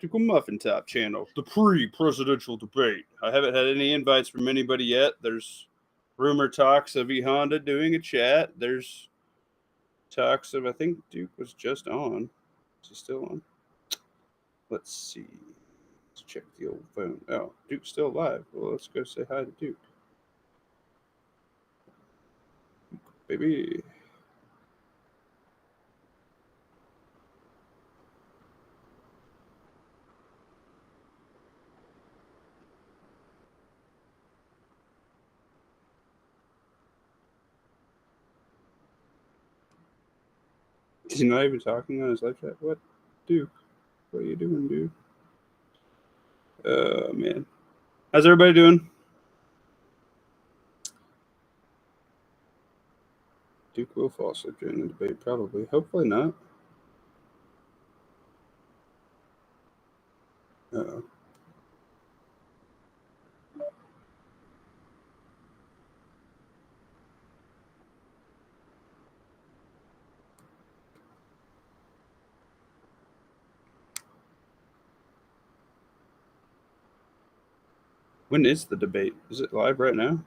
Tactical Muffin Top channel, the pre-presidential debate. I haven't had any invites from anybody yet. There's rumor talks of E Honda doing a chat. There's talks of, I think Duke was just on. Is he still on? Let's see. Let's check the old phone. Oh, Duke's still alive. Well, let's go say hi to Duke. Baby. He's not even talking on his live chat. What? Duke? What are you doing, dude? Man. How's everybody doing? Duke will fall asleep during the debate, probably. Hopefully not. Uh-oh. When is the debate? Is it live right now?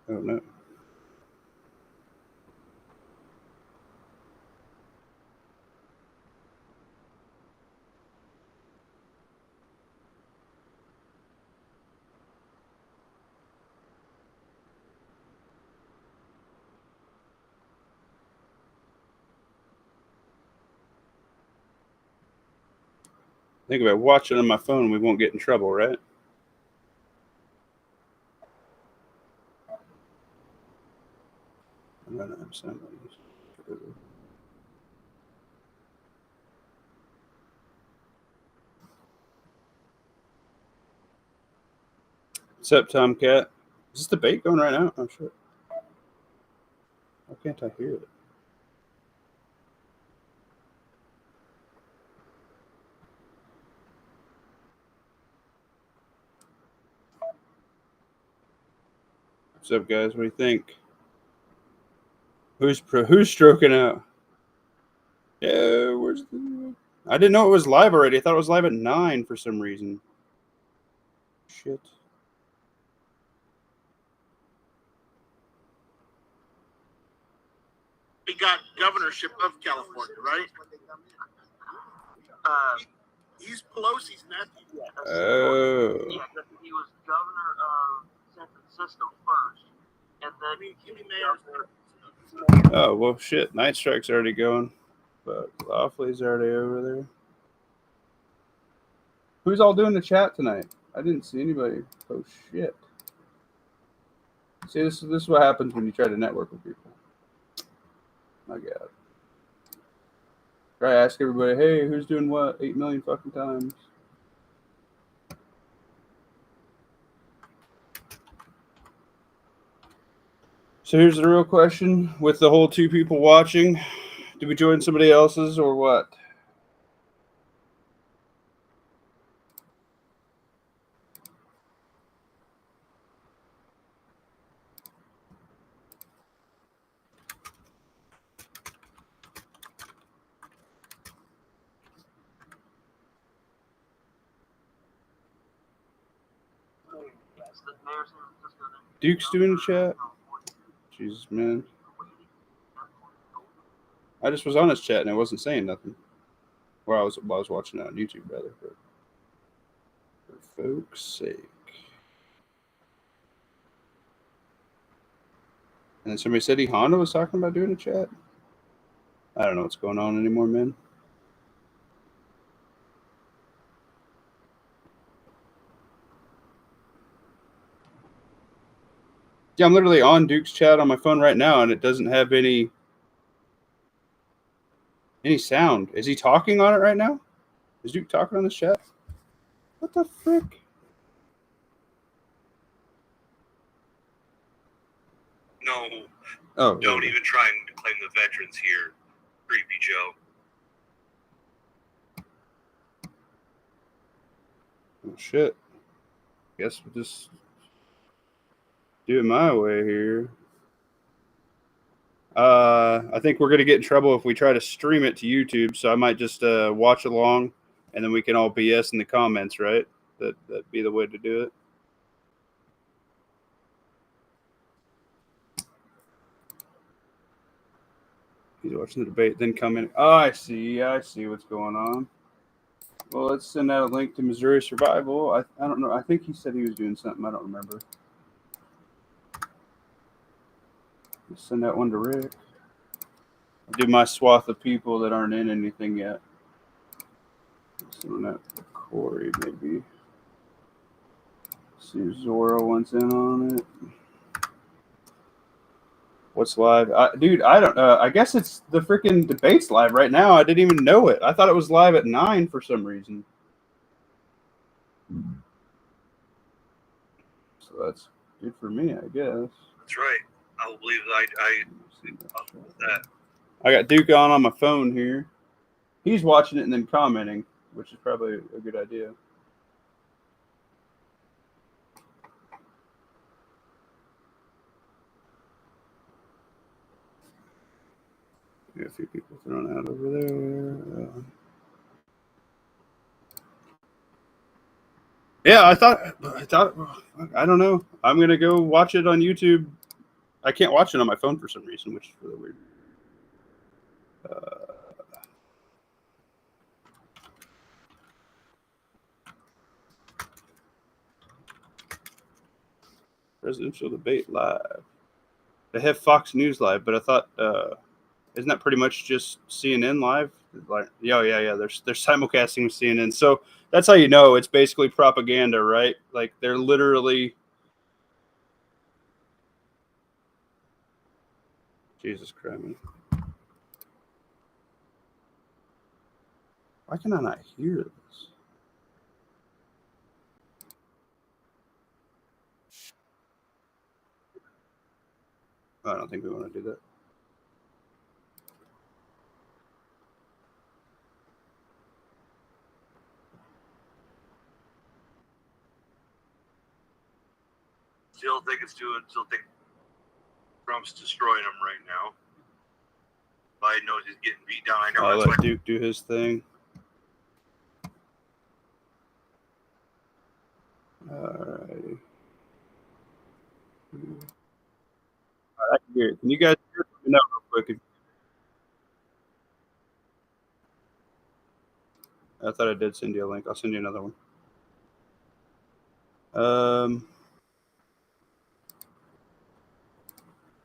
I don't know. Think about watching on my phone, we won't get in trouble, right? I'm gonna have sound on this. What's up, Tomcat? Is this debate going right now? Oh, shit. Why can't I hear it? What's up, guys? What do you think? Who's stroking out? Yeah, where's the... I didn't know it was live already. I thought it was live at 9 for some reason. Shit. He got governorship of California, right? He's Pelosi's nephew. Oh. Yeah, he was governor of San Francisco first, and then he became mayor. Oh, well, shit. Night Strike's already going, but Lawfully's already over there. Who's all doing the chat tonight? I didn't see anybody. Oh, shit. See, this is what happens when you try to network with people. My God. Try to ask everybody, hey, who's doing what 8 million fucking times? So here's the real question. With the whole 2 people watching, do we join somebody else's or what? Duke's doing the chat? Jesus, man. I just was on his chat and I wasn't saying nothing. Well, I was watching it on YouTube, rather. But for folks' sake. And then somebody said Honda was talking about doing a chat. I don't know what's going on anymore, man. Yeah, I'm literally on Duke's chat on my phone right now, and it doesn't have any sound. Is he talking on it right now? Is Duke talking on this chat? What the frick? No. Oh. Don't even try and claim the veterans here, Creepy Joe. Oh, shit. Guess we'll just do it my way here. I think we're going to get in trouble if we try to stream it to YouTube, so I might just watch along, and then we can all BS in the comments, right? That'd be the way to do it. He's watching the debate, then comment. Oh, I see what's going on. Well, let's send out a link to Missouri Survival. I don't know. I think he said he was doing something. I don't remember. Let's send that one to Rick. I'll do my swath of people that aren't in anything yet. Send that to Corey, maybe. See if Zora wants in on it. What's live? Dude, I don't know. I guess it's the freaking debates live right now. I didn't even know it. I thought it was live at 9 for some reason. So that's good for me, I guess. That's right. I will believe that. I got Duke on my phone here. He's watching it and then commenting, which is probably a good idea. Got a few people thrown out over there. Yeah, I thought, I don't know. I'm gonna go watch it on YouTube. I can't watch it on my phone for some reason, which is really weird. Presidential debate live. They have Fox News live, but I thought, isn't that pretty much just CNN live? Like, yeah. They're simulcasting with CNN, so that's how you know it's basically propaganda, right? Like they're literally. Jesus Christ. Why can I not hear this? I don't think we want to do that. Still think Trump's destroying them right now. Biden knows he's getting beat down. I know. I'll let Duke do his thing. Alrighty. I can hear it. Can you guys hear it? Let me know real quick. I thought I did send you a link. I'll send you another one.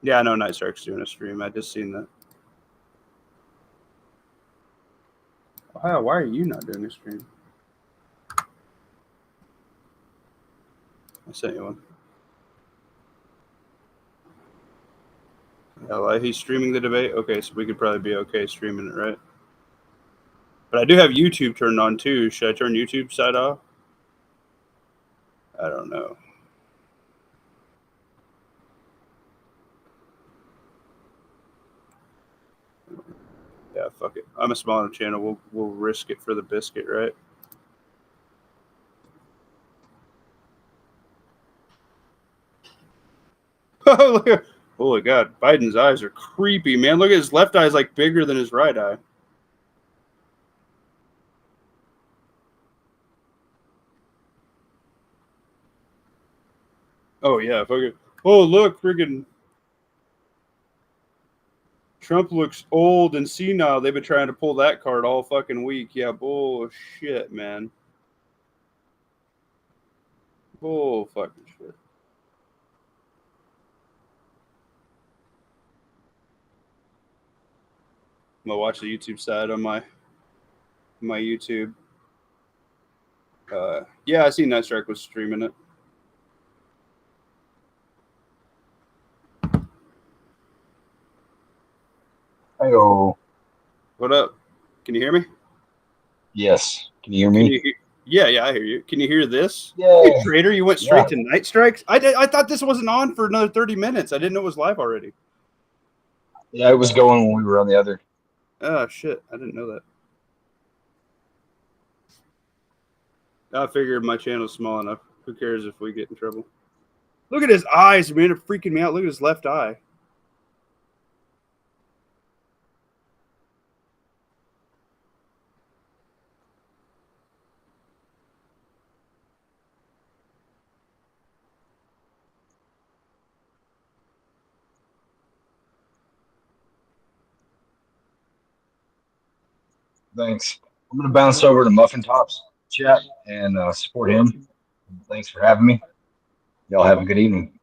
Yeah, I know Night Shark's doing a stream. I just seen that. Wow, why are you not doing a stream? I sent you one. Yeah, he's streaming the debate? Okay, so we could probably be okay streaming it, right? But I do have YouTube turned on too. Should I turn YouTube side off? I don't know. Yeah, fuck it. I'm a smaller channel. We'll risk it for the biscuit, right? Oh, look at, holy God. Biden's eyes are creepy, man. Look at his left eye is like bigger than his right eye. Oh, yeah. Fuck it. Oh, look. Friggin' Trump looks old and senile. They've been trying to pull that card all fucking week. Yeah, bullshit, man. Bull fucking shit. I'm gonna watch the YouTube side on my YouTube. Yeah, I seen Night Strike was streaming it. Hello. What up? Can you hear me? Yes. Can you hear me? Yeah, I hear you. Can you hear this? Yeah. Hey, Trader, you went straight to Night Strikes? I thought this wasn't on for another 30 minutes. I didn't know it was live already. Yeah, it was going when we were on the other. Oh, shit. I didn't know that. I figured my channel's small enough. Who cares if we get in trouble? Look at his eyes, man. They're freaking me out. Look at his left eye. Thanks. I'm going to bounce over to Muffin Tops chat and support him. Thanks for having me. Y'all have a good evening.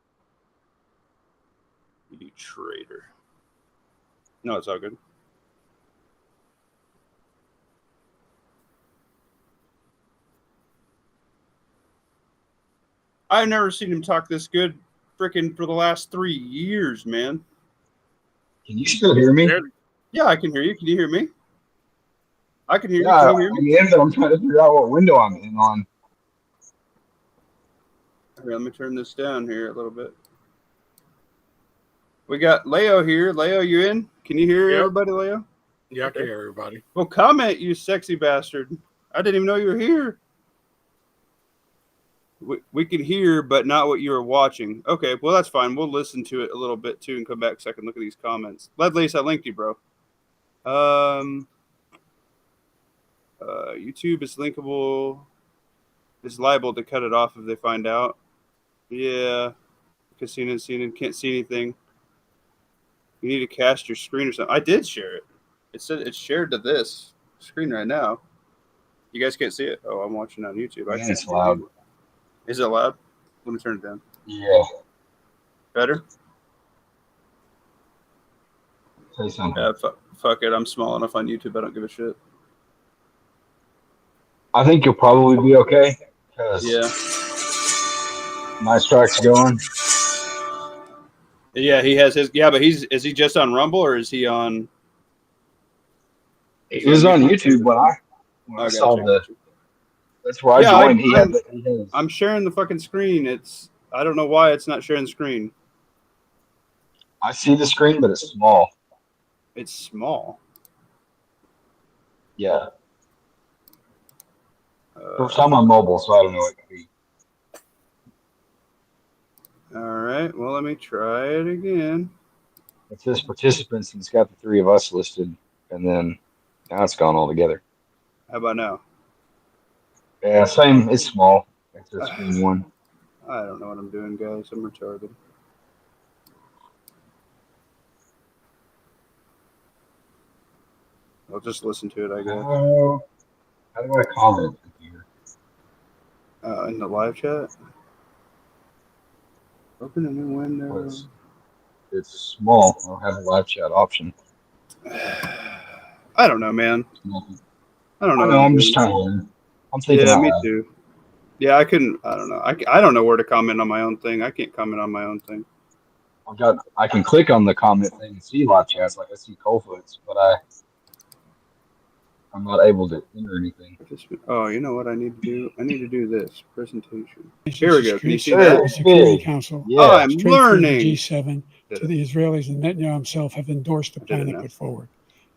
You traitor. No, it's all good. I've never seen him talk this good freaking for the last 3 years, man. Can you still hear me? Yeah, I can hear you. Can you hear me? I can hear you. Yeah, Can you hear me? I am, but I'm trying to figure out what window I'm in on. Here, let me turn this down here a little bit. We got Leo here. Leo, you in? Can you hear everybody, Leo? Yeah, I can hear everybody. Well, comment, you sexy bastard. I didn't even know you were here. We can hear, but not what you were watching. Okay, well, that's fine. We'll listen to it a little bit, too, and come back so I can look at these comments. Ledlace, I linked you, bro. YouTube is linkable. It's liable to cut it off if they find out. Yeah. Casino can't see anything. You need to cast your screen or something. I did share it. It said it's shared to this screen right now. You guys can't see it. Oh, I'm watching on YouTube. Man, it's loud. Is it loud? Let me turn it down. Yeah. Better? Say something. Yeah, fuck it. I'm small enough on YouTube. I don't give a shit. I think you'll probably be okay. Yeah. My strike's going. Yeah, he has his. Yeah, but is he just on Rumble or is he on? He was on YouTube when I saw the. That's where I joined. I'm sharing the fucking screen. I don't know why it's not sharing the screen. I see the screen, but it's small. It's small. Yeah. First time on mobile, so I don't know what it could be. All right. Well, let me try it again. It says participants, and it's got the 3 of us listed, and then now it's gone altogether. How about now? Yeah, same. It's small. It's a screen 1. I don't know what I'm doing, guys. I'm retarded. I'll just listen to it, I guess. How do I comment here? In the live chat? Open a new window. It's small. I don't have a live chat option. I don't know, man. I don't know. I know, I'm just trying to learn. I'm thinking. Yeah, me too. Yeah, I couldn't. I don't know. I don't know where to comment on my own thing. I can't comment on my own thing. I can click on the comment thing and see live chats, like I see Coldfoot's, but I'm not able to enter anything. Oh, you know what I need to do? I need to do this presentation. Here we go. Can you see that? The Security Council. Yeah. Oh, I'm learning. The G7 to the Israelis and Netanyahu himself have endorsed the plan they put forward.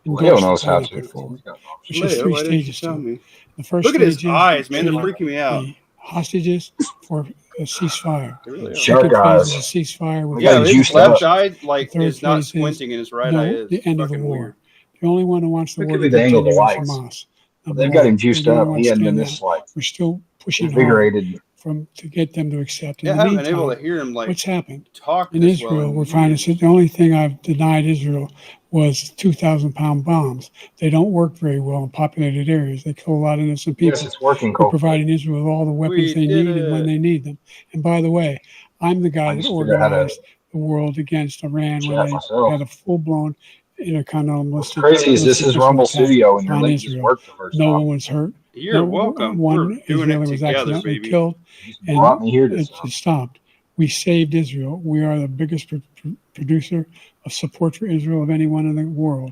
Leo knows how to. Which is 3 stages to it. The first Look at his stage is eyes, man. They're freaking me out. the hostages for a ceasefire. Really Second phase is a ceasefire. With yeah, his juiced left up. eye is not squinting, and his right eye is. The end of the war. Weird. The only one who wants the war Look to at the angle of the continue is lights. Hamas. They've got him juiced up. He hadn't been this We're still pushing invigorated. to get them to accept. Yeah, I haven't been able to hear him what's happened talk in Israel? We're finding the only thing I've denied Israel was 2,000-pound bombs. They don't work very well in populated areas. They kill a lot of innocent people. Yes, it's working. We're providing Israel with all the weapons they need and when they need them. And by the way, I'm the guy that organized the world against Iran when they had a full-blown intercontinental. What's crazy is this is Rumble Studio and your link just worked the first time. No one was hurt. You're welcome. One doing Israeli it was together, accidentally baby. killed, and brought me here it stopped. We saved Israel. We are the biggest producer of support for Israel of anyone in the world.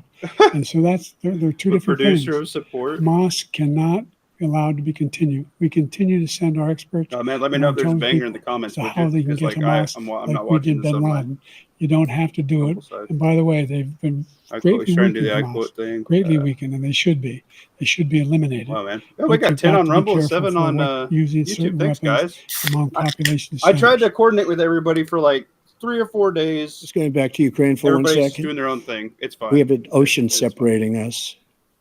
And so they're two different things. Producer of support. Hamas cannot be allowed to be continued. We continue to send our experts. Oh man, let me know if there's a banger in the comments. So how they can get Hamas I'm like not we watching did this Bin on Laden. You don't have to do it. And by the way, they've been greatly weakened, greatly weakened, and they should be. They should be eliminated. Wow, man. Oh, we got 10 on Rumble, 7 on YouTube. Thanks, guys. Among population I tried to coordinate with everybody for like 3 or 4 days. Just going back to Ukraine for 1 second. Everybody's doing their own thing. It's fine. We have an ocean separating us.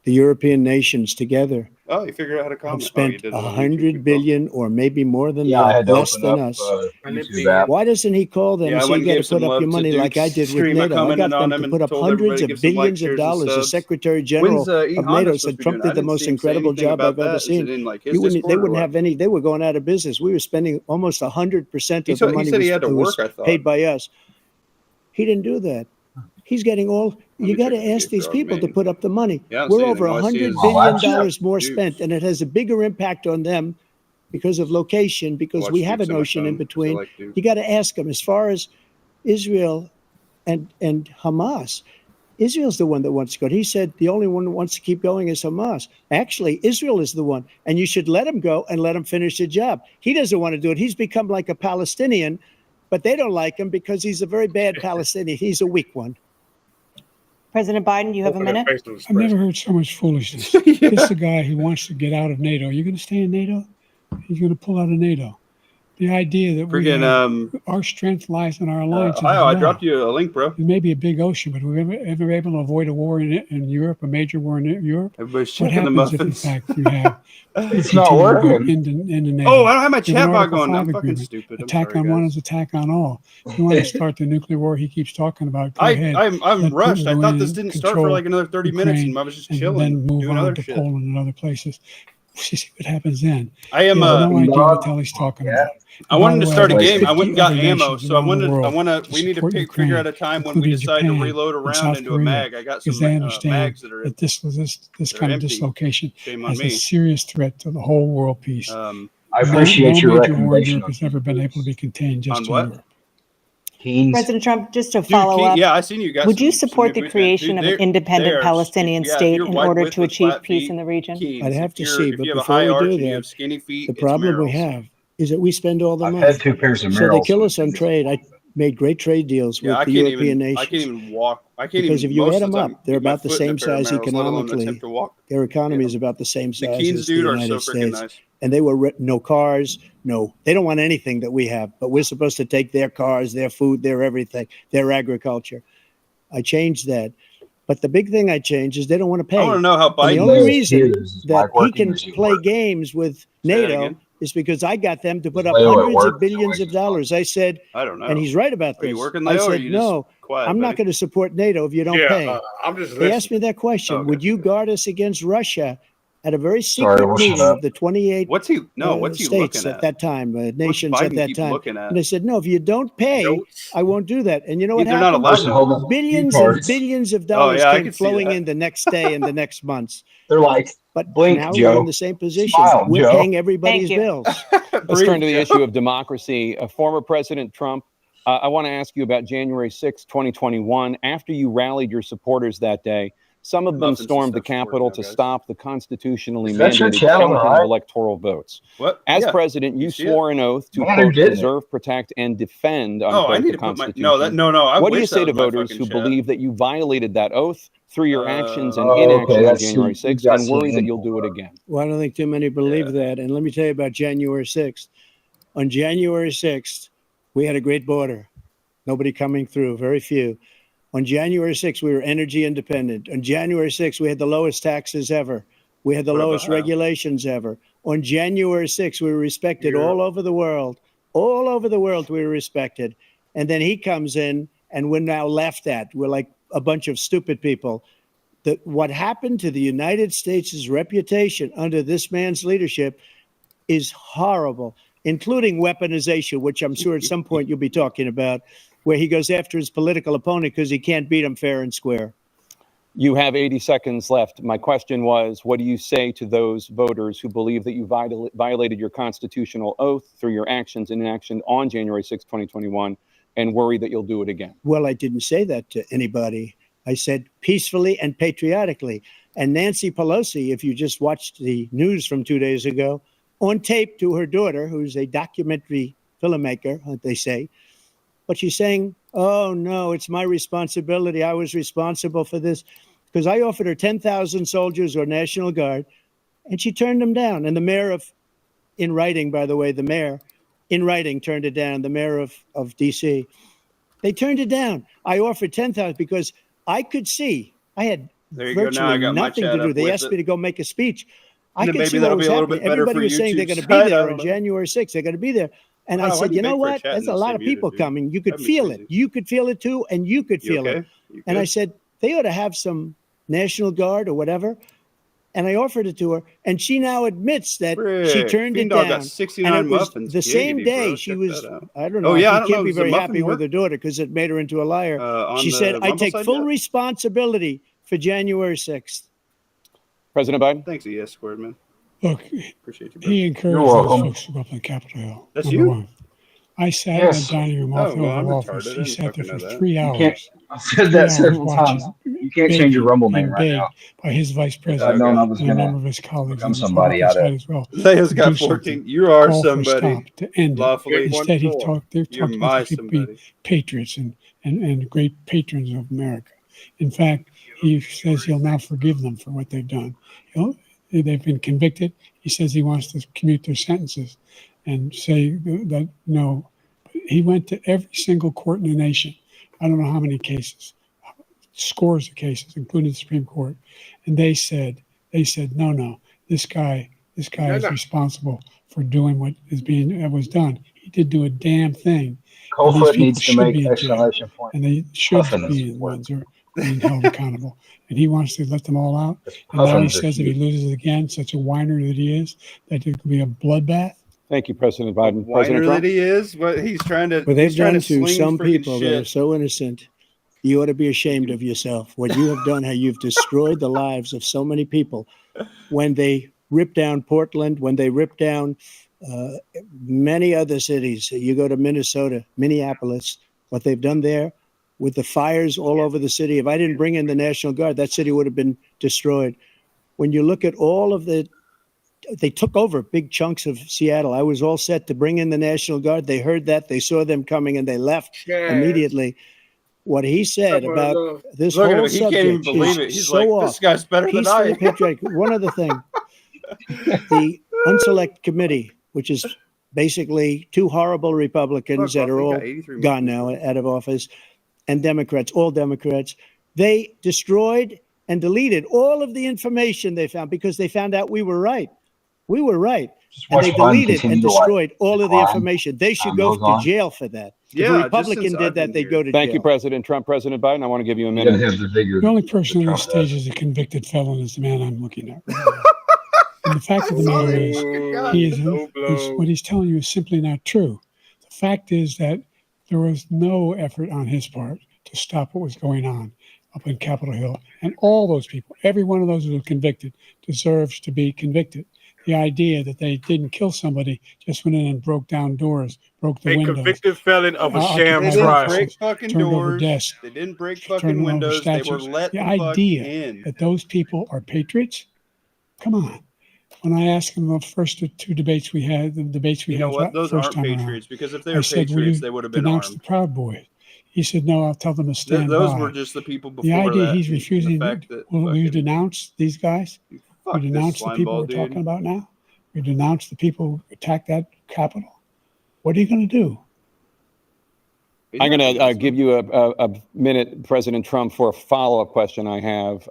the European nations together Oh, you figured out how to have comment. spent it on YouTube, 100 billion or maybe more than Yeah, I that, had to less open than up us. YouTube app. Why doesn't he call them Yeah, and I say went you and got gave to put some up love your to money like I Duke's did with stream. I NATO? I commented got on them him to and put up told everybody hundreds to of give some like, billions of shares, and dollars. The subs. Secretary When's General E of Honda NATO supposed said to be Trump doing? I did the didn't most see him say incredible anything job about I've ever that. Is seen. it in like his Discord They or wouldn't what? have any. They were going out of business. We were spending almost 100% He of the said money he had to was work, I thought. paid by us. He didn't do that. He's getting all. Let You me got check to the ask these Frog people to main. put up the money. Yeah, I don't We're see over anything. All I see is $100 billion Dukes. more spent, and it has a bigger impact on them because of location, because watch we have Dukes an on my ocean in phone 'cause I between. like Duke. You got to ask them. As far as Israel and Hamas, Israel's the one that wants to go. He said the only one that wants to keep going is Hamas. Actually, Israel is the one, and you should let him go and let him finish the job. He doesn't want to do it. He's become like a Palestinian, but they don't like him because he's a very bad Palestinian. He's a weak one. President Biden, you have a minute. I've never heard so much foolishness. Yeah. This is a guy who wants to get out of NATO. You're going to stay in NATO? He's going to pull out of NATO. The idea that Friggin' our strength lies in our alliances. I dropped you a link, bro. It may be a big ocean, but we're ever able to avoid a war in Europe, a major war in Europe? Everybody's What checking the happens if, in muffins. fact, you have It's not working. into NATO? Oh, I don't have my You have chat an bot Article going. 5 I'm fucking agreement. stupid. I'm Attack sorry, on one guys. is attack on all. If you want to start the nuclear war he keeps talking about, go ahead. I'm Let rushed. Putin I go thought in this and didn't start for control like another 30 minutes, and I was just and chilling, then move doing on other to shit. Poland and other places. See what happens then. I am. He has no idea what the Not- hell he's talking yeah. about. I And by wanted the to way, start a about game. I went 50 and got other ammo, nations so I around the world wanna. to We need to support figure out Ukraine, a time when we including decide to Japan reload a and round South into a Korea, mag. I got because some they understand mags that are. that this they're kind of empty. dislocation Shame on has a me. serious threat to the whole world peace. I appreciate no your major war in recommendation Europe on has ever been able to be contained just On to what? Europe. Teens. President Trump, just to Dude, follow up, yeah, I seen you got. would you some support new the boots, man. creation Dude, of an they independent are- Palestinian yeah, if state you're in white order width to with achieve flat peace feet, in the region? Keens. I'd have If to you're- see, if but you have a before high we arch do and you that, have skinny feet, the it's problem we Merrill's. have is that we spend all the I've money. had 2 pairs of So they Merrells. kill us on trade. I made great trade deals Yeah, with I the can't European even. nations. I can't even walk. I can't Because even. if you Most add of them the time, up, they're get my about the foot in a same pair of size Merrells, let alone economically. attempt to walk. Their economy Yeah. is about the same The size Keens, as the dude, are so United freaking States. nice. And they were no cars, no. They don't want anything that we have, but we're supposed to take their cars, their food, their everything, their agriculture. I changed that. But the big thing I changed is they don't want to I want pay. to know how And the Biden. only Those reason here, is that Mike he working or can is he play working? games with Say that NATO again? is because I got them to put Is up Leo at hundreds work? of billions of dollars. I said, I don't know. and he's right about Are you this. working, I Leo, or are said, you just no, quiet, I'm buddy? not going to support NATO if you don't pay. I'm just They asked me that question. Okay. Would you guard us against Russia at a very Sorry, secret we'll shut meeting up. of the 28 What's he? No, what's he states looking at at? that time, What's nations at Biden that keep time? looking at? And they said, no, if you don't pay, Notes. I won't do that. And you know what They're not happened? allowed Person to. holding Billions cue and cards. billions of Oh dollars yeah, I came can see flowing that. in the next day and the next months. They're like, But blink, now Joe. we're in the same position. Smile, We're Joe. paying everybody's Thank you. bills. Let's turn to the Breathe, issue Joe. of democracy. Former President Trump, I want to ask you about January 6, 2021. After you rallied your supporters that day, some of them Muffins and stormed the stuff's for Capitol now, to guys. stop the constitutionally Is that your mandated chat on the counting right? of electoral votes. What? As Yeah. president, you You see swore an oath to, Man, who quote, didn't? preserve, protect, and defend, Oh, I unquote, need the to put my Constitution. no. I What do you wish say that to was my voters fucking who chat. believe that you violated that oath through your actions and Oh, inaction okay. on That's January you 6th got and worry that CNN. you'll do it again? Well, I don't think too many believe Yeah. that. And let me tell you about January 6th. On January 6th, we had a great border. Nobody coming through, very few. On January 6th, we were energy independent. On January 6th, we had the lowest taxes ever. We had the What lowest about? regulations ever. On January 6th, we were respected Yeah. all over the world. All over the world, we were respected. And then he comes in, and we're now laughed at. We're like a bunch of stupid people. What happened to the United States' reputation under this man's leadership is horrible, including weaponization, which I'm sure at some point you'll be talking about, where he goes after his political opponent because he can't beat him fair and square. You have 80 seconds left. My question was, what do you say to those voters who believe that you violated your constitutional oath through your actions and inaction on January 6, 2021, and worry that you'll do it again? Well, I didn't say that to anybody. I said peacefully and patriotically. And Nancy Pelosi, if you just watched the news from 2 days ago, on tape to her daughter, who's a documentary filmmaker, they say, but she's saying, oh, no, it's my responsibility. I was responsible for this because I offered her 10,000 soldiers or National Guard, and she turned them down. And the mayor in writing, by the way, the mayor in writing turned it down, the mayor of D.C. They turned it down. I offered 10,000 because I could see, I had There you go. Now I virtually got my nothing chat to do. up They with asked it. me to go make a speech. I And then could maybe see what that'll was be a little happening. bit better Everybody for was saying they're YouTube's going to be side. I there don't on know. January 6th. They're going to be there. And I Wow, why'd said, you you know beg for a what? chat There's and a then lot stay of muted, people dude? coming. You could That'd be feel crazy. it. You could feel it too, and you could You feel it. okay? You And I good? said, they ought to have some National Guard or whatever. And I offered it to her, and she now admits that she Frick. turned Fiend it Dog got down. 69 And it was muffins. the same Giggity, day bro. she Check was, that out. I don't Oh, know, yeah, I she don't can't know. be Is the very muffin happy with work? her daughter because it made her into a liar. On She the said, I Rumble take side full yet? responsibility for January 6th. President Biden? Thanks, ES squared, man. Look, Appreciate you, bro. he You're encouraged those welcome. folks to go up on Capitol Hill. That's Number you? one. I sat in Yes. the dining room off Oh, the well, I'm Oval Office. retarded. I He didn't sat there fucking for know that. 3 You can't. hours. I've said 3 that hours several watching, times. You can't change your Rumble name being right begged now. by his vice If president I'd known I was and a gonna number of his colleagues become on the somebody, Republican I'd side have. as well Leo's to got do 14. something, You to are call for a somebody. stop, to end it. Lawfully. Instead, they've 1-4. You're talked about my these people being somebody. patriots and great patrons of America. In fact, he says he'll now forgive them for what they've done. They've been convicted. He says he wants to commute their sentences and say that no. He went to every single court in the nation. I don't know how many cases, scores of cases, including the Supreme Court, and they said, no, this guy is responsible for doing what was done. He did do a damn thing. And these Coldfoot people needs to should make be in jail, exclamation point. and they should Puffins be the work. ones who are being held accountable. And he wants to let them all out. Because And now he puffins are says if he cute. loses again, such a whiner that he is, that it could be a bloodbath. Thank you, President Biden. Whiner President Trump? that he is, but he's trying to. What they've He's trying done to to sling some freaking people that are shit. so innocent, you ought to be ashamed of yourself. What you have done, how you've destroyed the lives of so many people. When they ripped down Portland, when they ripped down many other cities, you go to Minnesota, Minneapolis, what they've done there with the fires all over the city. If I didn't bring in the National Guard, that city would have been destroyed. When you look at all of they took over big chunks of Seattle. I was all set to bring in the National Guard. They heard that, they saw them coming, and they left immediately. What he said about this Look at whole him. He can't even subject believe is it. He's so like, off. this guy's better than Peacefully I. patriotic. One other thing, the Unselect Committee, which is basically two horrible Republicans that are all gone now out of office, and Democrats, all Democrats, they destroyed and deleted all of the information they found because they found out we were right. We were right. And they deleted and destroyed all of the information. They should go to jail for that. If a Republican did that, they'd go to jail. Thank you, President Trump. President Biden, I want to give you a minute. The only person on this stage is a convicted felon is the man I'm looking at. And the fact of the matter is, what he's telling you is simply not true. The fact is that there was no effort on his part to stop what was going on up in Capitol Hill. And all those people, every one of those who were convicted, deserves to be convicted. The idea that they didn't kill somebody, just went in and broke down doors, broke the windows. A convicted felon of a sham They trial. didn't break fucking turned over doors. desks, They didn't break turned fucking over windows. They were statues. let The the fuck idea in. that those people are patriots, come on. When I asked him the first two debates we had, You know what? Those first aren't time patriots because if they I were said, patriots, they would have been denounce armed. the Proud Boys. He said, no, I'll tell them to stand Those by. were just the people before The idea that. he's refusing, will you fucking- denounce these guys? Fuck You this denounce the slime people ball, we're dude. talking about now? You denounce the people who attacked that Capitol? What are you going to do? I'm going to give you a minute, President Trump, for a follow-up question I have.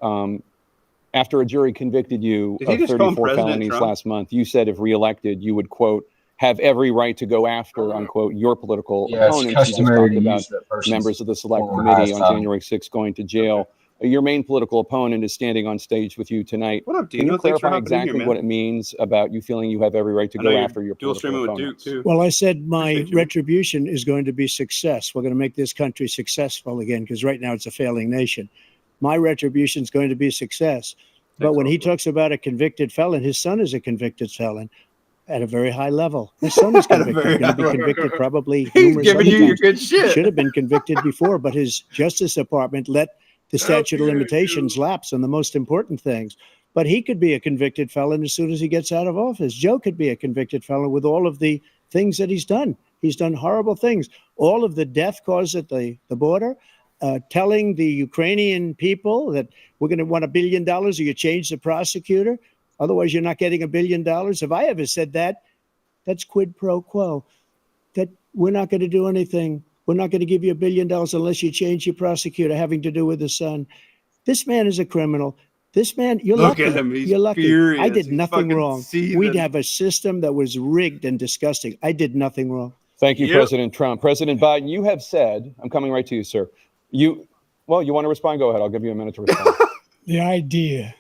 After a jury convicted you Did he of just call him 34 President felonies Trump? last month, you said if reelected, you would, quote, have every right to go after, unquote, your political opponents. You just customary talked to about use that person's members of the select former committee on pastime. January 6th going to jail. Your main political opponent is standing on stage with you tonight. What up, Can you Dino? Thanks for clarify hopping in here, exactly man. what it means about you feeling you have every right to I know go you're after your dual political streaming with opponents? Duke, too. Well, I said my Appreciate you. retribution is going to be success. We're going to make this country successful again because right now it's a failing nation. My retribution is going to be success. But when he talks about a convicted felon, his son is a convicted felon at a very high level. His son is At a convicted. very Going to be high convicted probably He's numerous giving other you your times. good shit. Should have been convicted before, but his Justice Department let the statute of limitations lapse on the most important things. But he could be a convicted felon as soon as he gets out of office. Joe could be a convicted felon with all of the things that he's done. He's done horrible things. All of the death caused at the border, telling the Ukrainian people that we're going to want $1 billion or you change the prosecutor. Otherwise, you're not getting $1 billion. If I ever said that, that's quid pro quo. That we're not going to do anything. We're not going to give you $1 billion unless you change your prosecutor having to do with the son. This man is a criminal. This man, you're Look lucky. at him. He's you're lucky. furious. I did He's nothing fucking wrong. seething. We'd have a system that was rigged and disgusting. I did nothing wrong. Thank you, Yep. President Trump. President Biden, you have said, I'm coming right to you, sir. You want to respond? Go ahead. I'll give you a minute to respond. The idea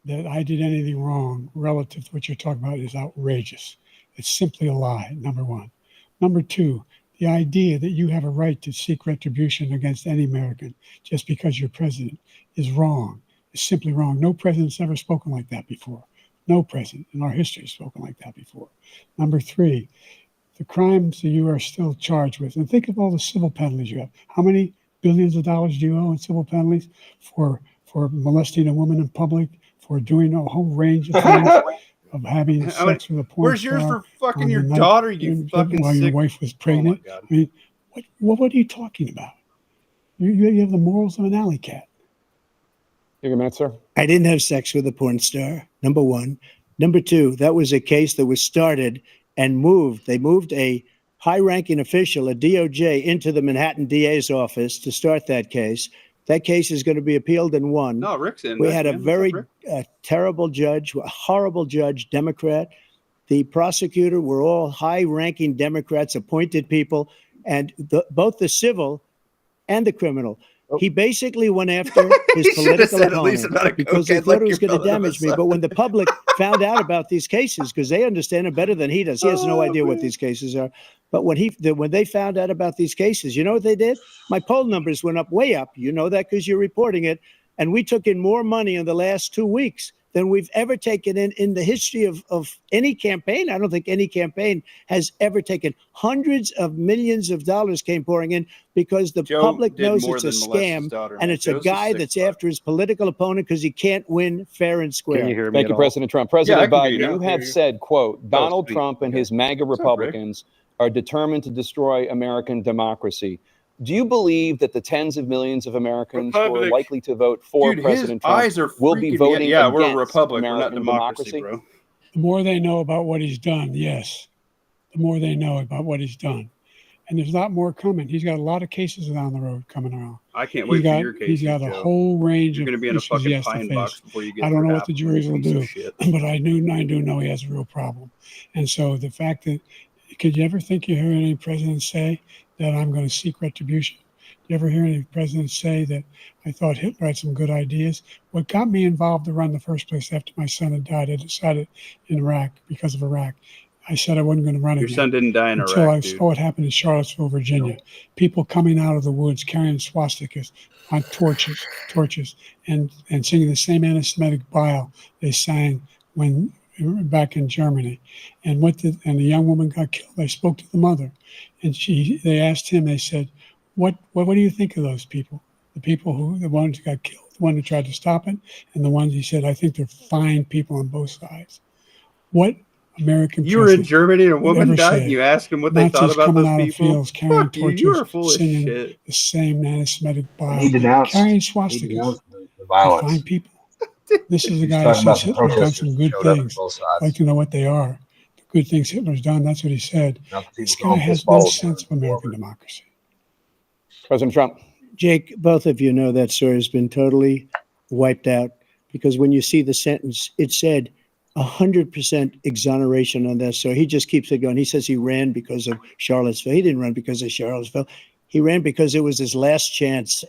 that I did anything wrong relative to what you're talking about is outrageous. It's simply a lie, number one. Number two, the idea that you have a right to seek retribution against any American just because you're president is wrong. It's simply wrong. No president's ever spoken like that before. No president in our history has spoken like that before. Number three, the crimes that you are still charged with, and think of all the civil penalties you have. How many billions of dollars do you owe in civil penalties for molesting a woman in public, for doing a whole range of things, of having sex with a porn Where's yours star for fucking on your the night daughter, you fucking while your sick? wife was Oh my pregnant? God. I mean, what are you talking about? You have the morals of an alley cat. Take a minute, sir. I didn't have sex with a porn star, number one. Number two, that was a case that was started and moved. They moved a high-ranking official, a DOJ, into the Manhattan DA's office to start that case. That case is going to be appealed and won. No, Rick's in. We that, had a man. What's very up, Rick? terrible judge, a horrible judge, Democrat. The prosecutor were all high-ranking Democrats, appointed people, and both the civil and the criminal. He basically went after his You should have political said at least opponent about a because they cokehead thought like it was your going to brother on damage the me. But side. when the public found out about these cases, because they understand it better than he does, he has no Oh, idea what man. these cases are. But when they found out about these cases, you know what they did? My poll numbers went up, way up. You know that because you're reporting it. And we took in more money in the last 2 weeks than we've ever taken in the history of any campaign. I don't think any campaign has ever taken. Hundreds of millions of dollars came pouring in because the Joe public did knows more it's a than molest his scam, daughter, and man. it's a Joe's guy sick that's fuck. after his political opponent because he can't win fair and square. Can you hear me Thank at you, all? President Trump. President I can hear Biden, you now. you have said, quote, Donald sweet. Trump and Okay. his MAGA up, Rick? Republicans are determined to destroy American democracy. Do you believe that the tens of millions of Americans who are Republic. likely to vote for Dude, his President Trump eyes are will be freaking voting me out. Yeah, we're a against republic. We're American not democracy, democracy? bro. The more they know about what he's done, yes, the more they know about what he's done. And there's a lot more coming. He's got a lot of cases down the road coming around. I can't wait for your case. He's got a Joe. whole range You're of going to be in a issues fucking he has to pine face. box before you get I don't know through what half the of them, juries will piece of do, shit. but I do know he has a real problem. And so the fact that, could you ever think you hear any president say that I'm going to seek retribution? You ever hear any presidents say that I thought Hitler had some good ideas? What got me involved to run in the first place after my son had died, I decided in Iraq, because of Iraq, I said I wasn't going to run Your again son didn't die in until Iraq, I dude. saw what happened in Charlottesville, Virginia. People coming out of the woods carrying swastikas on torches, and singing the same anti-Semitic bile they sang when back in Germany. And the young woman got killed. I spoke to the mother, and they asked him. They said, "What do you think of those people? The ones who got killed, the one who tried to stop it, and the ones," he said, "I think they're fine people on both sides." What American You were in president Germany and a woman ever died, said, and you asked them what they thought Nazis about coming those out of people? fields carrying Fuck you, torches, you are full of singing shit. the same anti-Semitic He bile, denounced, carrying he swastikas? denounced the They're violence. fine people. This is the He's guy who talking about says the Hitler's done protesters some that good showed up on things. both I'd like sides. to know what they are. The good things Hitler's done, that's what he said. Not the This people guy who has just no followed sense of him American forward. democracy. President Trump. Jake, both of you know that story has been totally wiped out because when you see the sentence, it said 100% exoneration on that. So he just keeps it going. He says he ran because of Charlottesville. He didn't run because of Charlottesville. He ran because it was his last chance.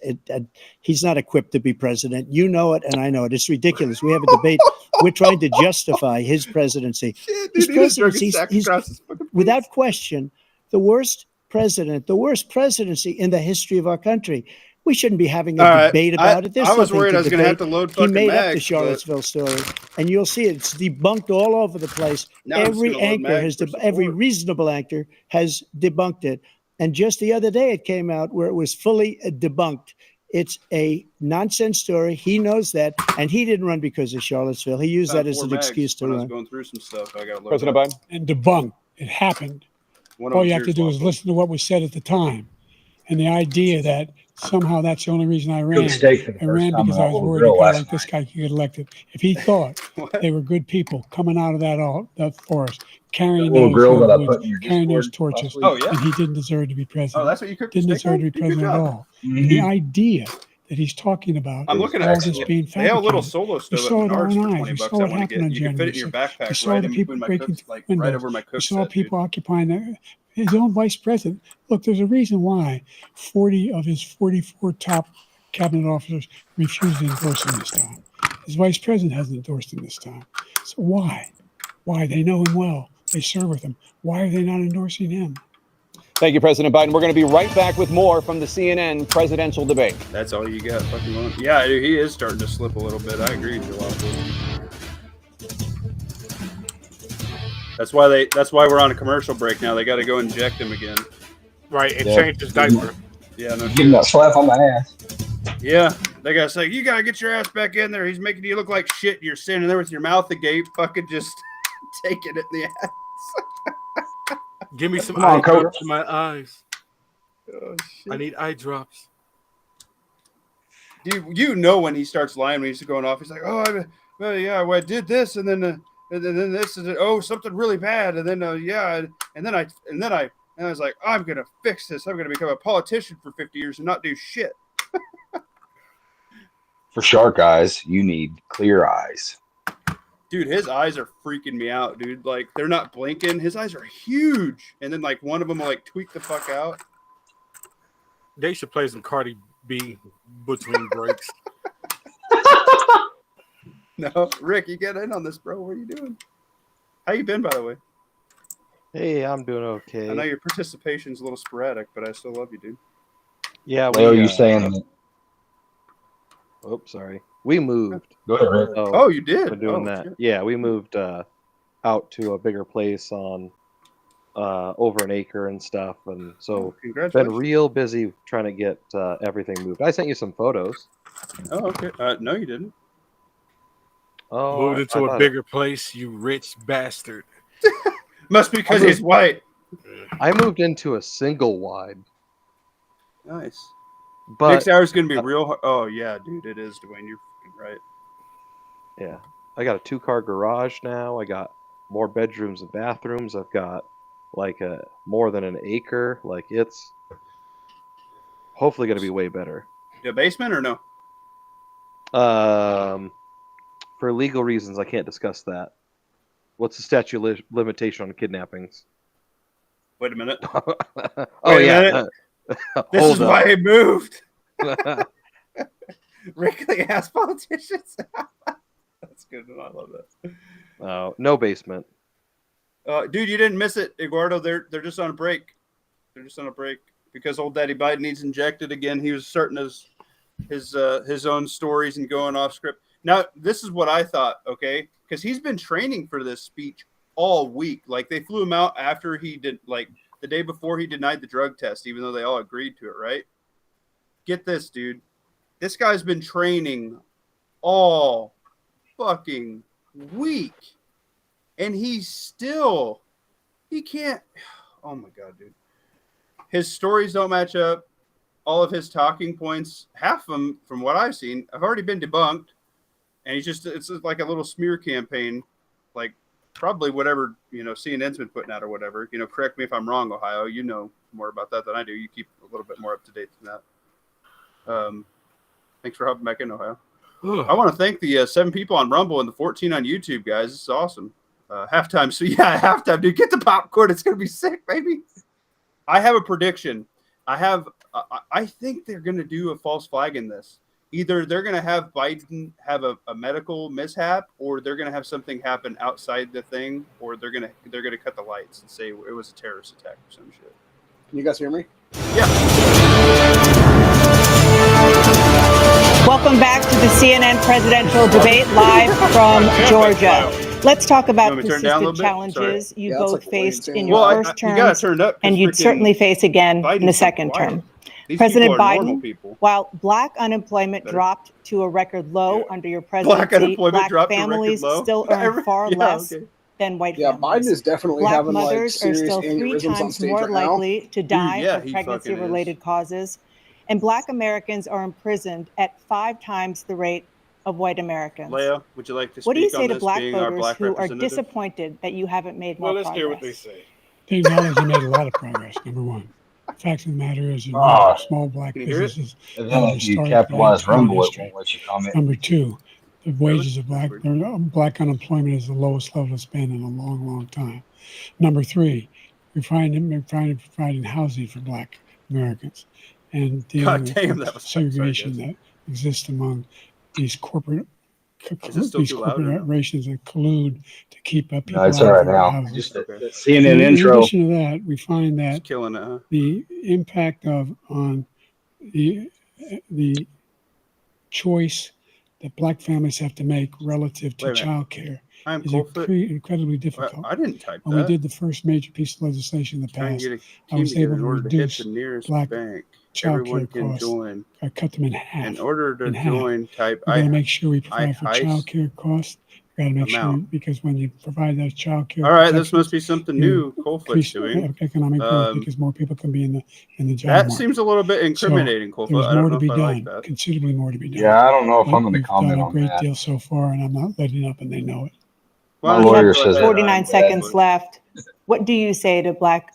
He's not equipped to be president. You know it, and I know it. It's ridiculous. We have a debate. We're trying to justify his presidency. Shit, His dude, he just drug presidency, his sack he's across his fucking face. without question, the worst president, the worst presidency in the history of our country. We shouldn't be having a All right, debate about it. There's I was nothing worried to I was going to have debate. to load He fucking made up the mags, but Charlottesville story, and you'll see it. It's debunked all over the place. now I'm just Every gonna load anchor mags has, for every support. reasonable anchor has debunked it. And just the other day, it came out where it was fully debunked. It's a nonsense story. He knows that, and he didn't run because of Charlottesville. He used Found that as 4 an mags excuse to when I was run. going through some stuff. I got President Biden. And debunk. It happened. One of All them's you have to yours, do is Waffle. listen to what was said at the time. And the idea that somehow that's the only reason I ran. Cooked steak for the I first ran time because on I that was little worried grill a guy last like this night. guy could get elected. If he thought What? they were good people coming out of that forest, carrying That little those grill that I woods, put in your carrying those Discord torches, last week. Oh, yeah? then he didn't deserve to be Oh, president. that's what you cooked the Didn't steak deserve on? to be Good president at job. all. And the idea that he's talking about. I'm looking all at this being they have a little fabricated. solo We stove saw at it our Menards own for eyes. 20 We bucks. saw I what want to happened get. on You can fit it in January your 6th. We backpack saw right the in people between my breaking cooks, through like windows. right over my We cook saw set, people occupying his own vice president. Look, there's a reason why 40 of his 44 top cabinet officers refused to endorse him this time. His vice president hasn't endorsed him this time. So why? Why? They know him well. They serve with him. Why are they not endorsing him? Thank you, President Biden. We're going to be right back with more from the CNN presidential debate. That's all you got. Fucking on. Yeah, he is starting to slip a little bit. I agree with you a lot. That's why we're on a commercial break now. They got to go inject him again. Right, and Yeah. change his diaper. Yeah, no Give him that slap on the ass. Yeah, they gotta say, you gotta get your ass back in there. He's making you look like shit. You're sitting there with your mouth agape, fucking just taking it in the ass. Give me some Come on, eye Coach. drops in my eyes. Oh, shit. I need eye drops. You know when he starts lying, when he's going off, he's like, oh, I did this, and then this is something really bad, and then and I was like, I'm gonna fix this. I'm gonna become a politician for 50 years and not do shit. For shark eyes, you need clear eyes. Dude, his eyes are freaking me out, dude. Like, they're not blinking. His eyes are huge. And then, like, one of them will, like, tweak the fuck out. They should play some Cardi B between breaks. No, Rick, you get in on this, bro. What are you doing? How you been, by the way? Hey, I'm doing okay. I know your participation's a little sporadic, but I still love you, dude. Yeah, Leo, you saying that? Oops, sorry. We moved. Go ahead, Rick. So Oh, you did? we're doing that. Shit. Yeah, we moved out to a bigger place on over an acre and stuff, and so been Congratulations. real busy trying to get everything moved. I sent you some photos. Oh, okay. No, you didn't. Oh, Moved into a bigger place, you rich bastard. Must be because he's white. I moved into a single wide. Nice. But next hour's gonna be real hard. Oh yeah, dude, it is, Dwayne. You're fucking right. yeah, I got a 2-car garage now. I got more bedrooms and bathrooms. I've got like more than an acre. Like, it's hopefully going to be way better. A basement or no? For legal reasons, I can't discuss that. What's the statute limitation on kidnappings? Wait a minute. Oh Wait a yeah. minute. This is why he moved. Wrinkly ass politicians. That's good. I love that. No basement. Dude, you didn't miss it, Eduardo. They're just on a break. They're just on a break because old Daddy Biden needs injected again. He was starting his own stories and going off script. Now, this is what I thought, okay? Because he's been training for this speech all week. Like, they flew him out after he did, like, the day before he denied the drug test, even though they all agreed to it, right? Get this, dude. This guy's been training all fucking week. And he can't. Oh, my God, dude. His stories don't match up. All of his talking points, half of them, from what I've seen, have already been debunked. And it's like a little smear campaign, like probably whatever, CNN's been putting out or whatever. Correct me if I'm wrong, Ohio. You know more about that than I do. You keep a little bit more up to date than that. Thanks for helping back in, Ohio. I want to thank the 7 people on Rumble and the 14 on YouTube, guys. This is awesome. Halftime. So, yeah, halftime, dude. Get the popcorn. It's going to be sick, baby. I have a prediction. I think they're going to do a false flag in this. Either they're going to have Biden have a medical mishap, or they're going to have something happen outside the thing, or they're going to cut the lights and say it was a terrorist attack or some shit. Can you guys hear me? Yeah. Welcome back to the CNN presidential debate live from Georgia. Let's talk about persistent challenges you both faced in your first term, and you'd certainly face again in the second term. President Biden, while black unemployment dropped to a record low under your presidency, black families still earn far less than white families. Biden is definitely black having mothers like are still serious 3 aneurysms on times stage more right now. likely to die yeah, from pregnancy-related causes, and black Americans are imprisoned at 5 times the rate of white Americans. Leo, would you like to speak What do you say on to this, black being our voters black who are representative? disappointed that you haven't made more progress? Let's hear what they say. They acknowledge they made a lot of progress, number one. Fact of the matter is, Ah. small black Can you hear it? businesses And have then a if you historic capitalize black Rumble, it history. won't let you comment. Number two, the wages of That's black unemployment is the lowest level it's been in a long, long time. Number three, we're providing housing for black Americans and dealing God damn, with that was segregation that exists among these corporate Is it still too loud or no? corporations that collude to keep up people No, it's out all of right their now. houses. Just Okay. the CNN In intro. addition to that, we find that It's killing it, huh? the impact on the choice that black families have to make relative to Wait a minute. child care I'm is Coldfoot. incredibly difficult. I didn't type When we that. did the first major piece of legislation in the Trying past, to get a I team was together able in to order to hit reduce the nearest black bank. child Everyone care can costs. join. I cut them in half. In order to in half. join, type We're going to make sure we provide for heist child care costs. We got to make sure amount. because when you provide that child care, All right, this must be something new Coldfoot's increase doing. economic growth because more people can be in the job That market. seems a little bit incriminating, Coldfoot. There's I don't more know to be if I done, like that. considerably more to be done. Yeah, I don't know if I'm going to We've comment done a on great that. deal so far, and I'm not letting up, and they know it. My Why don't you lawyer go says ahead, 49 Coldfoot? seconds left. What do you say to black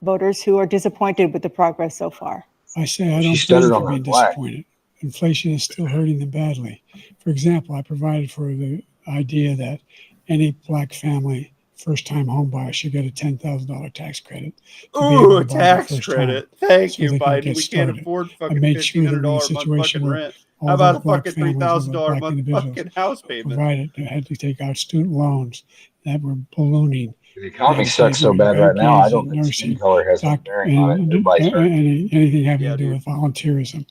voters who are disappointed with the progress so far? I say I She don't stuttered blame on for her being black. disappointed. Inflation is still hurting them badly. For example, I provided for the idea that any black family first-time home buyer should get a $10,000 tax credit. To be able Ooh, to a buy their tax first credit. home Thank so you, they can Biden. get We can't started. afford I fucking made sure that we're in a $1,500 a month situation fucking where rent. all How about a those black fucking families, all those $3,000 a black month individuals fucking house payment? provided had to take out student loans that were ballooning. The economy sucks so bad right now. I don't think skin color has any bearing on it. Everybody's hurting. Anything having Yeah, to do dude. with volunteerism.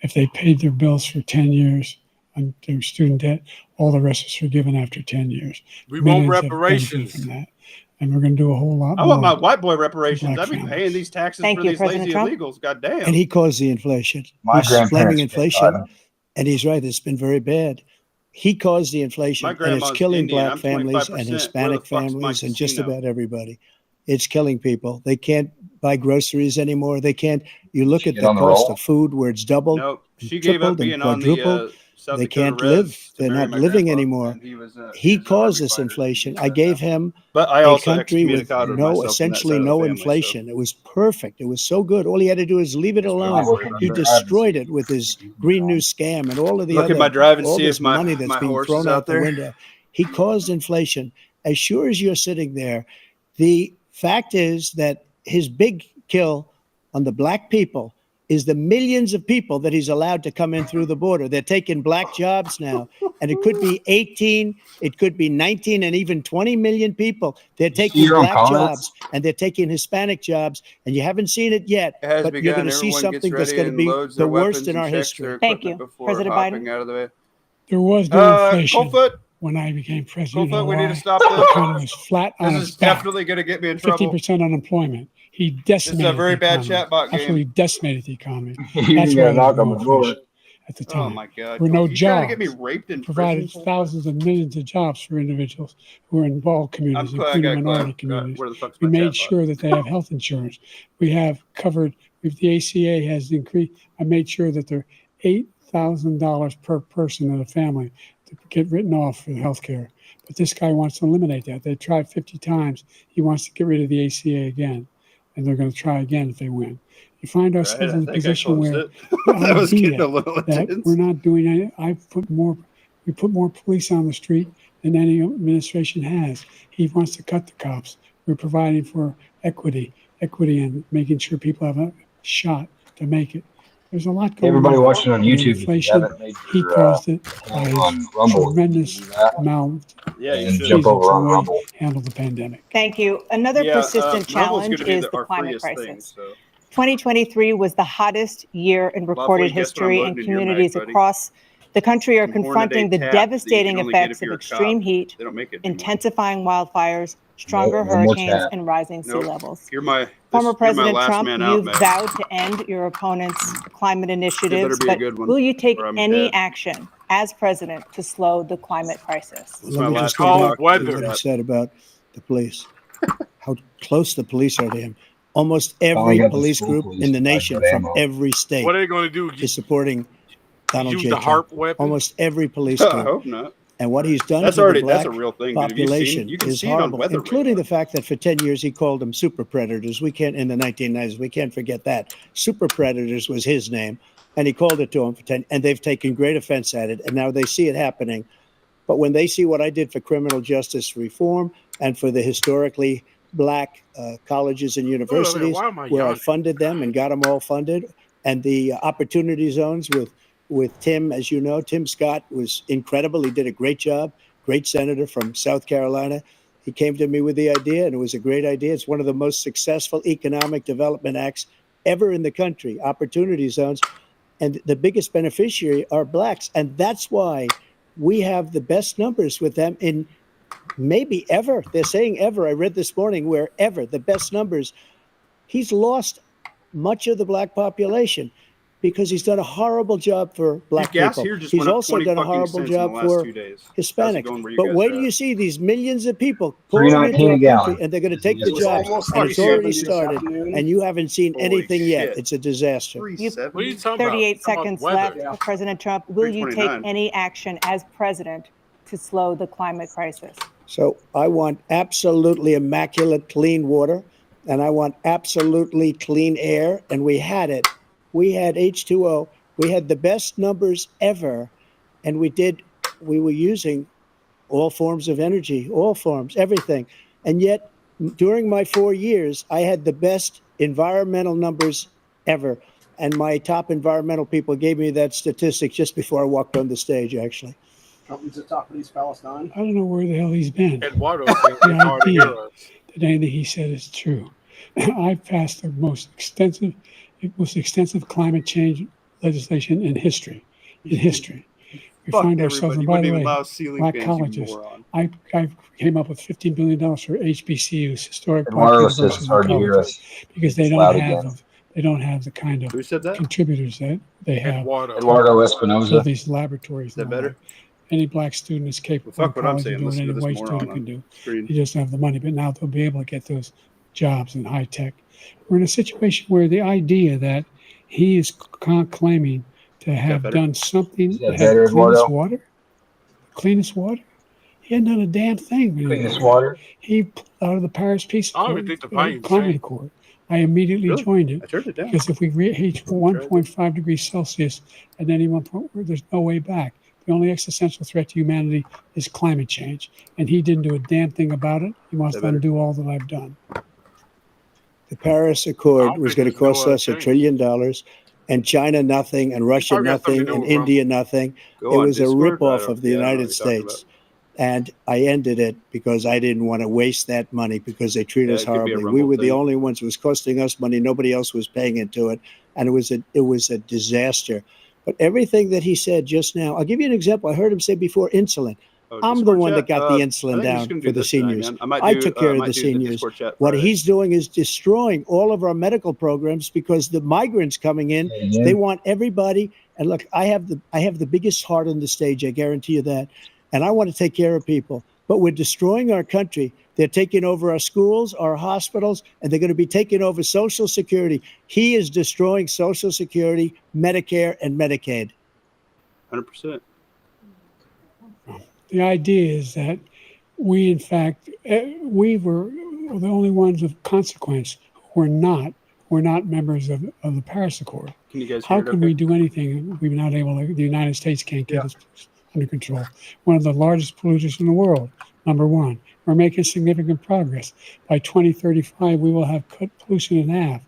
If they paid their bills for 10 years on their student debt, all the rest is forgiven after 10 years. We want Millions have benefited reparations. from that. And we're going to do a whole lot I more. want my white boy reparations. black I've been families. paying these taxes Thank for you, these President lazy Trump. illegals. God damn. And he caused the inflation. My He's blaming grandparents paid inflation, Biden. and he's right. It's been very bad. He caused the inflation, My and grandma's it's killing Indian. black I'm families 25%. and Where the Hispanic fuck's my families and just casino? about everybody. It's killing people. They can't buy groceries anymore. They can't. You look at Get the on the cost roll. of food where it's doubled, Nope. She and gave up tripled, and being on the quadrupled. South They Dakota can't Res live. to They're marry not my living grandpa, anymore. and he was He was caused Army this fighter, and he inflation. used I that gave to help. him But I a also country with excommunicated no, myself from that essentially side of the no family, inflation. It was perfect. It was so good. All he had to do is leave it Yes, alone. brother. He destroyed it with his Green New Scam and all of the Look at other, my drive and all see this if my money that's being horse thrown is out out the there. window. He caused inflation. As sure as you're sitting there, the fact is that his big kill on the black people is the millions of people that he's allowed to come in through the border. They're taking black jobs now, and it could be 18, it could be 19, and even 20 million people. They're taking your own black comments? jobs, and they're taking Hispanic jobs, and you haven't seen it yet, It has but you're going begun. to see Everyone gets something that's ready going to and be loads the their worst weapons in and our checks their history. Thank you, equipment before President hopping Biden. out of the way. There was no inflation Coldfoot, when I became president. Coldfoot, we need to Why? stop The this. economy was flat on This its is back. definitely going to get me in trouble. 50% unemployment. He This is a decimated very the bad economy. chatbot game. Absolutely decimated the economy. You That's even why got a there was knock on no the door. inflation at the time. Oh my God! There were no You trying to get me jobs. raped in Provided prison? thousands of millions of jobs for individuals who are in all communities, I'm glad I including got minority communities. where the fuck's We my made chatbot? sure that they have health insurance. We have covered, if the ACA has increased, I made sure that they're $8,000 per person in a family to get written off for health care. But this guy wants to eliminate that. They tried 50 times. He wants to get rid of the ACA again. And they're going to try again if they win. You find ourselves in a position where the That was getting a idea little that intense. we're not doing any, we put more police on the street than any administration has. He wants to cut the cops. We're providing for equity and making sure people have a shot to make it. There's a lot going Everybody on. watching on But YouTube, if you inflation, haven't made he your caused it by account his on Rumble, you need to tremendous do that amount Yeah, you and should. jump over the on way Rumble. he handled the pandemic. Thank you. Another Yeah, persistent Rumble's challenge gonna be is the our climate freest crisis. thing. So 2023 was the hottest year in recorded guess what I'm history, loading and in your mag, communities buddy. across the country are Some Hornady confronting the tap that you devastating can only get effects if of you're a extreme cop. heat, They don't make it anymore. intensifying wildfires, stronger No more hurricanes, tap. and rising sea Nope. levels. You're my Former President last Trump, man out, you've man. vowed to end your opponent's climate It better initiatives, be a but good one, will you take or I'm any dead. action as president to slow the climate crisis? It's Let my me last just go cold back to weather. what he said about the police, how close the police are to him. Almost Finally every got the police school group police in the to buy nation good from ammo. every state What are they going to do? is supporting Donald Use J. the Trump. HARP weapon? Almost every police I group. hope not. And what he's done That's to the already black that's a real thing. Dude. Have you population you can is see it on horrible, weather, including the fact that for 10 years he called them super predators. We can't, in the 1990s, we can't forget that. Super predators was his name, and he called it to them for 10, and they've taken great offense at it, and now they see it happening. But when they see what I did for criminal justice reform and for the historically black colleges and universities, where I funded them and got them all funded, and the opportunity zones with Tim, as you know, Tim Scott was incredible. He did a great job, great senator from South Carolina. He came to me with the idea, and it was a great idea. It's one of the most successful economic development acts ever in the country, opportunity zones. And the biggest beneficiary are blacks. And that's why we have the best numbers with them in maybe ever. They're saying ever. I read this morning where ever, the best numbers. He's lost much of the black population because he's done a horrible job for black gas people. Here just He's went up also 20 done a fucking horrible cents job in the last for 2 days. Hispanics. But wait till you see these millions of people pouring into $3.19 our a gallon. country, and they're going to take the jobs. And it's already started, and you haven't seen Holy anything yet. shit. It's a disaster. What are you talking 38 about? seconds Weather. left. President Trump, will you take 329. any action as president to slow the climate crisis? So I want absolutely immaculate clean water, and I want absolutely clean air, and we had it. We had H2O. We had the best numbers ever, and we were using all forms of energy, all forms, everything. And yet, during my 4 years, I had the best environmental numbers ever. And my top environmental people gave me that statistic just before I walked on the stage, actually. Trump's the top of East Palestine. I don't know where the hell he's been. Eduardo The said it's hard to hear idea us. that anything he said is true. I passed the most extensive climate change legislation in history. We Fuck find ourselves, everybody. and by Wouldn't the even way, allow ceiling black fans, you colleges. moron. I came up with $15 billion for HBCUs, historic black Eduardo says universities it's hard and to hear colleges, us. because they It's don't loud have again. they don't have the kind of Who said that? contributors that they have. Eduardo. Eduardo So Espinoza. these laboratories. Is that and all better? Any black student is capable Well, of fuck what I'm college of saying. doing Listen to any this white moron student can on do. screen. He doesn't have the money, but now they'll be able to get those jobs in high tech. We're in a situation where the idea that he is claiming to have better? done something Is to that have better, the cleanest Eduardo? water, he hadn't done a damn thing. Cleanest water. He pulled out of the Paris Peace I don't Accord, even think the volume's Climate changed. Accord. I immediately Really? joined it I turned it down. because if we reach 1.5 degrees Celsius at any one point, there's no way back. The only existential threat to humanity is climate change, and he didn't do a damn thing about it. He wants to undo all that I've done. The Paris Accord was going to cost us $1 trillion, and China nothing, and Russia probably got something nothing, to do and with India nothing. Go It on was a Discord? I ripoff don't- of the yeah, I don't know United what you're talking States. And I ended it because I didn't want to waste that money because they treat Yeah, us it could be a horribly. We Rumble were the thing. only ones who was costing us money. Nobody else was paying into it. And it was a disaster. But everything that he said just now, I'll give you an example. I heard him say before insulin. Oh, I'm the Discord one chat? that got the I think insulin I'm just down gonna do for the this tonight, seniors. man. I might I do, took care of might the do seniors. Discord chat What Friday. he's doing is destroying all of our medical programs because the migrants coming in, Yeah. they want everybody. And look, I have the biggest heart on the stage. I guarantee you that. And I want to take care of people. But we're destroying our country. They're taking over our schools, our hospitals, and they're going to be taking over Social Security. He is destroying Social Security, Medicare, and Medicaid. 100%. The idea is that we, in fact, we were the only ones of consequence who were not members of the Paris Accord. Can you guys How hear it can okay? we do anything if we're not able to? The United States can't get us under control. One of the largest polluters in the world, number one. We're making significant progress. By 2035, we will have cut pollution in half.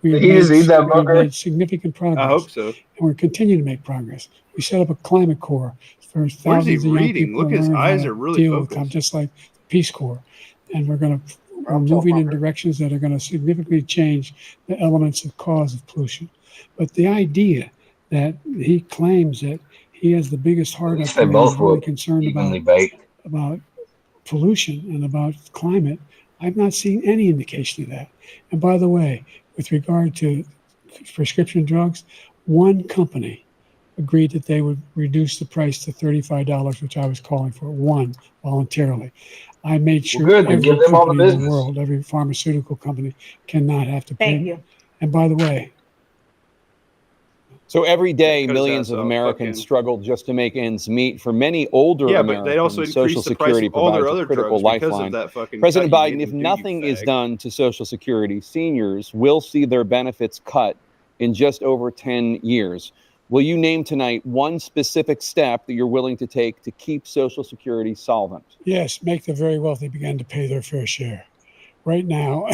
Did he just eat that We've booger? made significant progress. I hope so. And we're continuing to make progress. We set up a climate corps for What is he thousands of young reading? people Look, to his learn how eyes to are really deal with focused. just like the Peace Corps. And we're moving in directions that are going to significantly change the elements that cause pollution. But the idea that he claims that he has the biggest heart up They here, both he's really were concerned evenly baked. about pollution and about climate, I've not seen any indication of that. And by the way, with regard to prescription drugs, one company agreed that they would reduce the price to $35, which I was calling for, one voluntarily. I made sure Well, good, then every give them all the company in the business. world, every pharmaceutical company cannot have to pay. Thank you. And by the way, So every day, Cut his millions ass of off, Americans fucking- struggle just to make ends meet. For many older Yeah, Americans, but they also Social increased the price Security of all their provides a other critical drugs because lifeline. of that fucking President cut you Biden, made if them do, nothing you is fag. done to Social Security, seniors will see their benefits cut in just over 10 years. Will you name tonight one specific step that you're willing to take to keep Social Security solvent? Yes, make the very wealthy begin to pay their fair share. Right now,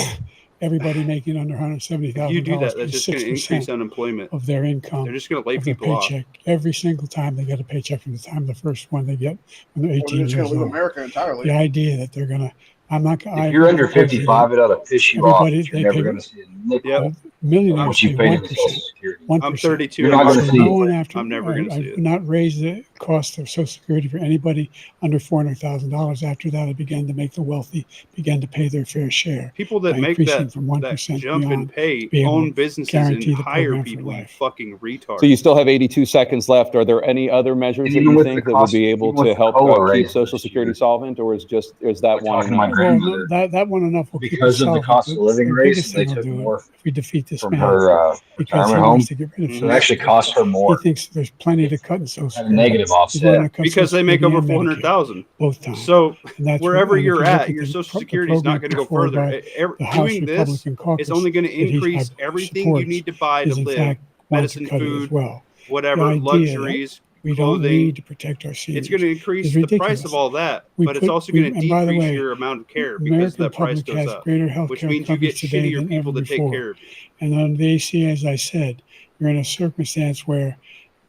everybody making under $170,000 If you do that, that's pays just going to increase 6% unemployment. of their income, They're just going to lay of their people off. paycheck, every single time they get a paycheck from the time the first one they get when they're Or 18 they're just going years to leave old. America entirely. The idea that they're going to, I'm not, If you're under 55, it ought to piss you off. everybody, You're they never pay, going to see a nickel Yep. of millionaires what you pay pay into 1%. Social Security. 1%. I'm 32. You're not I'm gonna not see going it. after, I'm never going to see I it. would not raise the cost of Social Security for anybody under $400,000. After that, I began to make the wealthy begin to pay their fair share. People that by make increasing that, from that 1% jump in beyond pay be able own to businesses guarantee and the hire program for people, you life. fucking retard. So you still have 82 seconds left. Are there any other measures And that even you with the think that would cost, be able even with to the help COLA keep raise Social this Security year, solvent, or is that we're one talking to my enough? Well, grandmother. that one enough will keep it Because of the solvent, cost of but living the raise, biggest they thing will took do it more if we defeat this from man, her because he retirement wants home. to get rid of So it actually cost her He more. thinks there's plenty to cut in Social Had a Security. negative He's willing to offset. cut Because Social they make Security over and Medicaid 400,000. both times. So And that's wherever and if you're you look at, your Social the Security is not program going to go put forward further. by the House Doing this Republican is caucus only going to that increase he everything you supports need to buy to is in live. fact want to Medicine, cut it as food, well. The whatever, idea that luxuries, we don't clothing. need to protect our seniors It's going to increase is the ridiculous. price of all that, We but it's put- also we- going to and by the decrease way, your amount of care because American that price public goes has up, greater health which care means you get coverage today shittier than people ever to take before. care of you. And under the ACA, as I said, you're in a circumstance where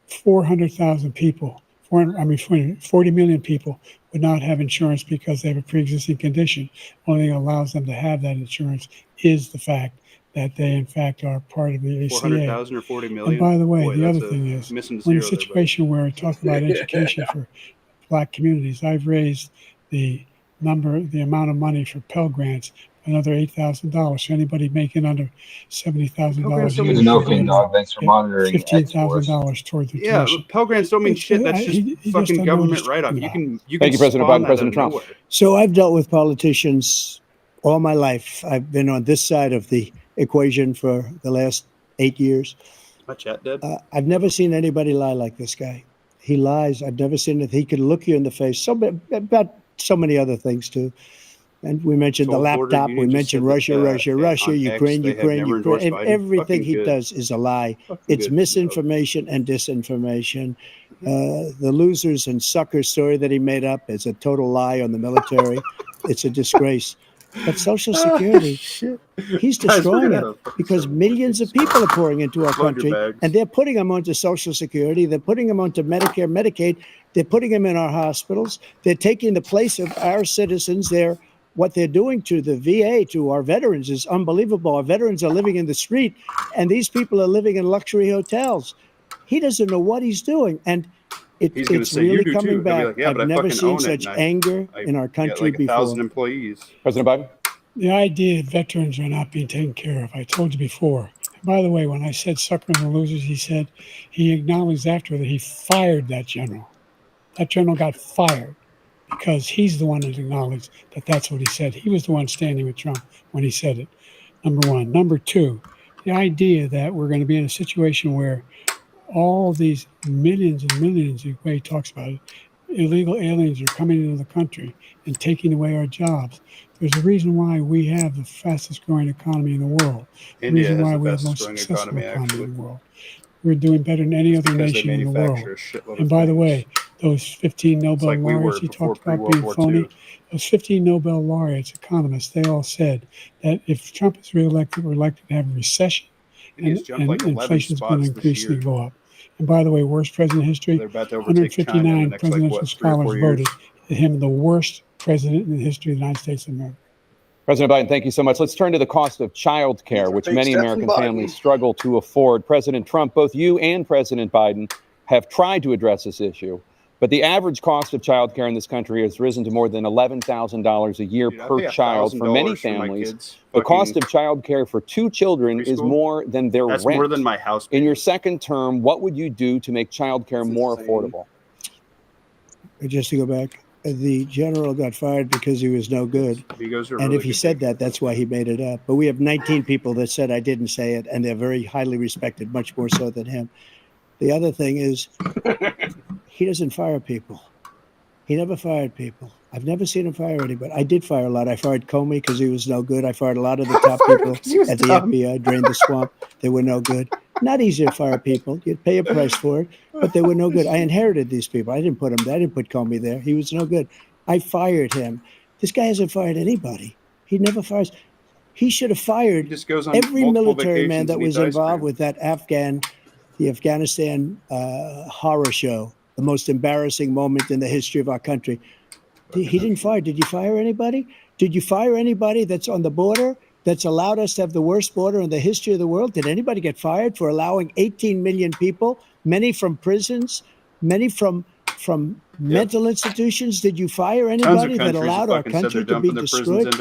400,000 people, 40 million people would not have insurance because they have a pre-existing condition. Only thing that allows them to have that insurance is the fact that they, in fact, are part of the ACA. 400,000 or 40 million? And by the way, Boy, the that's other thing is, missing we're in a zero there, buddy. situation where we talk about education for Black communities. I've raised the amount of money for Pell Grants another $8,000. So anybody making under $70,000 a year Good should be Enokin, able dog. to Thanks for get monitoring X for us. $15,000 toward their Yeah, tuition. but Pell Grants don't mean shit. That's just he just fucking doesn't know what government he's write-off. talking You about. can Thank you, President spawn Biden. that President out of Trump. nowhere. So I've dealt with politicians all my life. I've been on this side of the equation for the last 8 years. My chat dead. I've never seen anybody lie like this guy. He lies. I've never seen it. He can look you in the face. About so many other things too. And we mentioned the 12 border laptop. We union just mentioned said that, Russia, on Ukraine, X, they have never endorsed and Biden. everything Fucking he good. does is a lie. Fucking It's good. misinformation and disinformation. The losers and suckers story that he made up is a total lie on the military. It's a disgrace. But Social Security, he's destroying it because millions of people are pouring into our Load your country, bags. and they're putting them onto Social Security. They're putting them onto Medicare, Medicaid. They're putting them in our hospitals. They're taking the place of our citizens. What they're doing to the VA, to our veterans, is unbelievable. Our veterans are living in the street, and these people are living in luxury hotels. He doesn't know what he's doing, and He's going to it's say, you really do too. coming He'll be back. like, yeah, I've but I never fucking seen own it. such and anger in our got country like 1,000 before. employees. President Biden. The idea that veterans are not being taken care of, I told you before. And by the way, when I said suckers and losers, he acknowledged after that he fired that general. That general got fired because he's the one that acknowledged that that's what he said. He was the one standing with Trump when he said it, number one. Number two, the idea that we're going to be in a situation where all these millions and millions, the way he talks about it, illegal aliens are coming into the country and taking away our jobs. There's a reason why we have the fastest growing economy in the world. The India reason has why the we have the fastest most growing successful economy, actually. in the world. We're doing better than any other Because they nation in the world. manufacture a shitload And of by the things. way, those 15 Nobel like we were laureates he before talked about pre-World being War phony, II. those 15 Nobel laureates, economists, they all said that if Trump is reelected, we're likely to have a recession, India's and jumped like 11 inflation is going to spots this increasingly year. go up. And by the way, worst president in history, They're about to overtake China in the 159 next, presidential 3 or 4 scholars years. voted him the worst president in the history of the United States of America. President Biden, thank you so much. Let's turn to the cost of child care, which many American families struggle to afford. President Trump, both you and President Biden have tried to address this issue, but the average cost of child care in this country has risen to more than $11,000 a year per child. For many families, the cost of child care for 2 children is more than their rent. That's more than my house In your second term, what would you do to make child care more affordable? Just to go back, the general got fired because he was no good. And if he said that, that's why he made it up. But we have 19 people that said I didn't say it, and they're very highly respected, much more so than him. The other thing is he doesn't fire people. He never fired people. I've never seen him fire anybody. I did fire a lot. I fired Comey because he was no good. I fired a lot of the top people at the FBI, drained the swamp. They were no good. Not easy to fire people. You'd pay a price for it, but they were no good. I inherited these people. I didn't put him there. I didn't put Comey there. He was no good. I fired him. This guy hasn't fired anybody. He never fires. He should have fired every military man that was involved with that the Afghanistan horror show, the most embarrassing moment in the history of our country. He didn't fire. Did you fire anybody? Did you fire anybody that's on the border that's allowed us to have the worst border in the history of the world? Did anybody get fired for allowing 18 million people, many from prisons, many from mental institutions? Did you fire anybody that allowed our country to be destroyed?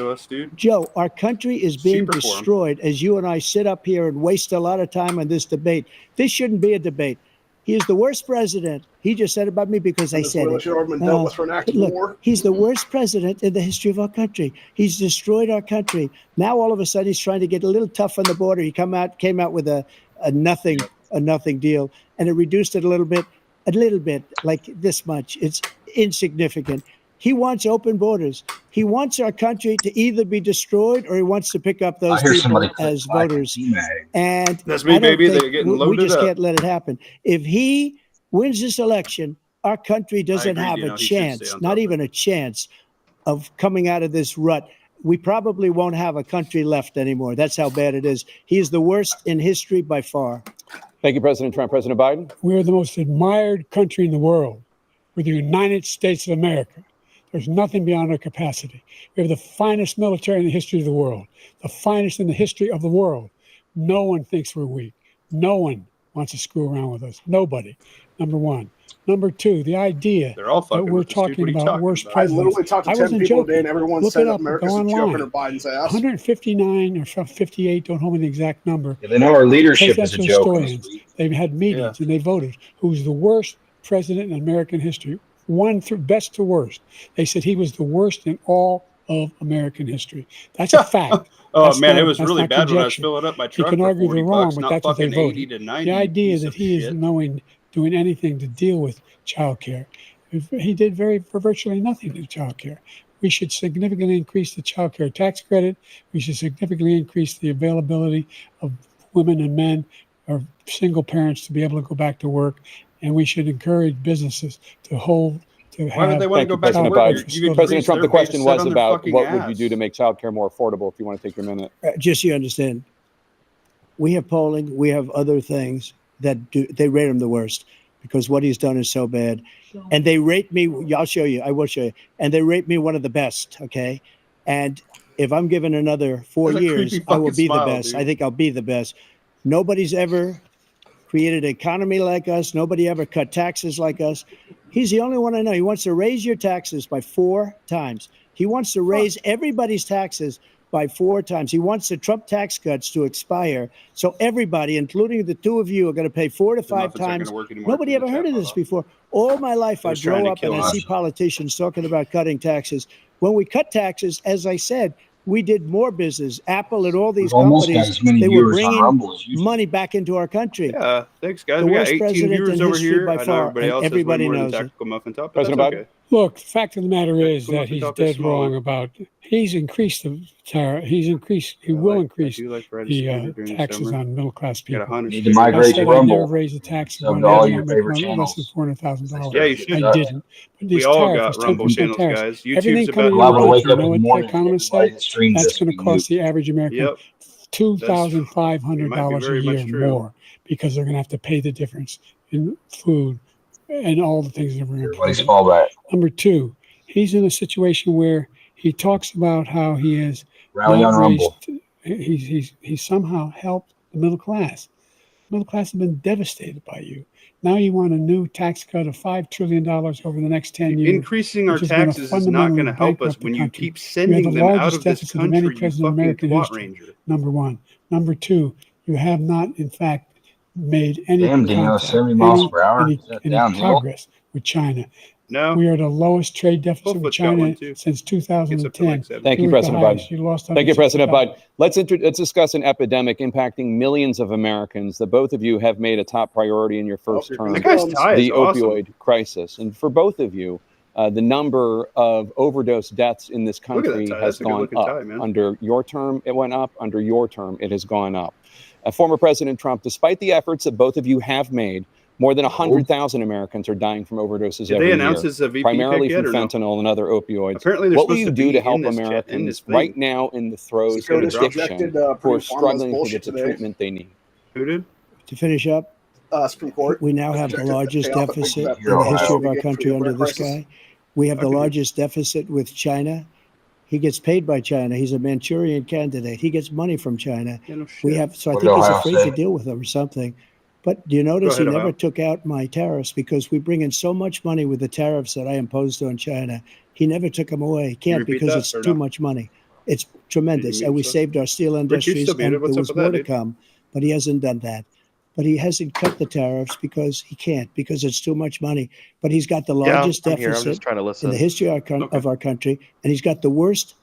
Joe, our country is being destroyed as you and I sit up here and waste a lot of time on this debate. This shouldn't be a debate. He is the worst president. He just said about me because I said it. Look, he's the worst president in the history of our country. He's destroyed our country. Now all of a sudden he's trying to get a little tough on the border. He came out with a nothing deal, and it reduced it a little bit, like this much. It's insignificant. He wants open borders. He wants our country to either be destroyed or he wants to pick up those people as voters. And that's me, baby. They're getting loaded up. We just can't let it happen. If he wins this election, our country doesn't have a chance, not even a chance, of coming out of this rut. We probably won't have a country left anymore. That's how bad it is. He is the worst in history by far. Thank you, President Trump. President Biden? We're the most admired country in the world. We're the United States of America. There's nothing beyond our capacity. We have the finest military in the history of the world, the finest in the history of the world. No one thinks we're weak. No one wants to screw around with us. Nobody. Number one. Number two, the idea that we're talking about worst presidents. I literally talked to 10 people a day, and everyone said America's a joke under Biden's ass. 159 or 58, don't hold me the exact number. Yeah, they know our leadership is a joke. They've had meetings and they voted. Who's the worst president in American history? One through best to worst. They said he was the worst in all of American history. That's a fact. It was really bad when I was filling up my truck. You can argue they're wrong, but that's what they voted. The idea that he is doing anything to deal with child care. He did for virtually nothing to child care. We should significantly increase the child care tax credit. We should significantly increase the availability of women and men or single parents to be able to go back to work. And we should encourage businesses to have. Why would they want to go back to work? President Trump, the question was about what would you do to make child care more affordable, if you want to take your minute. Just so you understand, we have polling, we have other things that they rate him the worst because what he's done is so bad. And they rate me, I'll show you, I will show you. And they rate me one of the best, okay? And if I'm given another 4 years, I will be the best. Dude. I think I'll be the best. Nobody's ever created an economy like us. Nobody ever cut taxes like us. He's the only one I know. He wants to raise your taxes by 4 times. He wants to raise everybody's taxes by 4 times. He wants the Trump tax cuts to expire. So everybody, including the two of you, are going to pay 4 to 5 times. Nobody ever heard of this before. All my life, I grow up and I see politicians talking about cutting taxes. When we cut taxes, as I said, we did more business. Apple and all these companies, they were bringing money back into our country. Yeah, thanks, guys. We got 18 viewers over here. By far, everybody knows it. President Biden? Look, the fact of the matter is that he's dead wrong about. He's increased the tariff. He will increase the taxes on middle class people. You need to migrate to Rumble. Never raise the taxes on all your favorite less than channels. $400,000. Yeah, you should. I didn't. But We all got Rumble channels, guys. Everything coming Liable to wake up you know in the what the morning economists say? That's going to cost the average American $2,500 a year more because they're going to have to pay the difference in food and all the things that we're Everybody's fallback. Number two, he's in a situation where he talks about how he is Rally on Rumble. He's somehow helped the middle class. The middle class has been devastated by you. Now you want a new tax cut of $5 trillion over the next 10 years. Increasing our taxes is not going to help us when you keep sending them out of this country, you fucking twat ranger. Number one. Number two, you have not, in fact, made any 70 miles per hour. any progress with China. No. We are the lowest trade deficit with Foot's got one, China too. since Gets up to 2010. like 7. Thank you, We're at the President highest. Biden. You lost Thank you, President $160. Biden. Let's discuss an epidemic impacting millions of Americans that both of you have made a top priority in your first term, That guy's tie is the awesome. opioid crisis. And for both of you, the number of overdose deaths in this Look at that country tie. has That's a gone good-looking up. tie, man. Under your term, it went up. Under your term, it has gone up. Former President Trump, despite the efforts that both of you have made, more than 100,000 Americans are dying from overdoses Did every they year, announce his VP primarily pick yet, from or no? fentanyl and other opioids. Apparently they're What will supposed you to do be to help in this Americans thing. right now in the throes of Dakota addiction rejected, who are Purdue Pharma's struggling to bullshit get the today. treatment they need? Who did? To finish up, Supreme Court. we now have the rejected largest pay off the deficit big in the history of we our get for country the under opioid this crisis. guy. We have the Okay. largest deficit with China. He gets paid by China. He's a Manchurian candidate. He gets money from China. Yeah, no shit. We have, so I What think did he's Ohio afraid say? to deal with them or something. But do you notice ahead, he never Ohio. took out my tariffs because we bring in so much money with the tariffs that I imposed on China. He never took them away. He can't repeat because that, it's or too no? much money. It's Did tremendous. you And we mute stuff? saved our steel Rick, you industries, still muted. and What's there up was with more that, to dude? come. But he hasn't done that. But he hasn't cut the tariffs because he can't, because it's too much money. But he's got the Yeah, largest I'm here. I'm deficit just trying to in listen. the history of our country, and he's got the worst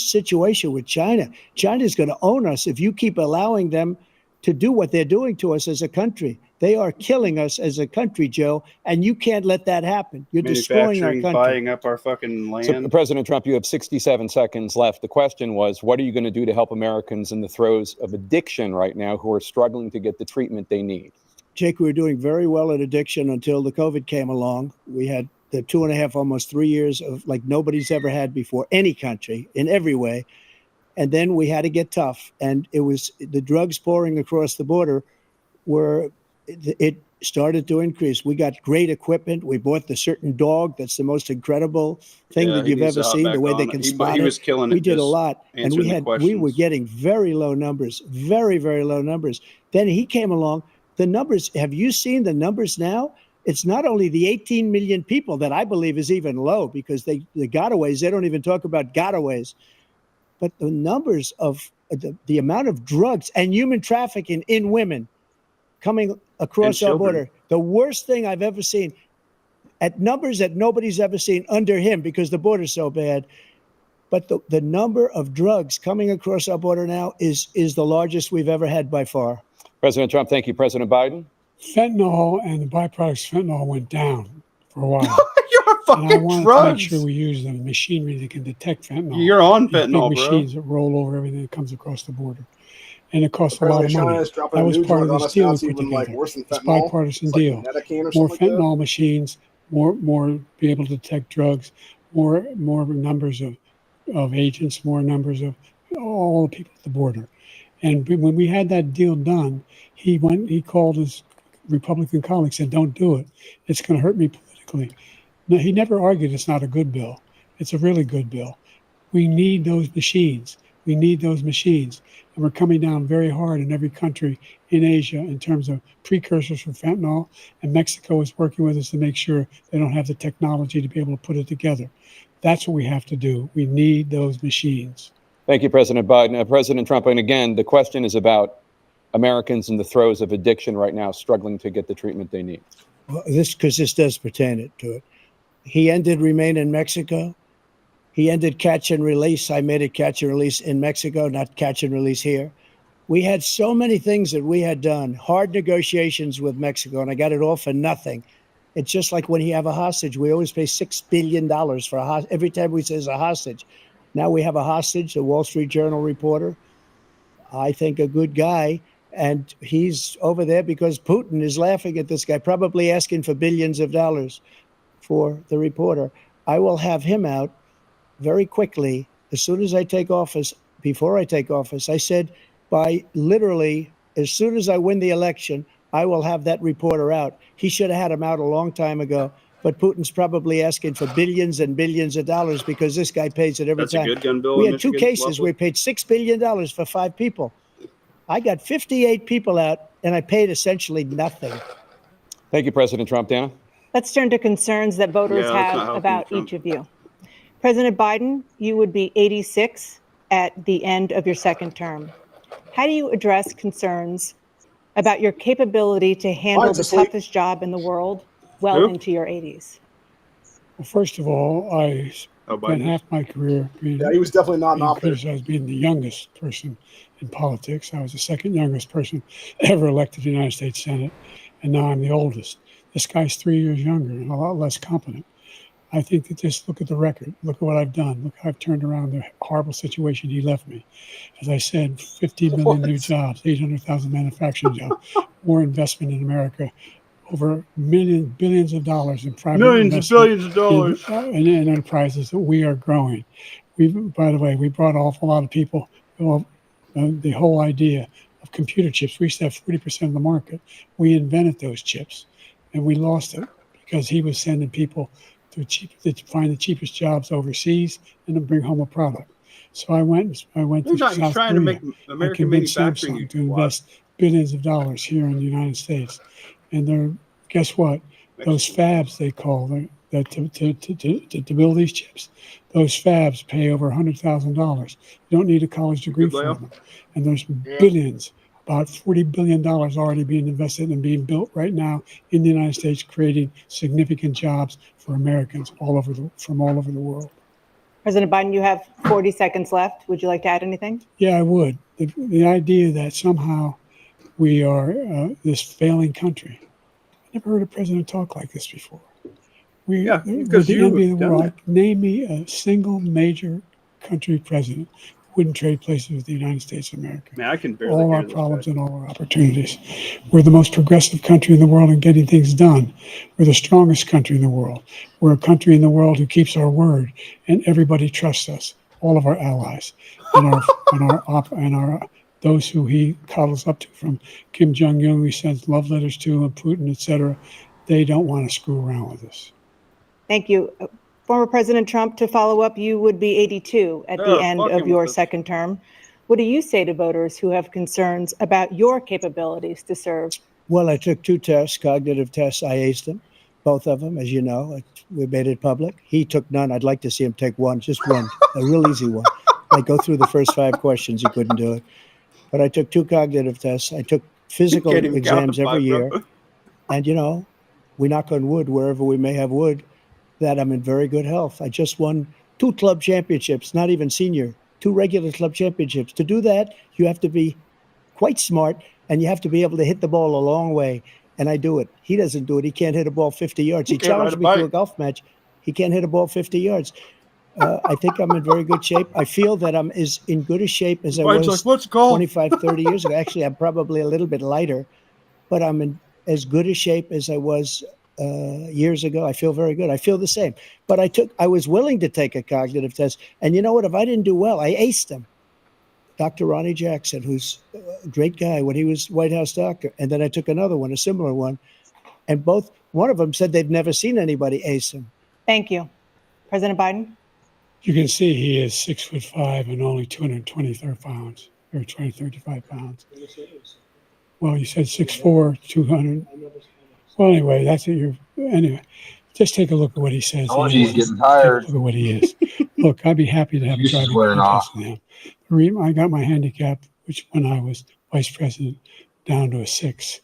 situation with China. China's going to own us if you keep allowing them to do what they're doing to us as a country. They are killing us as a country, Joe, and you can't let that happen. You're destroying our Manufacturing, country. buying up our fucking land. So, President Trump, you have 67 seconds left. The question was, what are you going to do to help Americans in the throes of addiction right now who are struggling to get the treatment they need? Jake, we were doing very well at addiction until the COVID came along. We had the 2.5, almost 3 years of like nobody's ever had before, any country in every way. And then we had to get tough. And it was the drugs pouring across the border it started to increase. We got great equipment. We bought the certain dog that's the most incredible thing that he you've needs ever to hop seen, the back way they on. can He spot was it. killing We it did a just lot. And answering the we were questions. getting very low numbers, very, very low numbers. Then he came along. The numbers, have you seen the numbers now? It's not only the 18 million people that I believe is even low because the gotaways, they don't even talk about gotaways. But the numbers of the amount of drugs and human trafficking in women coming across our border, the worst thing I've ever seen, at numbers that nobody's ever seen under him because the border's so bad. But the number of drugs coming across our border now is the largest we've ever had by far. President Trump, thank you. President Biden? Fentanyl and the byproducts of fentanyl went down for a while. You're fucking and I wanted drugs. to make sure we use the machinery that can detect fentanyl. You're on These fentanyl, big bro. machines that roll over everything that comes across the border. And it costs a lot of President China money. is dropping That a was new part of drug on this us deal now. we It's put even like together. worse than This fentanyl. bipartisan It's like deal. Medicaine or More something like that. fentanyl machines, more be able to detect drugs, more numbers of agents, more numbers of all the people at the border. And when we had that deal done, he called his Republican colleagues and said, "Don't do it. It's going to hurt me politically." No, he never argued it's not a good bill. It's a really good bill. We need those machines. We need those machines. And we're coming down very hard in every country in Asia in terms of precursors for fentanyl. And Mexico is working with us to make sure they don't have the technology to be able to put it together. That's what we have to do. We need those machines. Thank you, President Biden. President Trump, and again, the question is about Americans in the throes of addiction right now, struggling to get the treatment they need. Well, this does pertain to it. He ended Remain in Mexico. He ended catch and release. I made it catch and release in Mexico, not catch and release here. We had so many things that we had done, hard negotiations with Mexico, and I got it all for nothing. It's just like when you have a hostage, we always pay $6 billion for a hostage. Every time we say a hostage. Now we have a hostage, a Wall Street Journal reporter, I think a good guy, and he's over there because Putin is laughing at this guy, probably asking for billions of dollars for the reporter. I will have him out very quickly as soon as I take office. Before I take office, I said by literally as soon as I win the election, I will have that reporter out. He should have had him out a long time ago. But Putin's probably asking for billions and billions of dollars because this guy pays it every time. That's a good gun bill. We in had two Michigan, cases lawful. where we paid $6 billion for 5 people. I got 58 people out, and I paid essentially nothing. Thank you, President Trump. Dana? Let's turn to concerns that voters have about each of you. President Biden, you would be 86 at the end of your second term. How do you address concerns about your capability to handle the toughest job in the world well into your 80s? Well, first of all, I spent half my career being, he was definitely not an being op-ed. criticized being the youngest person in politics. I was the second youngest person ever elected to the United States Senate, and now I'm the oldest. This guy's 3 years younger and a lot less competent. I think that just look at the record. Look at what I've done. Look how I've turned around the horrible situation he left me. As I said, 15 million new jobs, 800,000 manufacturing jobs, more investment in America, over billions of dollars in private Millions and billions of dollars in enterprises that we are growing. By the way, we brought an awful lot of people. Well, the whole idea of computer chips. We used to have 40% of the market. We invented those chips, and we lost it because he was sending people to find the cheapest jobs overseas and then bring home a product. So I went to South trying Korea to make and American convinced manufacturing. Samsung to invest billions of dollars here in the United States. And guess what? Those fabs they call them, that to build these chips, those fabs pay over $100,000. You don't need a college degree for them. And there's billions, about $40 billion already being invested and being built right now in the United States, creating significant jobs for Americans from all over the world. President Biden, you have 40 seconds left. Would you like to add anything? Yeah, I would. The idea that somehow we are this failing country. I never heard a president talk like this before. We're the envy of the world. Name me a single major country president who wouldn't trade places with the United States of America. Man, I can barely all hear our this problems guy. and all our opportunities. We're the most progressive country in the world in getting things done. We're the strongest country in the world. We're a country in the world who keeps our word, and everybody trusts us. All of our allies and our those who he coddles up to, from Kim Jong-un, he sends love letters to, and Putin, etc. They don't want to screw around with us. Thank you. Former President Trump, to follow up, you would be 82 at the end of your second term. What do you say to voters who have concerns about your capabilities to serve? Well, I took 2 tests, cognitive tests. I aced them, both of them, as you know. We made it public. He took none. I'd like to see him take one, just one, a real easy one. Like go through the first 5 questions. He couldn't do it. But I took 2 cognitive tests. I took physical exams every year. And, we knock on wood wherever we may have wood, that I'm in very good health. I just won 2 club championships, not even senior, 2 regular club championships. To do that, you have to be quite smart, and you have to be able to hit the ball a long way. And I do it. He doesn't do it. He can't hit a ball 50 yards. He challenged me to a golf match. He can't hit a ball 50 yards. I think I'm in very good shape. I feel that I'm as in good a shape as I was 25, 30 years ago. Actually, I'm probably a little bit lighter, but I'm in as good a shape as I was years ago. I feel very good. I feel the same. But I was willing to take a cognitive test. And you know what? If I didn't do well, I aced them. Dr. Ronnie Jackson, who's a great guy when he was White House doctor. And then I took another one, a similar one. And one of them said they've never seen anybody ace him. Thank you. President Biden? You can see he is 6'5" and only 223 pounds, or 235 pounds. Well, you said 6'4", 200. Well, anyway, that's it. Anyway, just take a look at what he says. Oh, he's getting tired. Look at what he is. Look, I'd be happy to have a driving contest with him. The reason I got my handicap, which when I was vice president, down to a 6.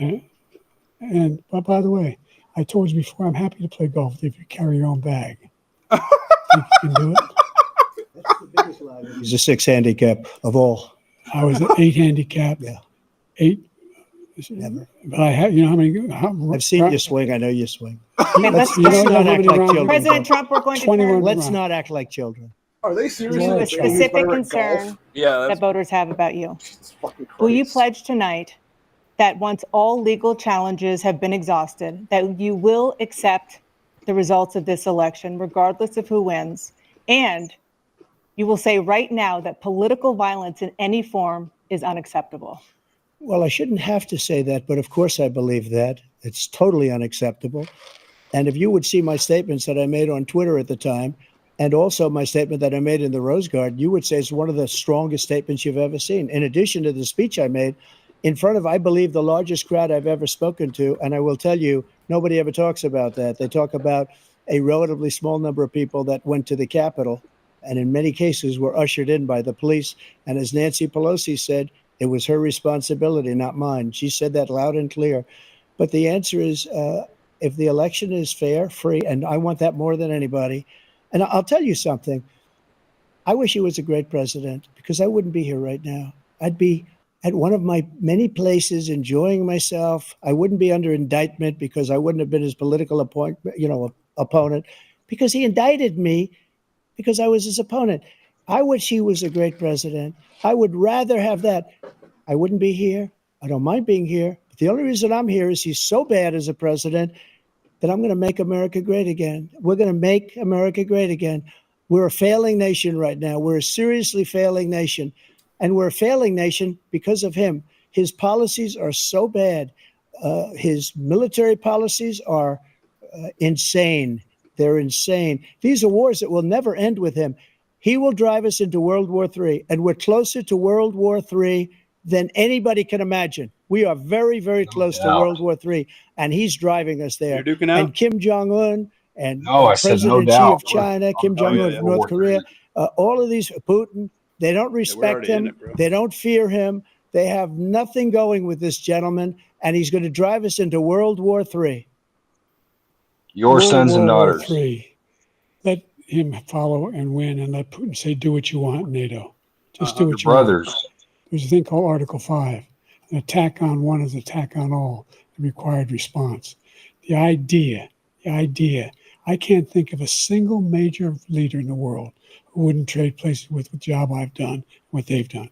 But by the way, I told you before, I'm happy to play golf if you carry your own bag. You can do it. That's the biggest lie. He's a 6 handicap of all. I was an 8 handicap. Yeah. 8. Never. But I have, I've seen you swing. I know you swing. Okay, let's not act like children. President Trump, we're going to turn. Let's not act like children. Are they seriously? To a specific concern that voters have about you. Will you pledge tonight that once all legal challenges have been exhausted, that you will accept the results of this election, regardless of who wins, and you will say right now that political violence in any form is unacceptable? Well, I shouldn't have to say that, but of course I believe that. It's totally unacceptable. And if you would see my statements that I made on Twitter at the time, and also my statement that I made in the Rose Garden, you would say it's one of the strongest statements you've ever seen. In addition to the speech I made in front of, I believe, the largest crowd I've ever spoken to. And I will tell you, nobody ever talks about that. They talk about a relatively small number of people that went to the Capitol, and in many cases were ushered in by the police. And as Nancy Pelosi said, it was her responsibility, not mine. She said that loud and clear. But the answer is, if the election is fair, free, and I want that more than anybody. And I'll tell you something. I wish he was a great president because I wouldn't be here right now. I'd be at one of my many places enjoying myself. I wouldn't be under indictment because I wouldn't have been his political opponent, because he indicted me because I was his opponent. I wish he was a great president. I would rather have that. I wouldn't be here. I don't mind being here. But the only reason I'm here is he's so bad as a president that I'm going to make America great again. We're going to make America great again. We're a failing nation right now. We're a seriously failing nation. And we're a failing nation because of him. His policies are so bad. His military policies are insane. They're insane. These are wars that will never end with him. He will drive us into World War III, and we're closer to World War III than anybody can imagine. We are very, very close to World War III, and he's driving us there. You're duking out? And Kim Jong-un and I said no President Xi doubt. of China, Kim Jong-un of North Korea, all of these, Putin, they don't respect him. They don't fear him. They have nothing going with this gentleman, and he's going to drive us into World War III. Your sons and daughters. Let him follow and win, and let Putin say, do what you want, NATO. Just do what you brothers. want. There's a thing called Article 5. An attack on one is an attack on all, the required response. The idea, I can't think of a single major leader in the world who wouldn't trade places with the job I've done, what they've done.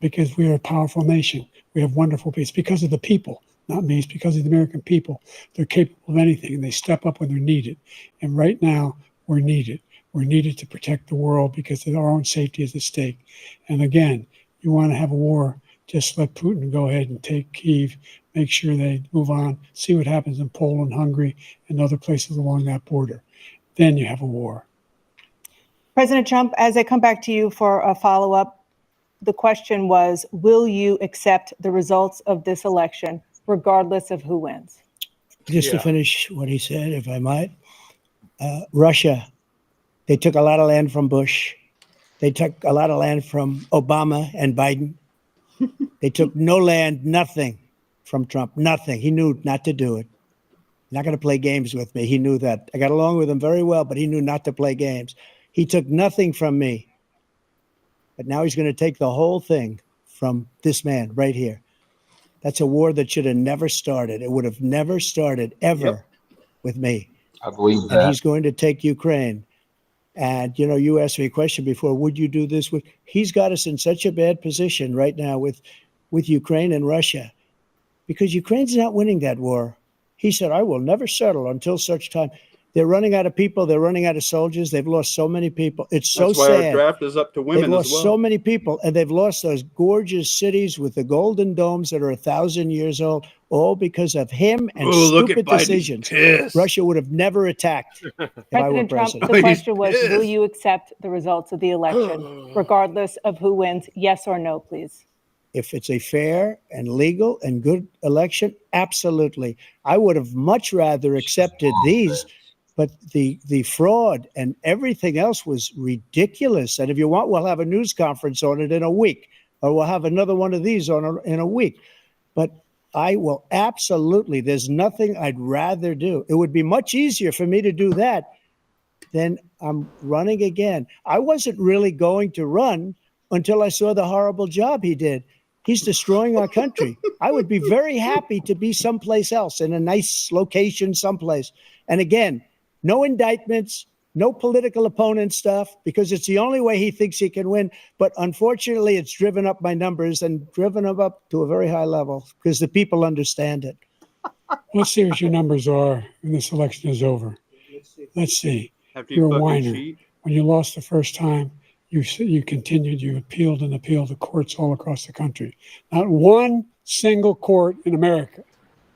Because we are a powerful nation. We have wonderful people. It's because of the people, not me. It's because of the American people. They're capable of anything, and they step up when they're needed. And right now, we're needed. We're needed to protect the world because our own safety is at stake. And again, you want to have a war, just let Putin go ahead and take Kyiv, make sure they move on, see what happens in Poland, Hungary, and other places along that border. Then you have a war. President Trump, as I come back to you for a follow-up, the question was, will you accept the results of this election, regardless of who wins? Just to finish what he said, if I might, Russia, they took a lot of land from Bush. They took a lot of land from Obama and Biden. They took no land, nothing from Trump, nothing. He knew not to do it. Not going to play games with me. He knew that. I got along with him very well, but he knew not to play games. He took nothing from me. But now he's going to take the whole thing from this man right here. That's a war that should have never started. It would have never started ever with me. I believe that. And he's going to take Ukraine. And, you know, you asked me a question before, would you do this? He's got us in such a bad position right now with Ukraine and Russia, because Ukraine's not winning that war. He said, I will never settle until such time. They're running out of people. They're running out of soldiers. They've lost so many people. It's so sad. That's why our draft is up to women as well. They've lost so many people, and they've lost those gorgeous cities with the golden domes that are 1,000 years old, all because of him and stupid decisions. Russia would have never attacked if I were President Trump, president. the question was, will you accept the results of the election, regardless of who wins? Yes or no, please. If it's a fair and legal and good election, absolutely. I would have much rather accepted these. But the fraud and everything else was ridiculous. And if you want, we'll have a news conference on it in a week, or we'll have another one of these in a week. But I will absolutely, there's nothing I'd rather do. It would be much easier for me to do that than I'm running again. I wasn't really going to run until I saw the horrible job he did. He's destroying our country. I would be very happy to be someplace else, in a nice location someplace. And again, no indictments, no political opponent stuff, because it's the only way he thinks he can win. But unfortunately, it's driven up my numbers and driven them up to a very high level because the people understand it. Let's see what your numbers are when this election is over. Let's see. You're a whiner. When you lost the first time, you continued, you appealed and appealed to courts all across the country. Not one single court in America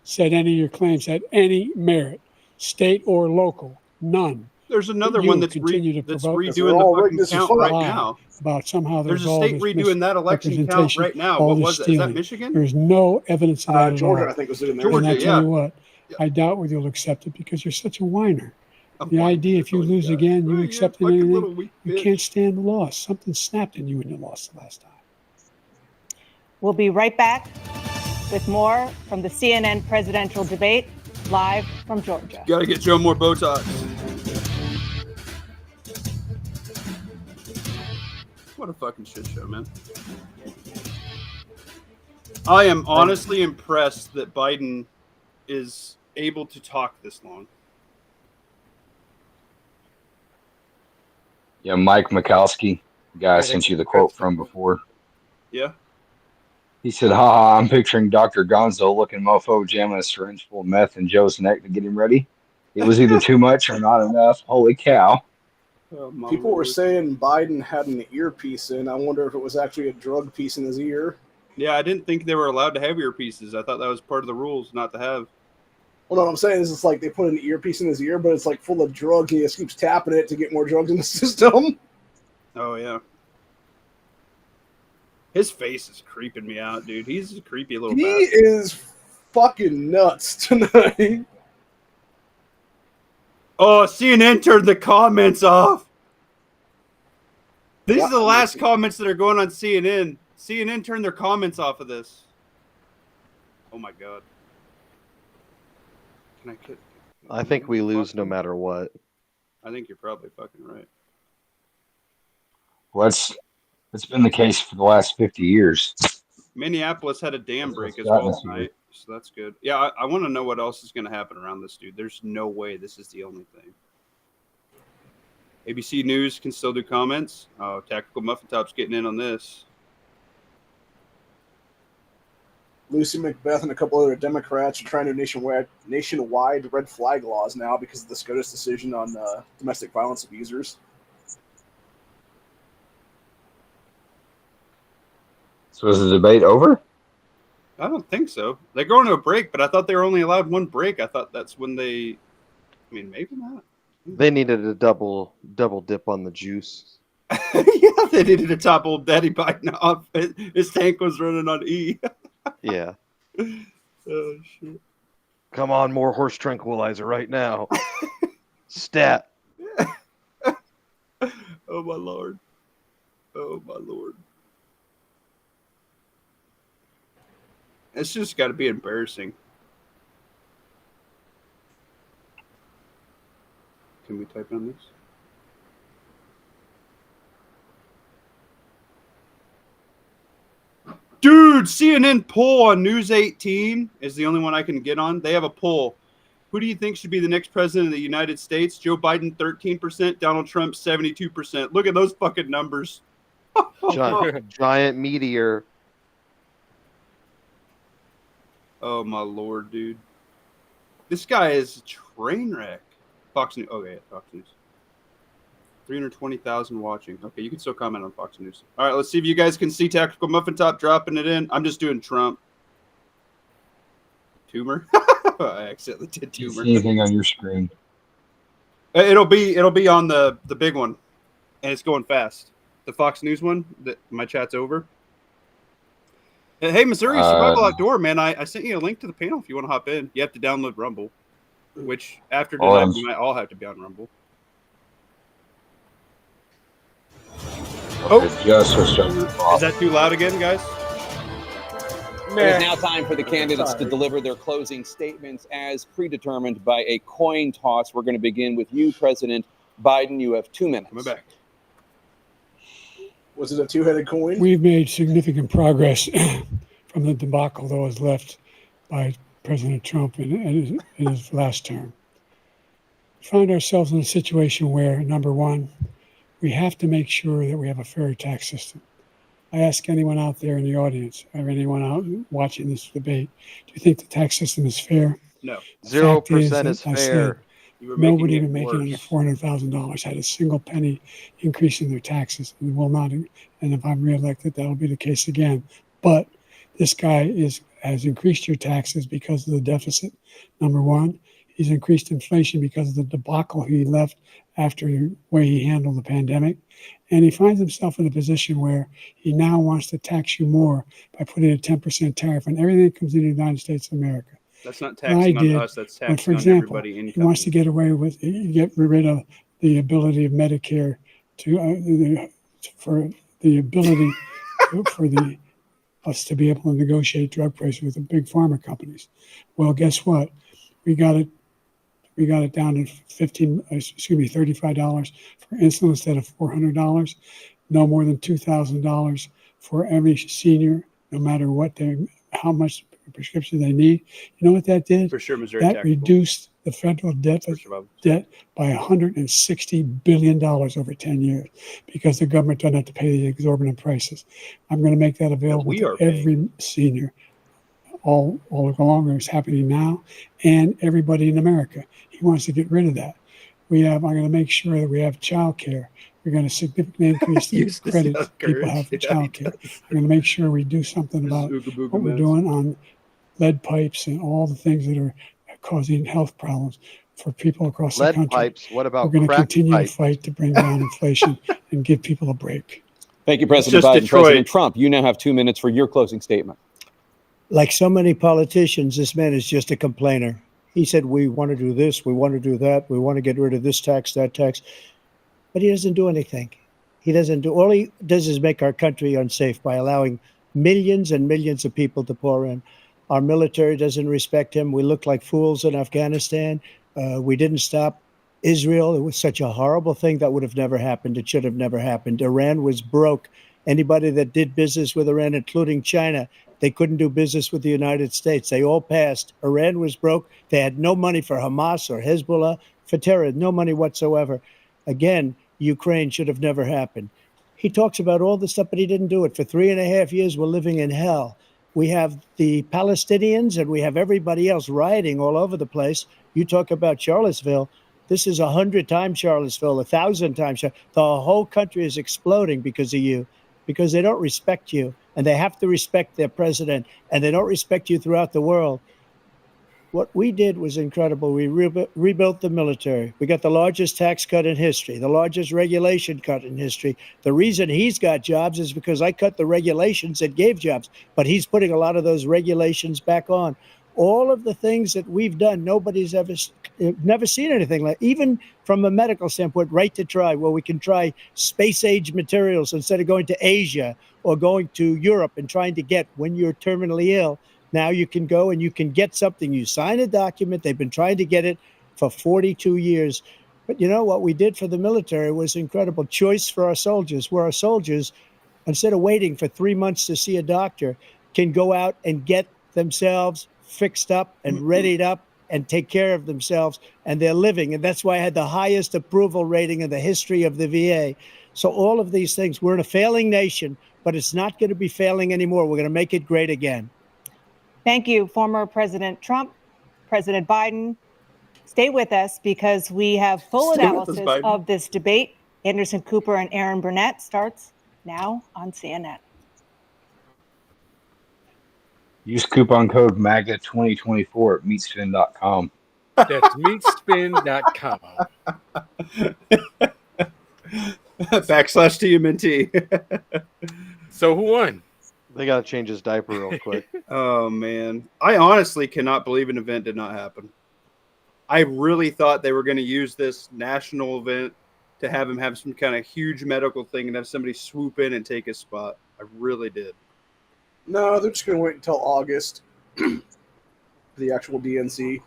said any of your claims had any merit. State or local, none. There's another one that's redoing the fucking count right now. About somehow there's a state redoing that election count right now. What was it? Is that Michigan? There's no evidence of that Georgia, at all. I think, was in there. Georgia, and I tell you what, I doubt whether you'll accept it because you're such a whiner. The idea, if you lose again, you accept anything, you can't stand the loss. Something snapped in you when you lost the last time. We'll be right back with more from the CNN presidential debate live from Georgia. Gotta get Joe more Botox. What a fucking shit show, man. I am honestly impressed that Biden is able to talk this long. Yeah, Mike Mikowski, the guy I sent you the quote from before. Yeah. He said, haha, I'm picturing Dr. Gonzo looking mofo jamming a syringe full of meth in Joe's neck to get him ready. It was either too much or not enough. Holy cow. Oh, People were saying Biden had an earpiece in. I wonder if it was actually a drug piece in his ear. Yeah, I didn't think they were allowed to have earpieces. I thought that was part of the rules not to have. Well, no, what I'm saying is it's like they put an earpiece in his ear, but it's like full of drugs, and he just keeps tapping it to get more drugs in the system. Oh, yeah. His face is creeping me out, dude. He's a creepy little bastard. He is fucking nuts tonight. Oh, CNN turned the comments off. These are the last comments that are going on CNN. CNN turned their comments off of this. Oh, my God. I think we lose no matter what. I think you're probably fucking right. Well, it's been the case for the last 50 years. Minneapolis had a dam break as well tonight, so that's good. Yeah, I want to know what else is going to happen around this dude. There's no way this is the only thing. ABC News can still do comments. Oh, Tactical Muffin Top's getting in on this. Lucy Macbeth and a couple other Democrats are trying to nationwide red flag laws now because of the SCOTUS decision on domestic violence abusers. So is the debate over? I don't think so. They're going to a break, but I thought they were only allowed one break. I thought that's when they. I mean, maybe not. They needed a double dip on the juice. Yeah, they needed to top old Daddy Biden off. His tank was running on E. Yeah. Oh, shit. Come on, more horse tranquilizer right now. Stat. Oh, my Lord. Oh, my Lord. It's just got to be embarrassing. Can we type on this? Dude, CNN poll on News 18 is the only one I can get on. They have a poll. Who do you think should be the next president of the United States? Joe Biden, 13%. Donald Trump, 72%. Look at those fucking numbers. Giant meteor. Oh, my Lord, dude. This guy is a train wreck. Fox News. Okay, Fox News. 320,000 watching. Okay, you can still comment on Fox News. All right, let's see if you guys can see Tactical Muffin Top dropping it in. I'm just doing Trump. Tumor? I accidentally did tumor. Anything on your screen? It'll be on the big one, and it's going fast. The Fox News one. My chat's over. Hey, Missouri Survival Outdoor, man. I sent you a link to the panel if you want to hop in. You have to download Rumble, which after tonight we might all have to be on Rumble. Oh, is that too loud again, guys? It is now time for the candidates to deliver their closing statements as predetermined by a coin toss. We're going to begin with you, President Biden. You have 2 minutes. Coming back. Was it a two-headed coin? We've made significant progress from the debacle that was left by President Trump in his last term. We find ourselves in a situation where, number one, we have to make sure that we have a fair tax system. I ask anyone out there in the audience or anyone out watching this debate, do you think the tax system is fair? No. 0% is fair. Nobody even making under $400,000 had a single penny increase in their taxes, and will not. And if I'm reelected, that'll be the case again. But this guy has increased your taxes because of the deficit. Number one, he's increased inflation because of the debacle he left after the way he handled the pandemic, and he finds himself in a position where he now wants to tax you more by putting a 10% tariff on everything that comes into the United States of America. That's not taxing on us. That's taxing on everybody. He wants to get rid of the ability of Medicare for us to be able to negotiate drug prices with the big pharma companies. Well, guess what? We got it down to $35 for insulin instead of $400. No more than $2,000 for every senior, no matter how much prescription they need. You know what that did? For sure, Missouri That taxable. reduced the federal debt by $160 billion over 10 years because the government doesn't have to pay the exorbitant prices. I'm going to make that available to every senior all along. It's happening now, and everybody in America. He wants to get rid of that. I'm going to make sure that we have child care. We're going to significantly increase the credits people have for child care. I'm going to make sure we do something about what we're doing on lead pipes and all the things that are causing health problems for people across the country. Lead pipes. What about We're going to crack continue pipes? to fight to bring down inflation and give people a break. Thank you, President Biden. Detroit. President Trump, you now have 2 minutes for your closing statement. Like so many politicians, this man is just a complainer. He said, we want to do this, we want to do that, we want to get rid of this tax, that tax. But he doesn't do anything. All he does is make our country unsafe by allowing millions and millions of people to pour in. Our military doesn't respect him. We look like fools in Afghanistan. We didn't stop Israel. It was such a horrible thing that would have never happened. It should have never happened. Iran was broke. Anybody that did business with Iran, including China, they couldn't do business with the United States. They all passed. Iran was broke. They had no money for Hamas or Hezbollah, for terror, no money whatsoever. Again, Ukraine should have never happened. He talks about all this stuff, but he didn't do it. For 3.5 years, we're living in hell. We have the Palestinians and we have everybody else rioting all over the place. You talk about Charlottesville. This is 100 times Charlottesville, 1,000 times. The whole country is exploding because of you, because they don't respect you, and they have to respect their president, and they don't respect you throughout the world. What we did was incredible. We rebuilt the military. We got the largest tax cut in history, the largest regulation cut in history. The reason he's got jobs is because I cut the regulations that gave jobs, but he's putting a lot of those regulations back on. All of the things that we've done, nobody's never seen anything like, even from a medical standpoint, right to try, where we can try space-age materials instead of going to Asia or going to Europe and trying to get, when you're terminally ill, now you can go and you can get something. You sign a document. They've been trying to get it for 42 years. But you know what we did for the military was incredible. Choice for our soldiers, where our soldiers, instead of waiting for 3 months to see a doctor, can go out and get themselves fixed up and readied up and take care of themselves, and they're living. And that's why I had the highest approval rating in the history of the VA. So all of these things, we're in a failing nation, but it's not going to be failing anymore. We're going to make it great again. Thank you, former President Trump, President Biden. Stay with us because we have full analysis of this debate. Anderson Cooper and Aaron Burnett starts now on CNN. Use coupon code MAGA 2024 at meatspin.com. That's meatspin.com. /t.m.t. So who won? They got to change his diaper real quick. Oh, man. I honestly cannot believe an event did not happen. I really thought they were going to use this national event to have him have some kind of huge medical thing and have somebody swoop in and take his spot. I really did. No, they're just going to wait until August for the actual DNC.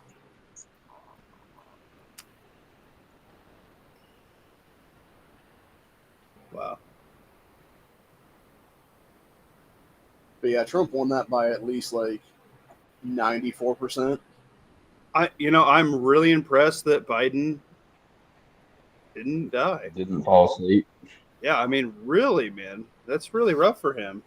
Wow. But yeah, Trump won that by at least like 94%. I'm really impressed that Biden didn't die. Didn't fall asleep. Yeah, I mean, really, man. That's really rough for him.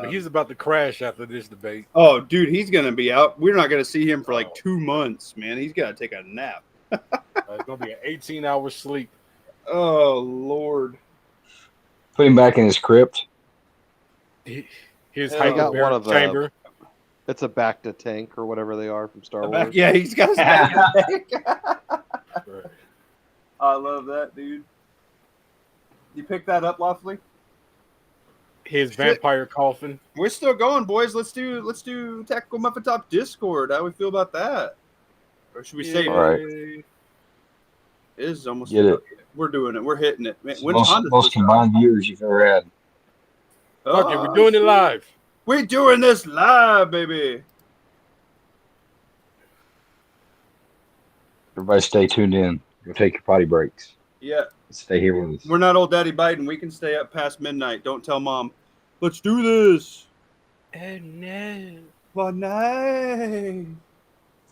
He's about to crash after this debate. Oh, dude, he's going to be out. We're not going to see him for like 2 months, man. He's got to take a nap. It's going to be an 18-hour sleep. Oh, Lord. Put him back in his crypt. His hyperbaric chamber. It's a Bacta tank or whatever they are from Star Wars. Yeah, he's got his Bacta tank. Right. I love that, dude. You picked that up, Lawfully? His vampire coffin. We're still going, boys. Let's do Tactical Muffin Top Discord. How we feel about that? Or should we save All right. it? It is almost. Get it. We're doing it. We're hitting it. Man, Most combined viewers you've ever had. Okay, we're doing it live. We're doing this live, baby. Everybody stay tuned in. Go take your potty breaks. Yeah. Stay here with us. We're not old Daddy Biden. We can stay up past midnight. Don't tell Mom. Let's do this. Oh, no. Well, no.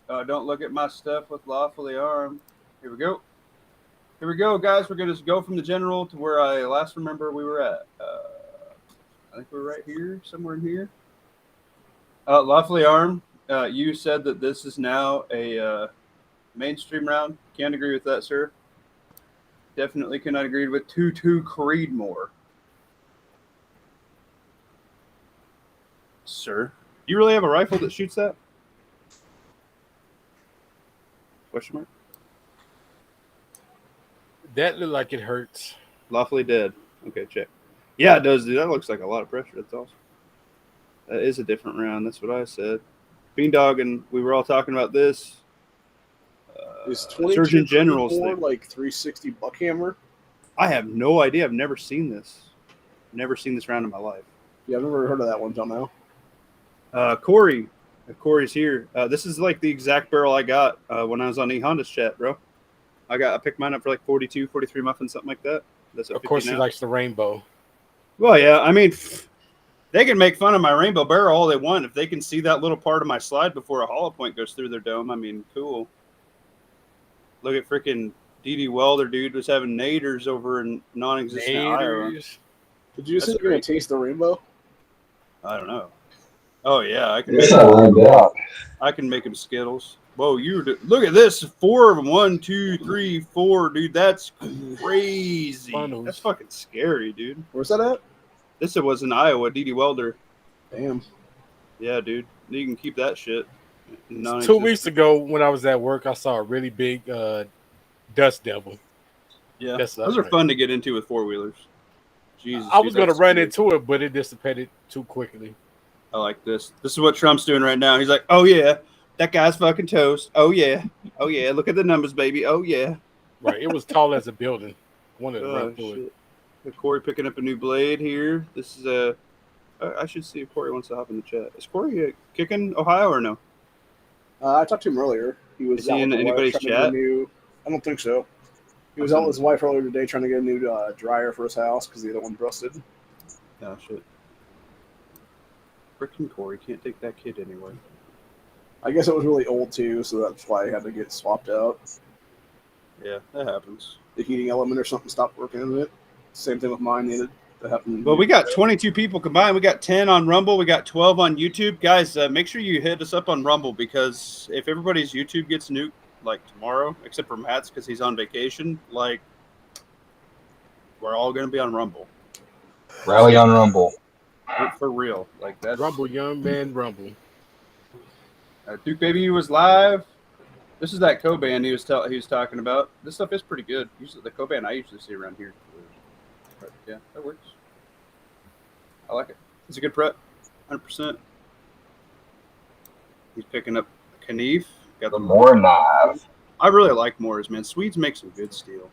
Don't look at my stuff with lawfully armed. Here we go. Here we go, guys. We're going to go from the general to where I last remember we were at. I think we're right here, somewhere in here. Lawfully armed. You said that this is now a mainstream round. Can't agree with that, sir. Definitely cannot agree with 2-2 Creedmoor. Sir, do you really have a rifle that shoots that? Question mark? That looked like it hurts. Lawfully dead. Okay, check. Yeah, it does, dude. That looks like a lot of pressure. That's awesome. That is a different round. That's what I said. Beandog and we were all talking about this. Is 22 Surgeon General's more thing. like 360 Buckhammer? I have no idea. I've never seen this. Never seen this round in my life. Yeah, I've never heard of that one until now. Corey. Corey's here. This is like the exact barrel I got when I was on E-Honda's chat, bro. I picked mine up for like 42, 43 muffins, something like that. That's Of course, he now. likes the rainbow. Well, yeah. I mean, they can make fun of my rainbow barrel all they want. If they can see that little part of my slide before a hollow point goes through their dome, I mean, cool. Look at freaking D.D. Welder, dude, was having naders over in non-existent Iowa. Did you say you're going to taste the rainbow? I don't know. Oh, yeah. I can Yes, make I can make him Skittles. Whoa, look at this. 4 of them. 1, 2, 3, 4, dude. That's crazy. Funnels. That's fucking scary, dude. Where's that at? This was in Iowa, D.D. Welder. Damn. Yeah, dude. You can keep that shit. 2 weeks ago, when I was at work, I saw a really big dust devil. Yeah, That's those are fun to get into with 4-wheelers. Jesus, I was dude, going to that's run good. into it, but it dissipated too quickly. I like this. This is what Trump's doing right now. He's like, oh, yeah, that guy's fucking toast. Oh, yeah. Oh, yeah. Look at the numbers, baby. Oh, yeah. Right. It was tall as a building. Wanted to Oh, run through it. shit. Corey picking up a new blade here. This is a. I should see if Corey wants to hop in the chat. Is Corey kicking Ohio or no? I talked to him earlier. He was Is he out in with the wife anybody's trying to get chat? a new. I don't think so. He was out with his wife earlier today trying to get a new dryer for his house because the other one busted. Oh, shit. Frickin' Corey can't take that kid anyway. I guess it was really old too, so that's why it had to get swapped out. Yeah, that happens. The heating element or something stopped working in it. Same thing with mine needed to happen. Well, we got 22 people combined. We got 10 on Rumble. We got 12 on YouTube. Guys, make sure you hit us up on Rumble because if everybody's YouTube gets nuked like tomorrow, except for Matt's because he's on vacation, like we're all going to be on Rumble. Rally on Rumble. For real. Like that's Rumble, young man, rumble. Duke Baby was live. This is that Coban he was talking about. This stuff is pretty good. Usually the Coban I usually see around here. But yeah, that works. I like it. It's a good prep. 100%. He's picking up Knief. Got The more knife. I really like Moors, man. Swedes make some good steel.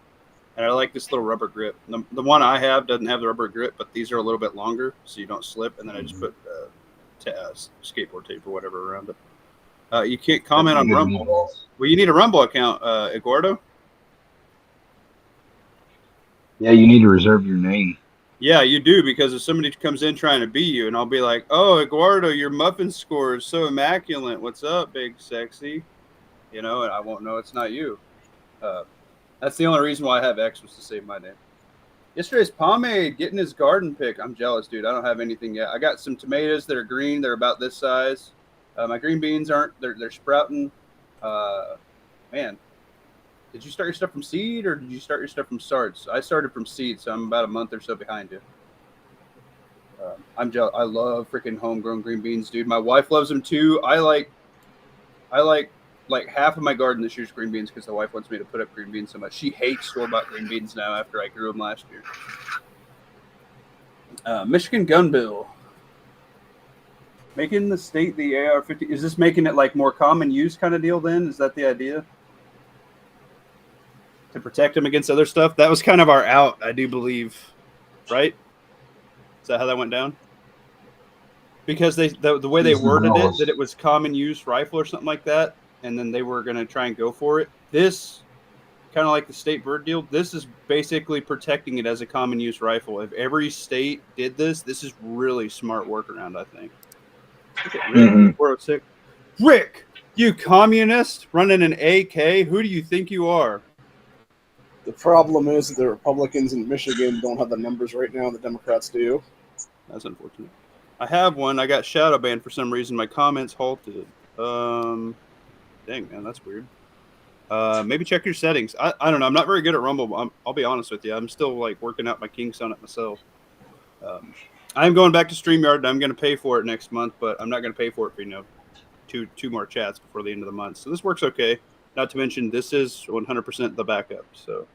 And I like this little rubber grip. The one I have doesn't have the rubber grip, but these are a little bit longer, so you don't slip. And then I just put skateboard tape or whatever around it. You can't comment on Rumble. Well, you need a Rumble account, Eduardo. Yeah, you need to reserve your name. Yeah, you do, because if somebody comes in trying to be you, and I'll be like, oh, Eduardo, your muffin score is so immaculate. What's up, big sexy? You know, and I won't know it's not you. That's the only reason why I have X was to save my name. Yesterday's Pomade getting his garden pick. I'm jealous, dude. I don't have anything yet. I got some tomatoes that are green. They're about this size. My green beans aren't. They're sprouting. Man, did you start your stuff from seed or did you start your stuff from starts? I started from seed, so I'm about a month or so behind you. I'm jealous. I love freaking homegrown green beans, dude. My wife loves them too. I like half of my garden this year's green beans because the wife wants me to put up green beans so much. She hates store-bought green beans now after I grew them last year. Michigan gun bill. Making the state the AR-50. Is this making it like more common use kind of deal then? Is that the idea? To protect them against other stuff? That was kind of our out, I do believe. Right? Is that how that went down? Because the way they worded it, that it was common use rifle or something like that, and then they were going to try and go for it. this, kind of like the state bird deal, this is basically protecting it as a common use rifle. If every state did this, this is really smart workaround, I think. Look at Rick, 406. Rick, you communist running an AK? Who do you think you are? The problem is that the Republicans in Michigan don't have the numbers right now, and the Democrats do. That's unfortunate. I have one. I got shadow banned for some reason. My comments halted. Dang, man, that's weird. Maybe check your settings. I don't know. I'm not very good at Rumble. I'll be honest with you. I'm still like working out my kinks on it myself. I'm going back to StreamYard, and I'm going to pay for it next month, but I'm not going to pay for it for, two more chats before the end of the month. So this works okay. Not to mention, this is 100% the backup. So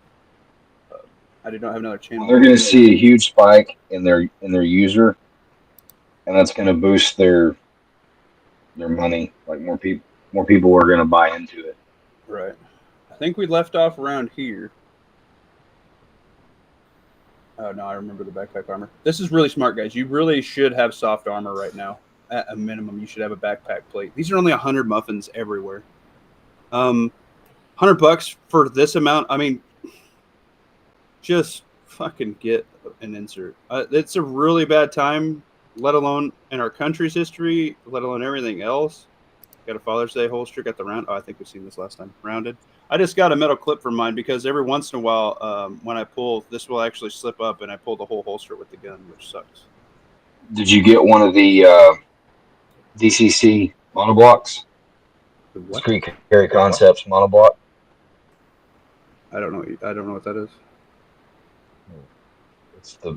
I did not have another channel. They're going to see a huge spike in their user, and that's going to boost their money. Like more people are going to buy into it. Right. I think we left off around here. Oh, no, I remember the backpack armor. This is really smart, guys. You really should have soft armor right now. At a minimum, you should have a backpack plate. These are only 100 muffins everywhere. $100 for this amount. I mean, just fucking get an insert. It's a really bad time, let alone in our country's history, let alone everything else. Got a Father's Day holster. Got the round. Oh, I think we've seen this last time. Rounded. I just got a metal clip for mine because every once in a while, when I pull, this will actually slip up, and I pull the whole holster with the gun, which sucks. Did you get one of the DCC monoblocks? Discrete Carry Concepts monoblock. I don't know what that is. It's the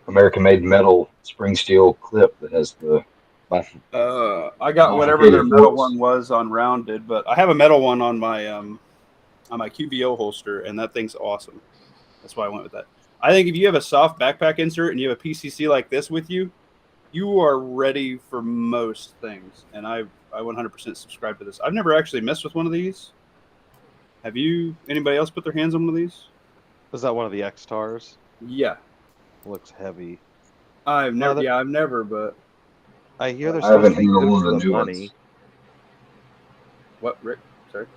American-made metal spring steel clip that has the. I got whatever their metal one was on Rounded, but I have a metal one on my QBO holster, and that thing's awesome. That's why I went with that. I think if you have a soft backpack insert and you have a PCC like this with you, you are ready for most things. And I 100% subscribe to this. I've never actually messed with one of these. Have you? Anybody else put their hands on one of these? Was that one of the X-Tars? Yeah. Looks heavy. I've never, but I hear they're supposed to be good for the money. What, Rick? Sorry.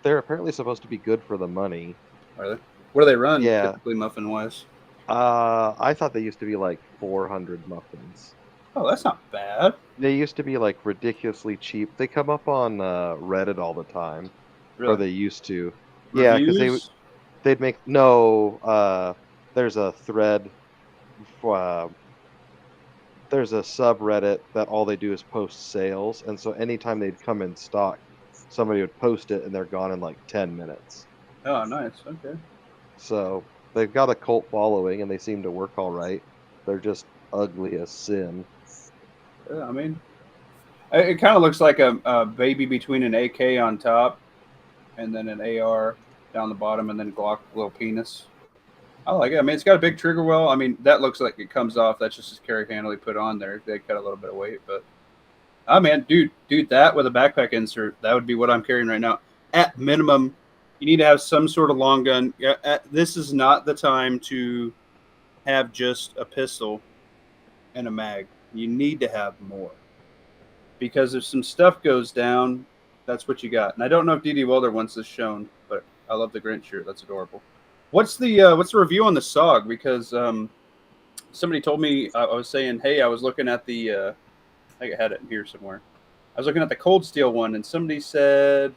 They're apparently supposed to be good for the money. Are they? What do they run? Yeah. Typically muffin wise. I thought they used to be like 400 muffins. Oh, that's not bad. They used to be like ridiculously cheap. They come up on Reddit all the time. Really? Or they used to. Reviews? Yeah, because they'd make there's a thread. There's a subreddit that all they do is post sales, and so anytime they'd come in stock, somebody would post it, and they're gone in like 10 minutes. Oh, nice. Okay. So they've got a cult following, and they seem to work all right. They're just ugly as sin. Yeah, I mean, it kind of looks like a baby between an AK on top and then an AR down the bottom, and then Glock little penis. I like it. I mean, it's got a big trigger well. I mean, that looks like it comes off. That's just a carry handle he put on there. They cut a little bit of weight, but man, dude, that with a backpack insert, that would be what I'm carrying right now. At minimum, you need to have some sort of long gun. This is not the time to have just a pistol and a mag. You need to have more, because if some stuff goes down, that's what you got. And I don't know if DD Welder wants this shown, but I love the Grinch shirt. That's adorable. What's the review on the SOG? Because somebody told me, I was saying, hey, I was looking at the I think I had it in here somewhere. I was looking at the Cold Steel one, and somebody said,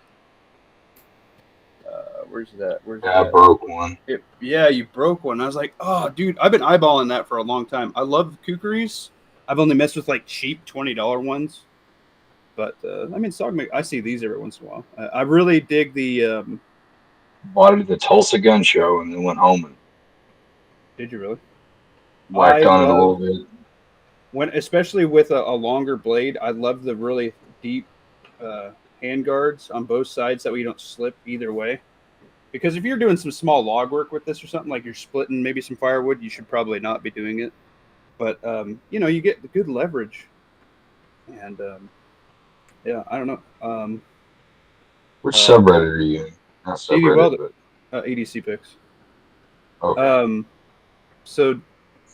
where's that? I broke one. Yeah, you broke one. I was like, oh, dude, I've been eyeballing that for a long time. I love kookaries. I've only messed with like cheap $20 ones. But, I mean, SOG, I see these every once in a while. I really dig the... Bought it at the Tulsa Gun Show and then went home and... Did you really? Whacked on it a little bit. Especially with a longer blade, I love the really deep hand guards on both sides. That way you don't slip either way. Because if you're doing some small log work with this or something, like you're splitting maybe some firewood, you should probably not be doing it. But, you get the good leverage. And, yeah, I don't know. Which subreddit are you in? Not subreddit, but... EDC picks. Okay. So,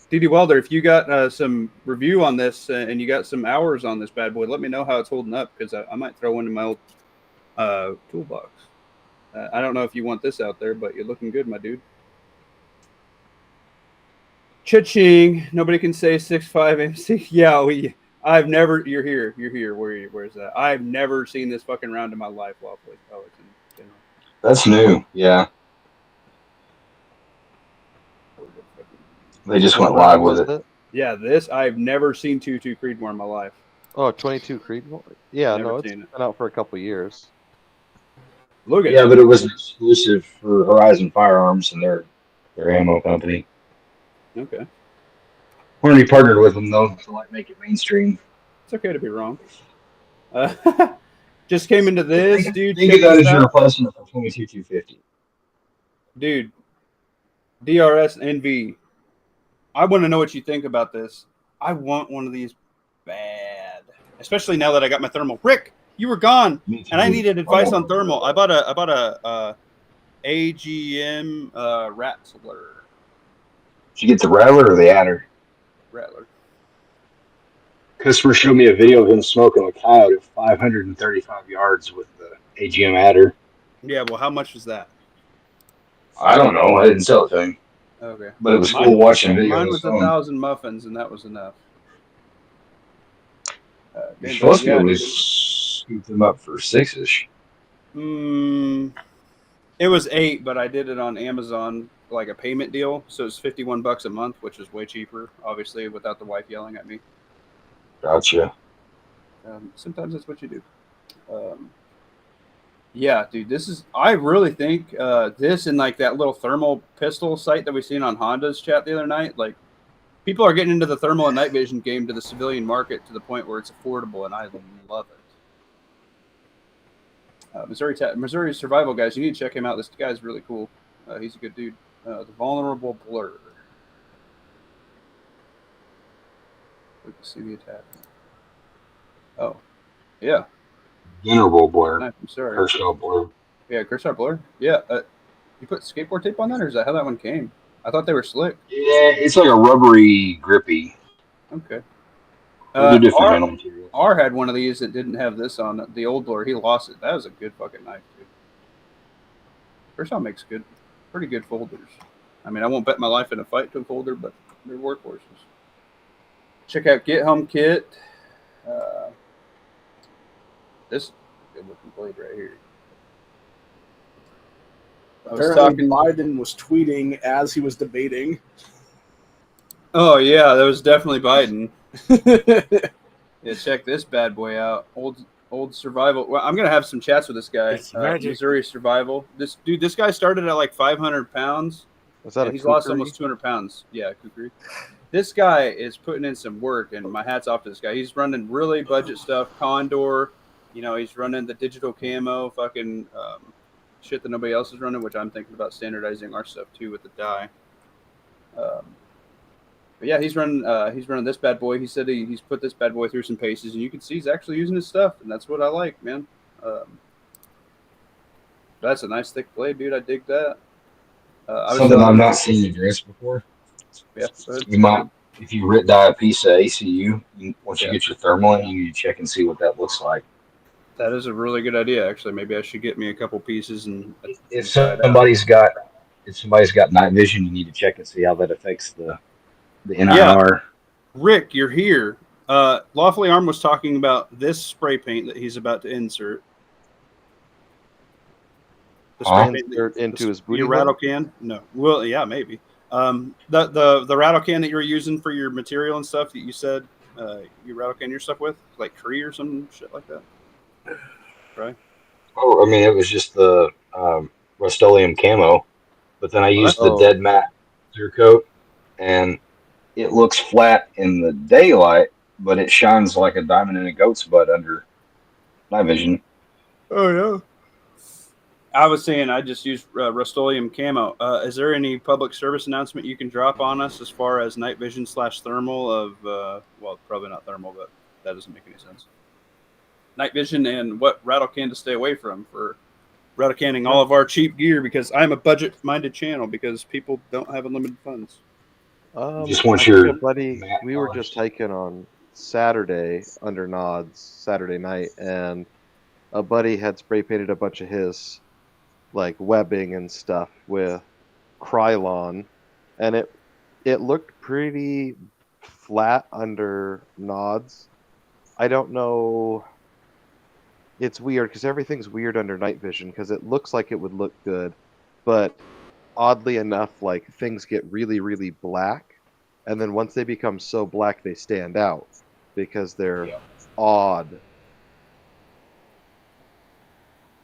DD Welder, if you got some review on this and you got some hours on this bad boy, let me know how it's holding up, because I might throw one in my old toolbox. I don't know if you want this out there, but you're looking good, my dude. Cha-ching. Nobody can say 6'5" MC. Yeah, I've never. You're here. Where's that? I've never seen this fucking round in my life. Lawfully. Oh, it's in general. That's new. Yeah. They just went live with it. Yeah, this I've never seen 2-2 Creedmoor in my life. Oh, 22 Creedmoor. Yeah, Never no, it's seen it. been out for a couple years. Look at Yeah, but it was exclusive for Horizon Firearms and their ammo company. Okay. We already partnered with them though to like make it mainstream. It's okay to be wrong. Just came into this, dude. Think of that as your replacement for 22-250. Dude, DRS NV. I want to know what you think about this. I want one of these bad, especially now that I got my thermal. Rick, you were gone, and I needed advice on thermal. I bought a AGM Rattler. Did you get the Rattler or the Adder? Rattler. Customer showed me a video of him smoking a coyote at 535 yards with the AGM Adder. Yeah, well, how much was that? I don't know. I didn't sell it to him. Okay. But it was cool watching videos. Mine was 1,000 muffins, and that was enough. You're supposed to be able to scoop them up for 6-ish. It was 8, but I did it on Amazon, like a payment deal. So it's $51 a month, which is way cheaper, obviously, without the wife yelling at me. Gotcha. Sometimes that's what you do. Yeah, dude, I really think this and like that little thermal pistol site that we seen on Honda's chat the other night, like people are getting into the thermal and night vision game to the civilian market to the point where it's affordable, and I love it. Missouri Survival guys, you need to check him out. This guy's really cool. He's a good dude. The Vulnerable Blur. We can see the attack. Oh, yeah. Vulnerable Blur. I'm sorry. Kershaw Blur. Yeah, Kershaw Blur. Yeah. You put skateboard tape on that, or is that how that one came? I thought they were slick. Yeah, it's like a rubbery, grippy. Okay. Different R had one of these that didn't have this on it. The old Blur. He lost it. That was a good fucking knife, dude. Kershaw makes pretty good folders. I mean, I won't bet my life in a fight to a folder, but they're workhorses. Check out Get Home Kit. This good looking blade right here. Apparently, Biden was tweeting as he was debating. Oh yeah, that was definitely Biden. Yeah, check this bad boy out. Old survival. Well, I'm gonna have some chats with this guy. Missouri Survival. This guy started at like 500 pounds. Was that he's lost almost 200 pounds. Yeah, kukri. This guy is putting in some work, and my hat's off to this guy. He's running really budget stuff. Condor. You know, he's running the digital camo, fucking shit that nobody else is running, which I'm thinking about standardizing our stuff too with the die. But yeah, he's running this bad boy. He said he's put this bad boy through some paces, and you can see he's actually using his stuff, and that's what I like, man. That's a nice thick blade, dude. I dig that. Something I've not seen addressed before. Yeah, you might, if you writ die a piece of ACU, once you get your thermal in, you need to check and see what that looks like. That is a really good idea, actually. Maybe I should get me a couple pieces and. If somebody's got night vision, you need to check and see how that affects the NIR. Yeah. Rick, you're here. Lawfully Armed was talking about this spray paint that he's about to insert. The spray paint into his booty. Your rattle can? No. Well, yeah, maybe. The rattle can that you're using for your material and stuff that you said you rattle can your stuff with, like tree or some shit like that. Right? Oh, I mean, it was just the Rust-Oleum camo, but then I used the dead matte clear coat, and it looks flat in the daylight, but it shines like a diamond in a goat's butt under night vision. Oh yeah. I was saying I just used Rust-Oleum camo. Is there any public service announcement you can drop on us as far as night vision / thermal of well, probably not thermal, but that doesn't make any sense. Night vision and what rattle can to stay away from for rattle canning all of our cheap gear, because I'm a budget-minded channel because people don't have unlimited funds. Just want your buddy. We were just hiking on Saturday under Nods Saturday night, and a buddy had spray painted a bunch of his like webbing and stuff with Krylon, and it looked pretty flat under nods. I don't know. It's weird because everything's weird under night vision because it looks like it would look good, but oddly enough, like things get really, really black, and then once they become so black, they stand out because they're odd.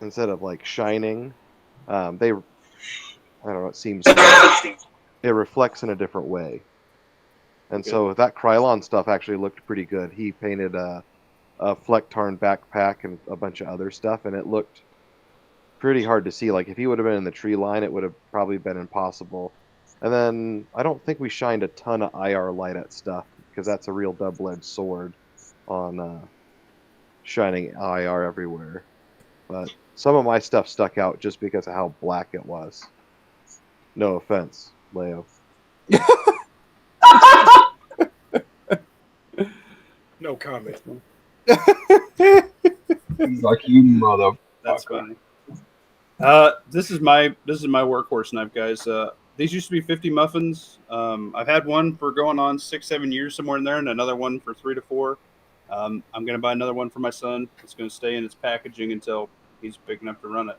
Instead of like shining, they, I don't know, it seems it reflects in a different way. And so that Krylon stuff actually looked pretty good. He painted a Flecktarn backpack and a bunch of other stuff, and it looked pretty hard to see. Like, if he would have been in the tree line, it would have probably been impossible. And then I don't think we shined a ton of IR light at stuff, because that's a real double-edged sword on shining IR everywhere. But some of my stuff stuck out just because of how black it was. No offense, Leo. No comment. He's like, you mother. That's funny. This is my workhorse knife, guys. These used to be 50 muffins. I've had one for going on 6-7 years somewhere in there, and another one for 3 to 4. I'm gonna buy another one for my son. It's gonna stay in its packaging until he's big enough to run it.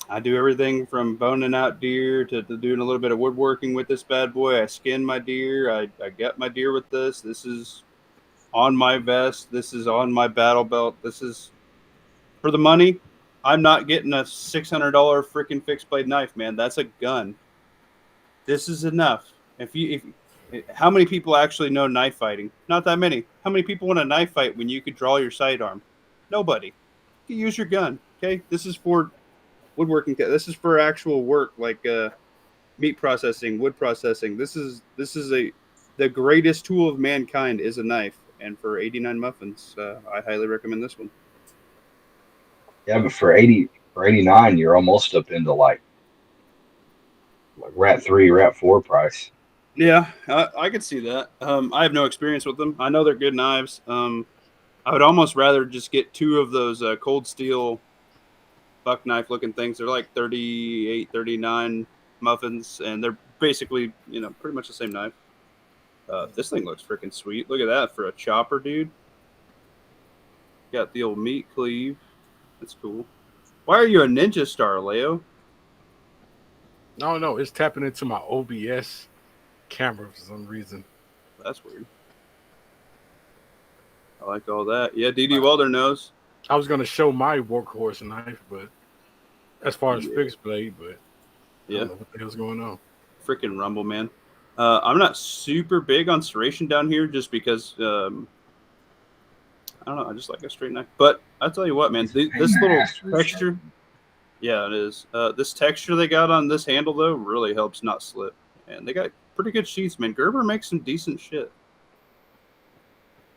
I do everything from boning out deer to doing a little bit of woodworking with this bad boy. I skin my deer. I gut my deer with this. This is on my vest. This is on my battle belt. This is for the money. I'm not getting a $600 freaking fixed blade knife, man. That's a gun. This is enough. How many people actually know knife fighting? Not that many. How many people want a knife fight when you could draw your sidearm? Nobody. You use your gun. Okay, this is for woodworking. This is for actual work, like meat processing, wood processing. This is the greatest tool of mankind is a knife. And for 89 muffins, I highly recommend this one. Yeah, but for 89, you're almost up into like Rat 3, Rat 4 price. Yeah, I could see that. I have no experience with them. I know they're good knives. I would almost rather just get 2 of those cold steel buck knife looking things. They're like 38, 39 muffins, and they're basically, pretty much the same knife. This thing looks freaking sweet. Look at that for a chopper, dude. Got the old meat cleave. That's cool. Why are you a ninja star, Leo? No, it's tapping into my OBS camera for some reason. That's weird. I like all that. Yeah, DD Welder knows. I was going to show my workhorse knife, but as far as fixed blade, but I don't know what the hell's going on. Freaking rumble, man. I'm not super big on serration down here just because, I don't know, I just like a straight knife. But I'll tell you what, man, this little texture, yeah, it is. This texture they got on this handle, though, really helps not slip. And they got pretty good sheaths, man. Gerber makes some decent shit.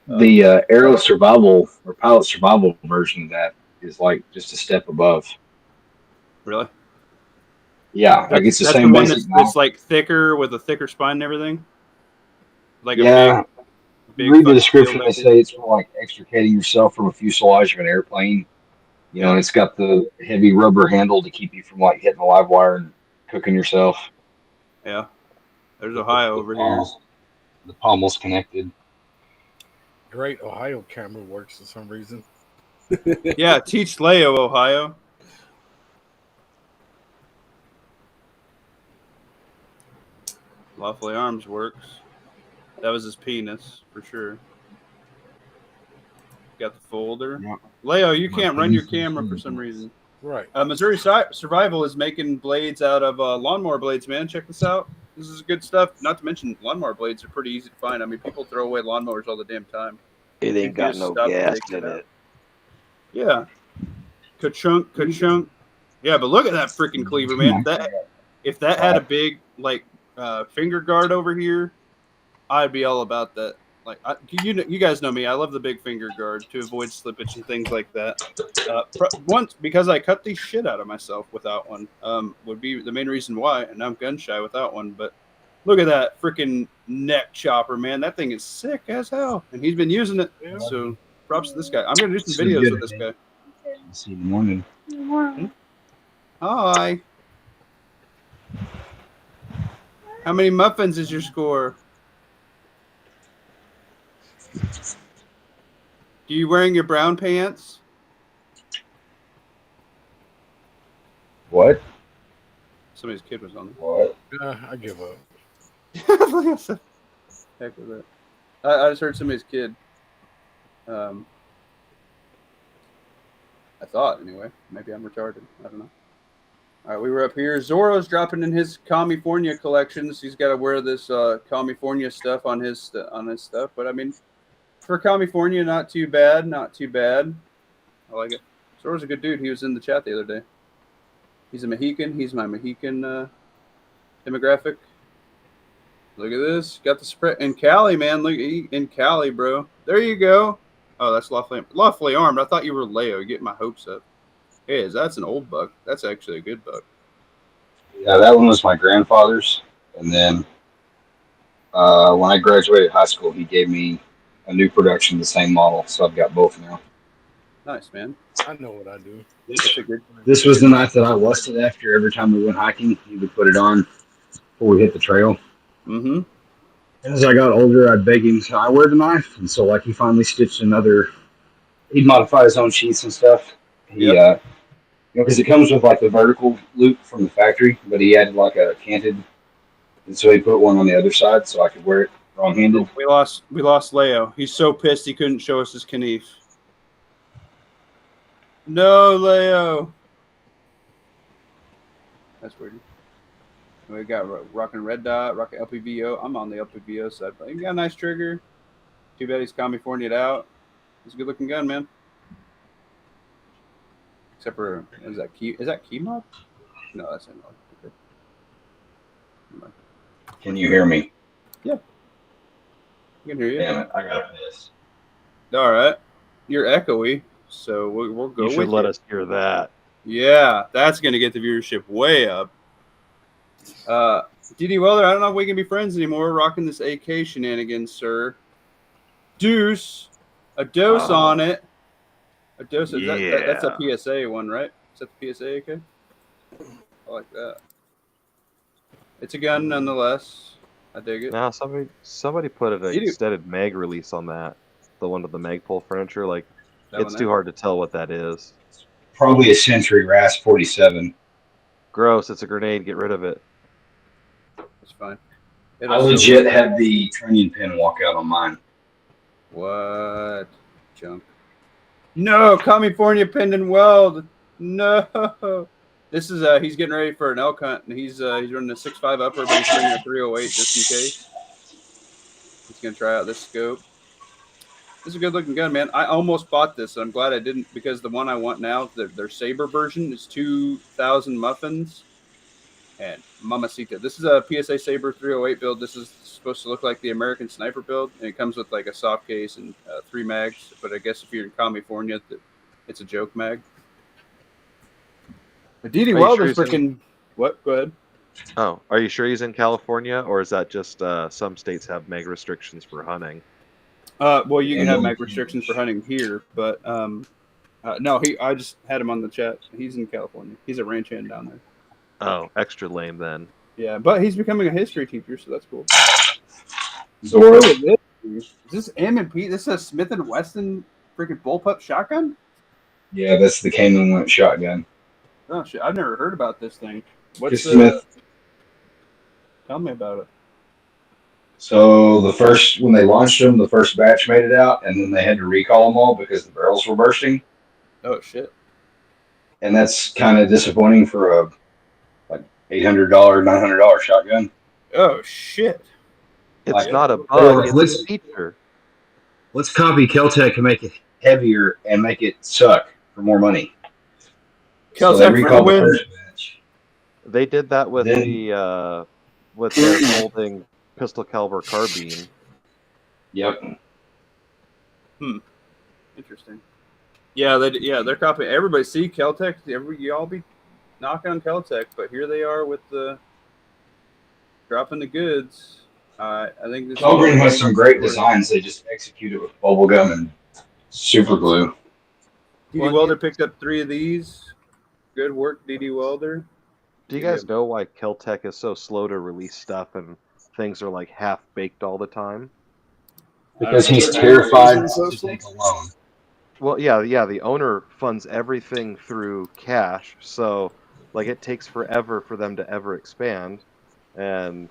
The Aero Survival or Pilot Survival version of that is like just a step above. Really? Yeah, like it's the that's same the one basic. That's like thicker with a thicker spine and everything. Like yeah. Big Read the description. They say it's for like extricating yourself from a fuselage of an airplane. And it's got the heavy rubber handle to keep you from like hitting the live wire and cooking yourself. Yeah. There's Ohio over here. The pommel's connected. Great Ohio camera works for some reason. Yeah, teach Leo, Ohio. Lawfully Arms works. That was his penis, for sure. Got the folder. Yeah. Leo, you can't run your camera for some reason. Right. Missouri Survival is making blades out of lawnmower blades, man. Check this out. This is good stuff. Not to mention, lawnmower blades are pretty easy to find. I mean, people throw away lawnmowers all the damn time. It ain't got no gas in it. Yeah. Ka-chunk. Yeah, but look at that freaking cleaver, man. If that had a big, finger guard over here, I'd be all about that. Like, you guys know me. I love the big finger guard to avoid slippage and things like that. Once, because I cut the shit out of myself without one, would be the main reason why. And I'm gun shy without one. But look at that freaking neck chopper, man. That thing is sick as hell. And he's been using it. Yeah. So props to this guy. I'm going to do some videos with this guy. See you in the morning. Hi. How many muffins is your score? Do you wearing your brown pants? What? Somebody's kid was on What? I give up. Heck with it. I just heard somebody's kid. I thought, anyway. Maybe I'm retarded. I don't know. All right, we were up here. Zorro's dropping in his California collections. He's got to wear this California stuff on his stuff. But, I mean, for California, not too bad. Not too bad. I like it. Zorro's a good dude. He was in the chat the other day. He's a Mohican. He's my Mohican demographic. Look at this. Got the spread in Cali, man. Look in Cali, bro. There you go. Oh, that's lawfully armed. I thought you were Leo. You're getting my hopes up. Hey, that's an old buck. That's actually a good buck. Yeah, that one was my grandfather's. And then when I graduated high school, he gave me a new production, the same model. So I've got both now. Nice, man. I know what I do. This was the knife that I lusted after every time we went hiking. He would put it on before we hit the trail. Mm-hmm. As I got older, I'd beg him, so I wear the knife. And so, like, he finally stitched another. He'd modify his own sheaths and stuff. Because it comes with, like, the vertical loop from the factory, but he had, like, a canted. And so he put one on the other side so I could wear it wrong-handed. We lost Leo. He's so pissed he couldn't show us his Knife. No, Leo. That's weird. We got rocking red dot, rocking LPVO. I'm on the LPVO side, but he got a nice trigger. Too bad he's California'd out. It's a good looking gun, man. Except for is that key mod? No, that's not. Okay. Can you hear me? Yeah. I can hear you. Damn it, I got this. All right. You're echoey, so we'll go You with should let us hear that. Yeah, that's going to get the viewership way up. DD Weller, I don't know if we can be friends anymore. Rocking this AK shenanigans, sir. Deuce. A dose on it. A dose. Yeah. That's a PSA one, right? Is that the PSA AK? I like that. It's a gun nonetheless. I dig it. Now somebody put an extended mag release on that. The one with the Magpul furniture. Like, it's too hard to tell what that is. Probably a Century RAS 47. Gross. It's a grenade. Get rid of it. It's fine. I legit had the training pin walk out on mine. What? Junk. No, California pinned and weld. No. This is he's getting ready for an elk hunt, and he's running a 6.5 upper, but he's bringing a 308 just in case. He's gonna try out this scope. This is a good looking gun, man. I almost bought this, and I'm glad I didn't, because the one I want now, their Saber version, is 2,000 muffins. And Mamacita. This is a PSA Saber 308 build. This is supposed to look like the American Sniper build, and it comes with like a soft case and 3 mags. But I guess if you're in California, it's a joke mag. But DD Welder's freaking. What? Go ahead. Oh, are you sure he's in California, or is that just some states have mag restrictions for hunting? Well, you can have mag restrictions for hunting here, but no, I just had him on the chat. He's in California. He's a ranch hand down there. Oh, extra lame then. Yeah, but he's becoming a history teacher, so that's cool. Zorro. Is this M&P? This is a Smith & Wesson freaking bullpup shotgun? Yeah, that's the Cayman shotgun. Oh, shit. I've never heard about this thing. What's Smith. Tell me about it. So when they launched them, the first batch made it out, and then they had to recall them all because the barrels were bursting. Oh, shit. And that's kind of disappointing for a $800, $900 shotgun. Oh, shit. It's not a bug, it's a feature. Let's copy Keltec and make it heavier and make it suck for more money. Keltec for the win. They did that with their folding pistol caliber carbine. Yep. Interesting. Yeah, they're copying. Everybody see Keltec. Y'all be knocking on Keltec, but here they are with the dropping the goods. I think this. Kelgren has some great designs. They just execute it with bubblegum and super glue. DD Welder picked up 3 of these. Good work, DD Welder. Do you guys know why Kel-Tec is so slow to release stuff and things are like half baked all the time? Because he's terrified to take a loan. Well, yeah. The owner funds everything through cash, so like it takes forever for them to ever expand, and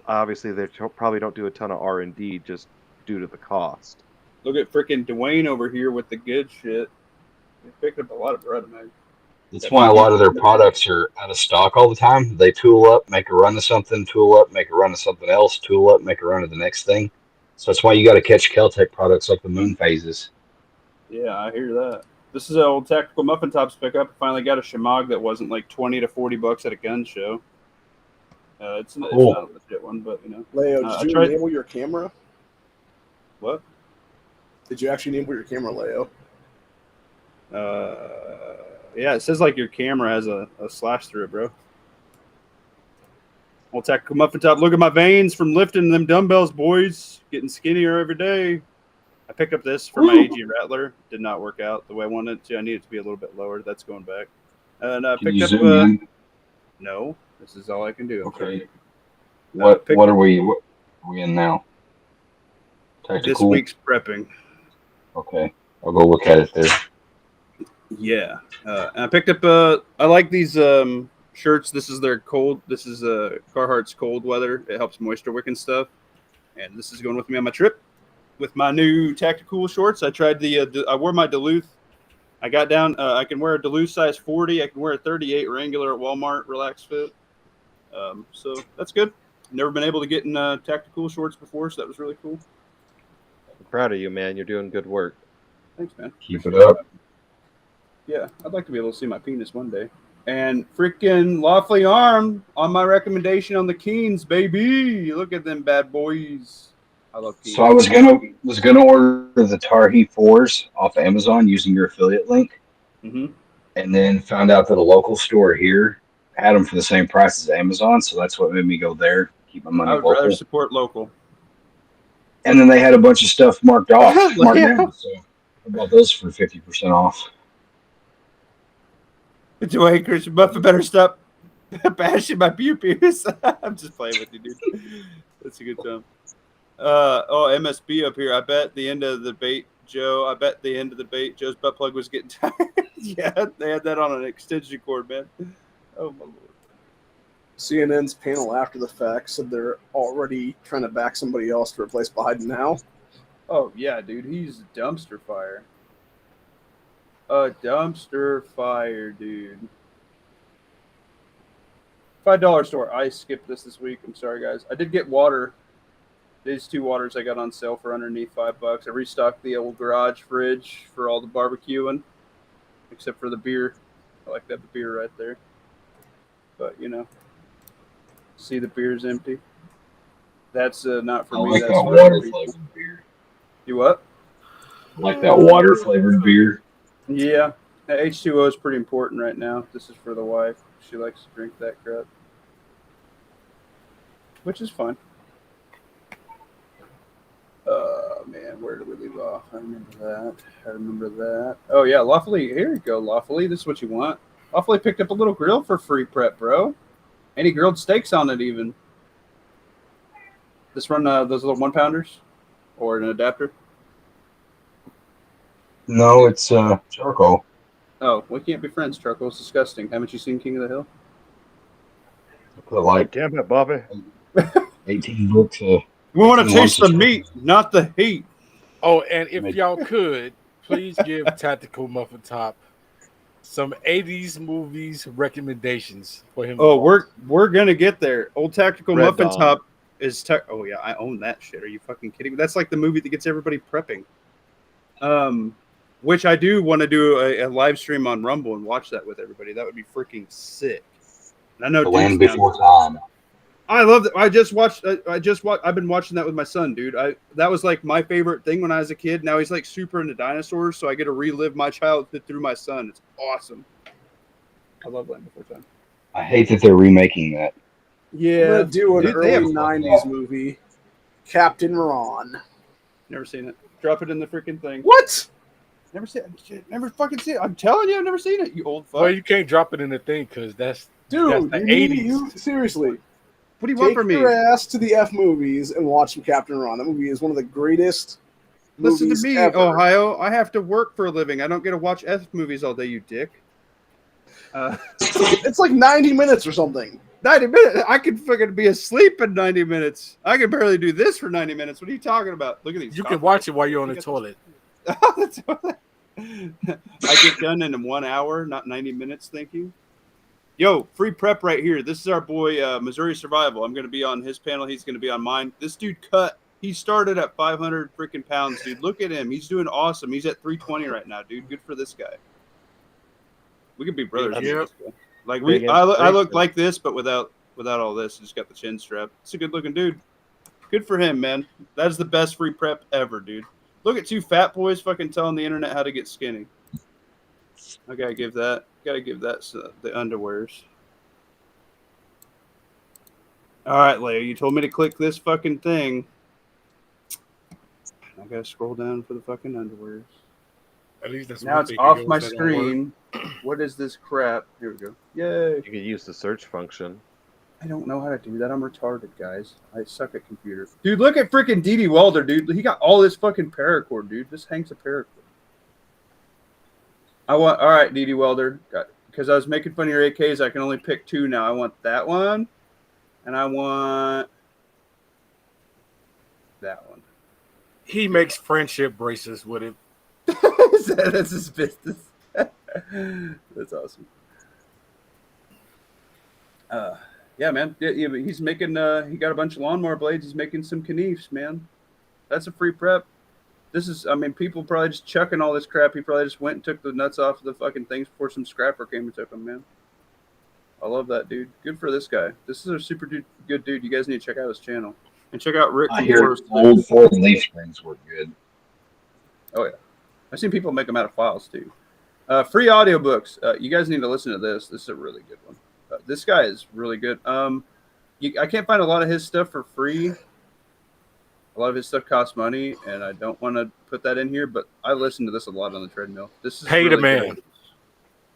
obviously they probably don't do a ton of R&D just due to the cost. Look at freaking Dwayne over here with the good shit. He picked up a lot of bread, man. That's why a lot of their products are out of stock all the time. They tool up, make a run of something, tool up, make a run of something else, tool up, make a run of the next thing. So that's why you got to catch Kel-Tec products like the Moon Phases. Yeah, I hear that. This is an old Tactical Muffin Tops pickup. Finally got a Shemagh that wasn't like $20 to $40 at a gun show. It's not a legit one, but you know. Leo, did you enable your camera? What? Did you actually enable your camera, Leo? Yeah, it says like your camera has a slash through it, bro. Old Tactical Muffin Top. Look at my veins from lifting them dumbbells, boys. Getting skinnier every day. I picked up this for my AG Rattler. Did not work out the way I wanted it to. I need it to be a little bit lower. That's going back. And I picked up. No, this is all I can do. Okay. What are we in now? Tactical? This week's prepping. Okay, I'll go look at it there. Yeah, and I picked up. I like these shirts. This is their cold. This is Carhartt's cold weather. It helps moisture wick and stuff. And this is going with me on my trip with my new Tactical shorts. I tried I wore my Duluth. I got down. I can wear a Duluth size 40. I can wear a 38 Wrangler at Walmart Relax Fit. So that's good. Never been able to get in Tactical shorts before, so that was really cool. I'm proud of you, man. You're doing good work. Thanks, man. Keep it up. Yeah, I'd like to be able to see my penis one day. And freaking lawfully armed on my recommendation on the Keens, baby. Look at them bad boys. I love Keens. So I was gonna order the Tarhi 4s off Amazon using your affiliate link, and then found out that a local store here had them for the same price as Amazon. So that's what made me go there. Keep my money local. I would rather support local. And then they had a bunch of stuff marked off, marked down. So I bought those for 50% off. Dwayne Christian Buffett better stop bashing my pew-pews. I'm just playing with you, dude. That's a good time. MSB up here. I bet the end of the debate, Joe. Joe's butt plug was getting tired. Yeah, they had that on an extension cord, man. Oh, my Lord. CNN's panel after the fact said they're already trying to back somebody else to replace Biden now. Oh, yeah, dude. He's a dumpster fire. A dumpster fire, dude. $5 store. I skipped this week. I'm sorry, guys. I did get water. These 2 waters I got on sale for underneath $5. I restocked the old garage fridge for all the barbecuing, except for the beer. I like that beer right there. But, you know, see the beer's empty. That's not for me. Like that's that for water-flavored beer. You what? I like that water-flavored beer. Yeah, H2O is pretty important right now. This is for the wife. She likes to drink that crap, which is fine. Man, where did we leave off? I remember that. Oh, yeah, Lawfully. Here you go, Lawfully. This is what you want. Lawfully picked up a little grill for free prep, bro. Any grilled steaks on it, even. This run those little 1-pounders or an adapter? No, it's charcoal. Oh, we can't be friends. Charcoal is disgusting. Haven't you seen King of the Hill? I put like damn it, Bobby. 18 books. We want to taste the meat, not the heat. Oh, and if y'all could, please give Tactical Muffin Top some 80s movies recommendations for him. Oh, we're gonna get there. Old Tactical Muffin Top is oh yeah, I own that shit. Are you fucking kidding me? That's like the movie that gets everybody prepping. Which I do want to do a live stream on Rumble and watch that with everybody. That would be freaking sick. And I know The Land Before Time. I love that. I've been watching that with my son, dude. That was like my favorite thing when I was a kid. Now he's like super into dinosaurs, so I get to relive my childhood through my son. It's awesome. I love Land Before Time. I hate that they're remaking that. Yeah, I'm gonna do an early '90s movie, Captain Ron. Never seen it. Drop it in the freaking thing. What? Never seen it. Never fucking seen it. I'm telling you, I've never seen it. You old fuck. Well, you can't drop it in the thing because that's the 80s. Seriously. What do you want from me? Take your ass to the F movies and watch some Captain Ron. That movie is one of the greatest. Listen to me, ever. Ohio. I have to work for a living. I don't get to watch F movies all day, you dick. It's like 90 minutes or something. 90 minutes? I could fucking be asleep in 90 minutes. I can barely do this for 90 minutes. What are you talking about? Look at these. You can watch it while you're on the toilet. I get done in 1 hour, not 90 minutes. Thank you. Yo, free prep right here. This is our boy, Missouri Survival. I'm going to be on his panel. He's going to be on mine. This dude cut. He started at 500 freaking pounds, dude. Look at him. He's doing awesome. He's at 320 right now, dude. Good for this guy. We could be brothers. Yep. Like I look like this, but without all this. Just got the chin strap. It's a good looking dude. Good for him, man. That's the best free prep ever, dude. Look at two fat boys fucking telling the internet how to get skinny. I gotta give that the underwears. All right, Leia, you told me to click this fucking thing. I gotta scroll down for the fucking underwears. At least that's now it's off my screen. What is this crap? Here we go. Yay! You can use the search function. I don't know how to do that. I'm retarded, guys. I suck at computers. Dude, look at freaking D.D. Welder, dude. He got all this fucking paracord, dude. This hangs a paracord. All right, D.D. Welder. Because I was making fun of your AKs, I can only pick two now. I want that one, and I want that one. He makes friendship bracelets with it. That's his business. That's awesome. Yeah, man. Yeah, he's making. He got a bunch of lawnmower blades. He's making some knives, man. That's a free prep. This is. I mean, people probably just chucking all this crap. He probably just went and took the nuts off of the fucking things before some scrapper came and took them, man. I love that, dude. Good for this guy. This is a super good dude. You guys need to check out his channel and check out Rick. I hear old Ford leaf springs work good. Oh yeah, I've seen people make them out of files too. Free audiobooks. You guys need to listen to this. This is a really good one. This guy is really good. I can't find a lot of his stuff for free. A lot of his stuff costs money, and I don't want to put that in here, but I listen to this a lot on the treadmill. This is Pay really the man. Good.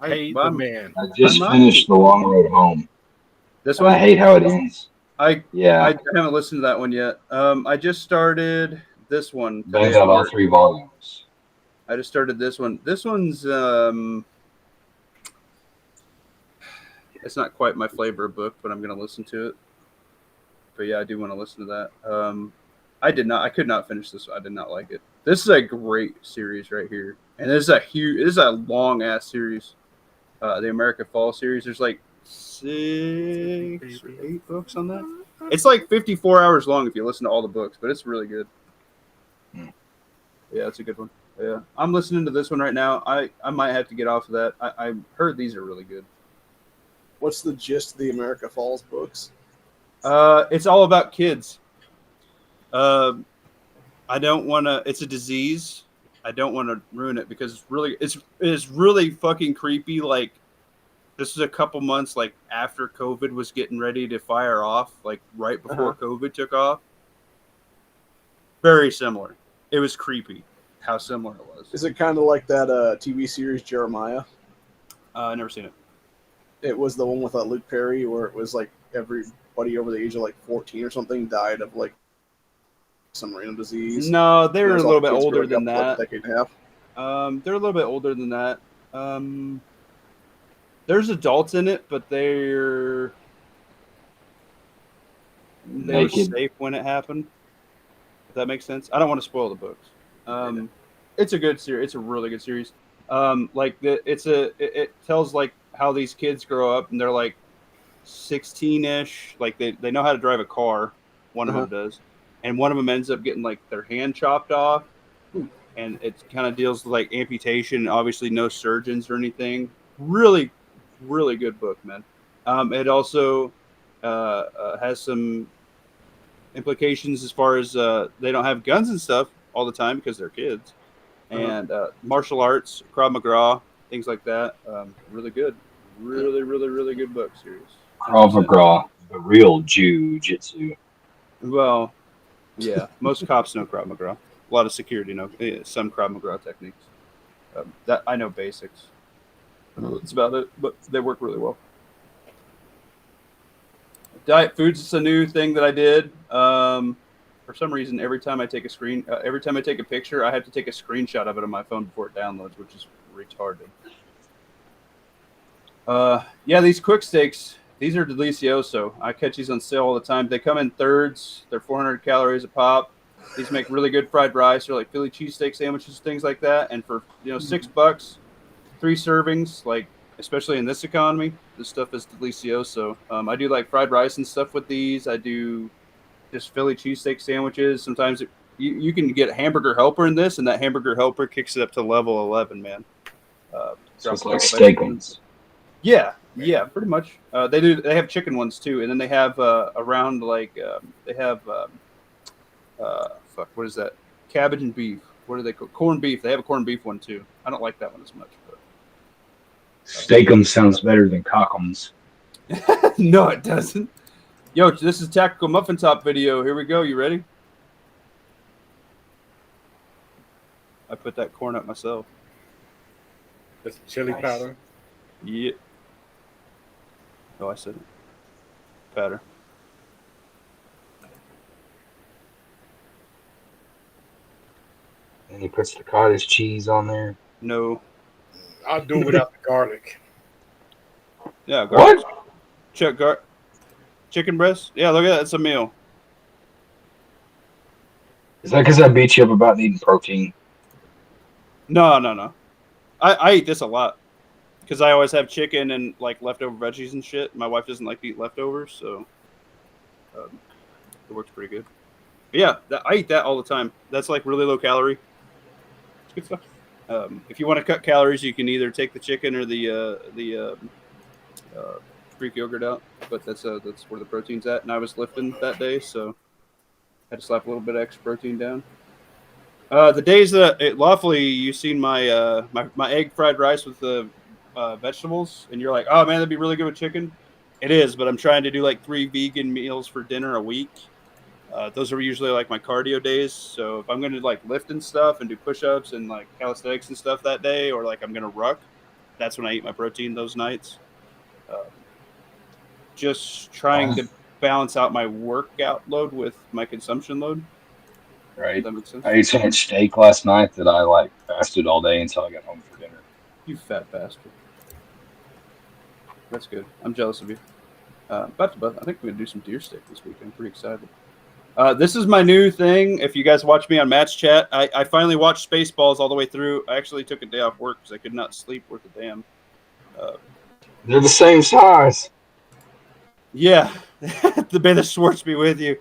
Pay the man. I just finished The Long Road Home. This one? I hate how it ends. I haven't listened to that one yet. I just started this one. But I got all 3 volumes. I just started this one. This one's it's not quite my flavor of book, but I'm going to listen to it. But yeah, I do want to listen to that. I could not finish this. I did not like it. This is a great series right here. And this is a long ass series. The America Fall series. There's like 6 or 8 books on that. It's like 54 hours long if you listen to all the books, but it's really good. Yeah, it's a good one. Yeah. I'm listening to this one right now. I might have to get off of that. I heard these are really good. What's the gist of the America Falls books? It's all about kids. I don't want to. It's a disease. I don't want to ruin it because it's really fucking creepy. Like this is a couple months like after COVID was getting ready to fire off, like right before COVID took off. Very similar. It was creepy how similar it was. Is it kind of like that TV series Jeremiah? I never seen it. It was the one with Luke Perry where it was like everybody over the age of like 14 or something died of like some random disease. No, they were a little bit older than that. Like a decade and a half. They're a little bit older than that. There's adults in it, but they were safe when it happened. If that makes sense. I don't want to spoil the books. It's a good series. It's a really good series. It tells like how these kids grow up and they're like 16-ish. Like they know how to drive a car. One of them does. And one of them ends up getting like their hand chopped off. And it kind of deals with like amputation. Obviously no surgeons or anything. Really, really good book, man. It also has some implications as far as they don't have guns and stuff all the time because they're kids. And martial arts, Krav Maga, things like that. Really good. Really, really, really good book series. Krav Maga, the real Jiu-Jitsu. Well, yeah. Most cops know Krav Maga. A lot of security know some Krav Maga techniques. That I know basics. That's about it, but they work really well. Diet foods is a new thing that I did. For some reason, every time I take a picture, I have to take a screenshot of it on my phone before it downloads, which is retarded. Yeah, these quick steaks, these are delicioso. I catch these on sale all the time. They come in thirds. They're 400 calories a pop. These make really good fried rice. They're like Philly cheesesteak sandwiches, things like that. And for $6, 3 servings, like especially in this economy, this stuff is delicioso. I do like fried rice and stuff with these. I do just Philly cheesesteak sandwiches. Sometimes you can get a hamburger helper in this, and that hamburger helper kicks it up to level 11, man. So it's like steak ones. Yeah, pretty much. They have chicken ones too, and then they have around like what is that? Cabbage and beef. What do they call corned beef? They have a corned beef one too. I don't like that one as much. But Steak'em sounds better than cock'ems. No, it doesn't. Yo, this is Tactical Muffin Top video. Here we go. You ready? I put that corn up myself. That's chili powder. Yeah. Oh, I said it. Powder. And he puts the cottage cheese on there. No. I'll do it without the garlic. Yeah, garlic. What? Chicken breast? Yeah, look at that. It's a meal. Is that because I beat you up about needing protein? No. I eat this a lot because I always have chicken and like leftover veggies and shit. My wife doesn't like to eat leftovers, so it works pretty good. But yeah, I eat that all the time. That's like really low calorie. It's good stuff. If you want to cut calories, you can either take the chicken or the Greek yogurt out, but that's where the protein's at. And I was lifting that day, so I had to slap a little bit of extra protein down. The days that lawfully you've seen my my egg fried rice with the vegetables, and you're like, oh man, that'd be really good with chicken. It is, but I'm trying to do like 3 vegan meals for dinner a week. Those are usually like my cardio days. So if I'm going to like lift and stuff and do push-ups and like calisthenics and stuff that day, or like I'm going to ruck, that's when I eat my protein those nights. Just trying to balance out my workout load with my consumption load. Right. Does that make sense? I ate so much steak last night that I like fasted all day until I got home for dinner. You fat bastard. That's good. I'm jealous of you. But I think we're going to do some deer steak this week. I'm pretty excited. This is my new thing. If you guys watch me on Match Chat, I finally watched Spaceballs all the way through. I actually took a day off work because I could not sleep worth a damn. They're the same size. Yeah. May the Schwartz be with you.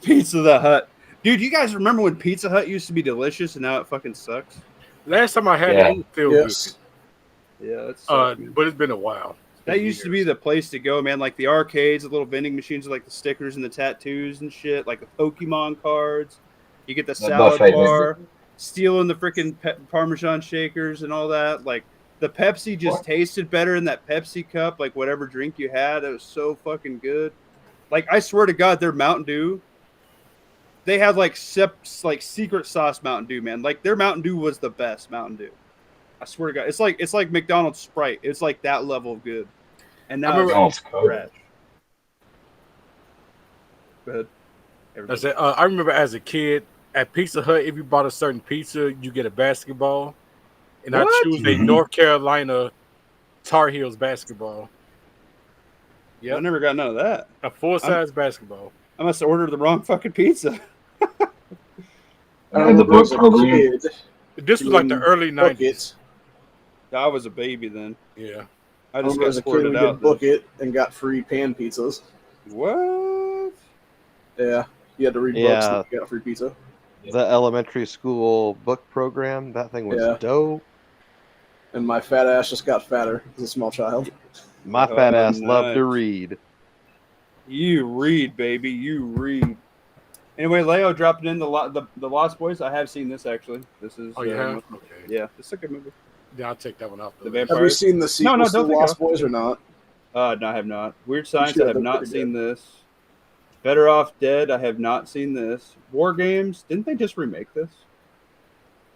Pizza the Hut. Dude, you guys remember when Pizza Hut used to be delicious and now it fucking sucks? Last time I had it, it feel good. Yeah, that's but it's been a while. That used to be the place to go, man. Like the arcades, the little vending machines with like the stickers and the tattoos and shit. Like the Pokemon cards. You get the salad bar, stealing the freaking Parmesan shakers and all that. Like the Pepsi just tasted better in that Pepsi cup. Like whatever drink you had, it was so fucking good. Like I swear to God, their Mountain Dew. They had like secret sauce Mountain Dew, man. Like their Mountain Dew was the best Mountain Dew. I swear to God, it's like McDonald's Sprite. It's like that level of good. And now it's trash. Go ahead. I remember as a kid at Pizza Hut, if you bought a certain pizza, you get a basketball. And I choose a North Carolina Tar Heels basketball. Yeah, I never got none of that. A full-size basketball. I must have ordered the wrong fucking pizza. The book program. This was like the early 90s. I was a baby then. Yeah. I just got squirted out. Book it and got free pan pizzas. What? Yeah. You had to read books and you got free pizza. The elementary school book program, that thing was dope. And my fat ass just got fatter as a small child. My fat ass loved to read. You read, baby. You read. Anyway, Leo dropping in the Lost Boys. I have seen this actually. This is. Oh, you have? Okay. Yeah, this is a good movie. Yeah, I'll take that one off. Have you seen the sequel to Lost Boys or not? No, I have not. Weird Science. I have not seen this. Better Off Dead. I have not seen this. War Games. Didn't they just remake this?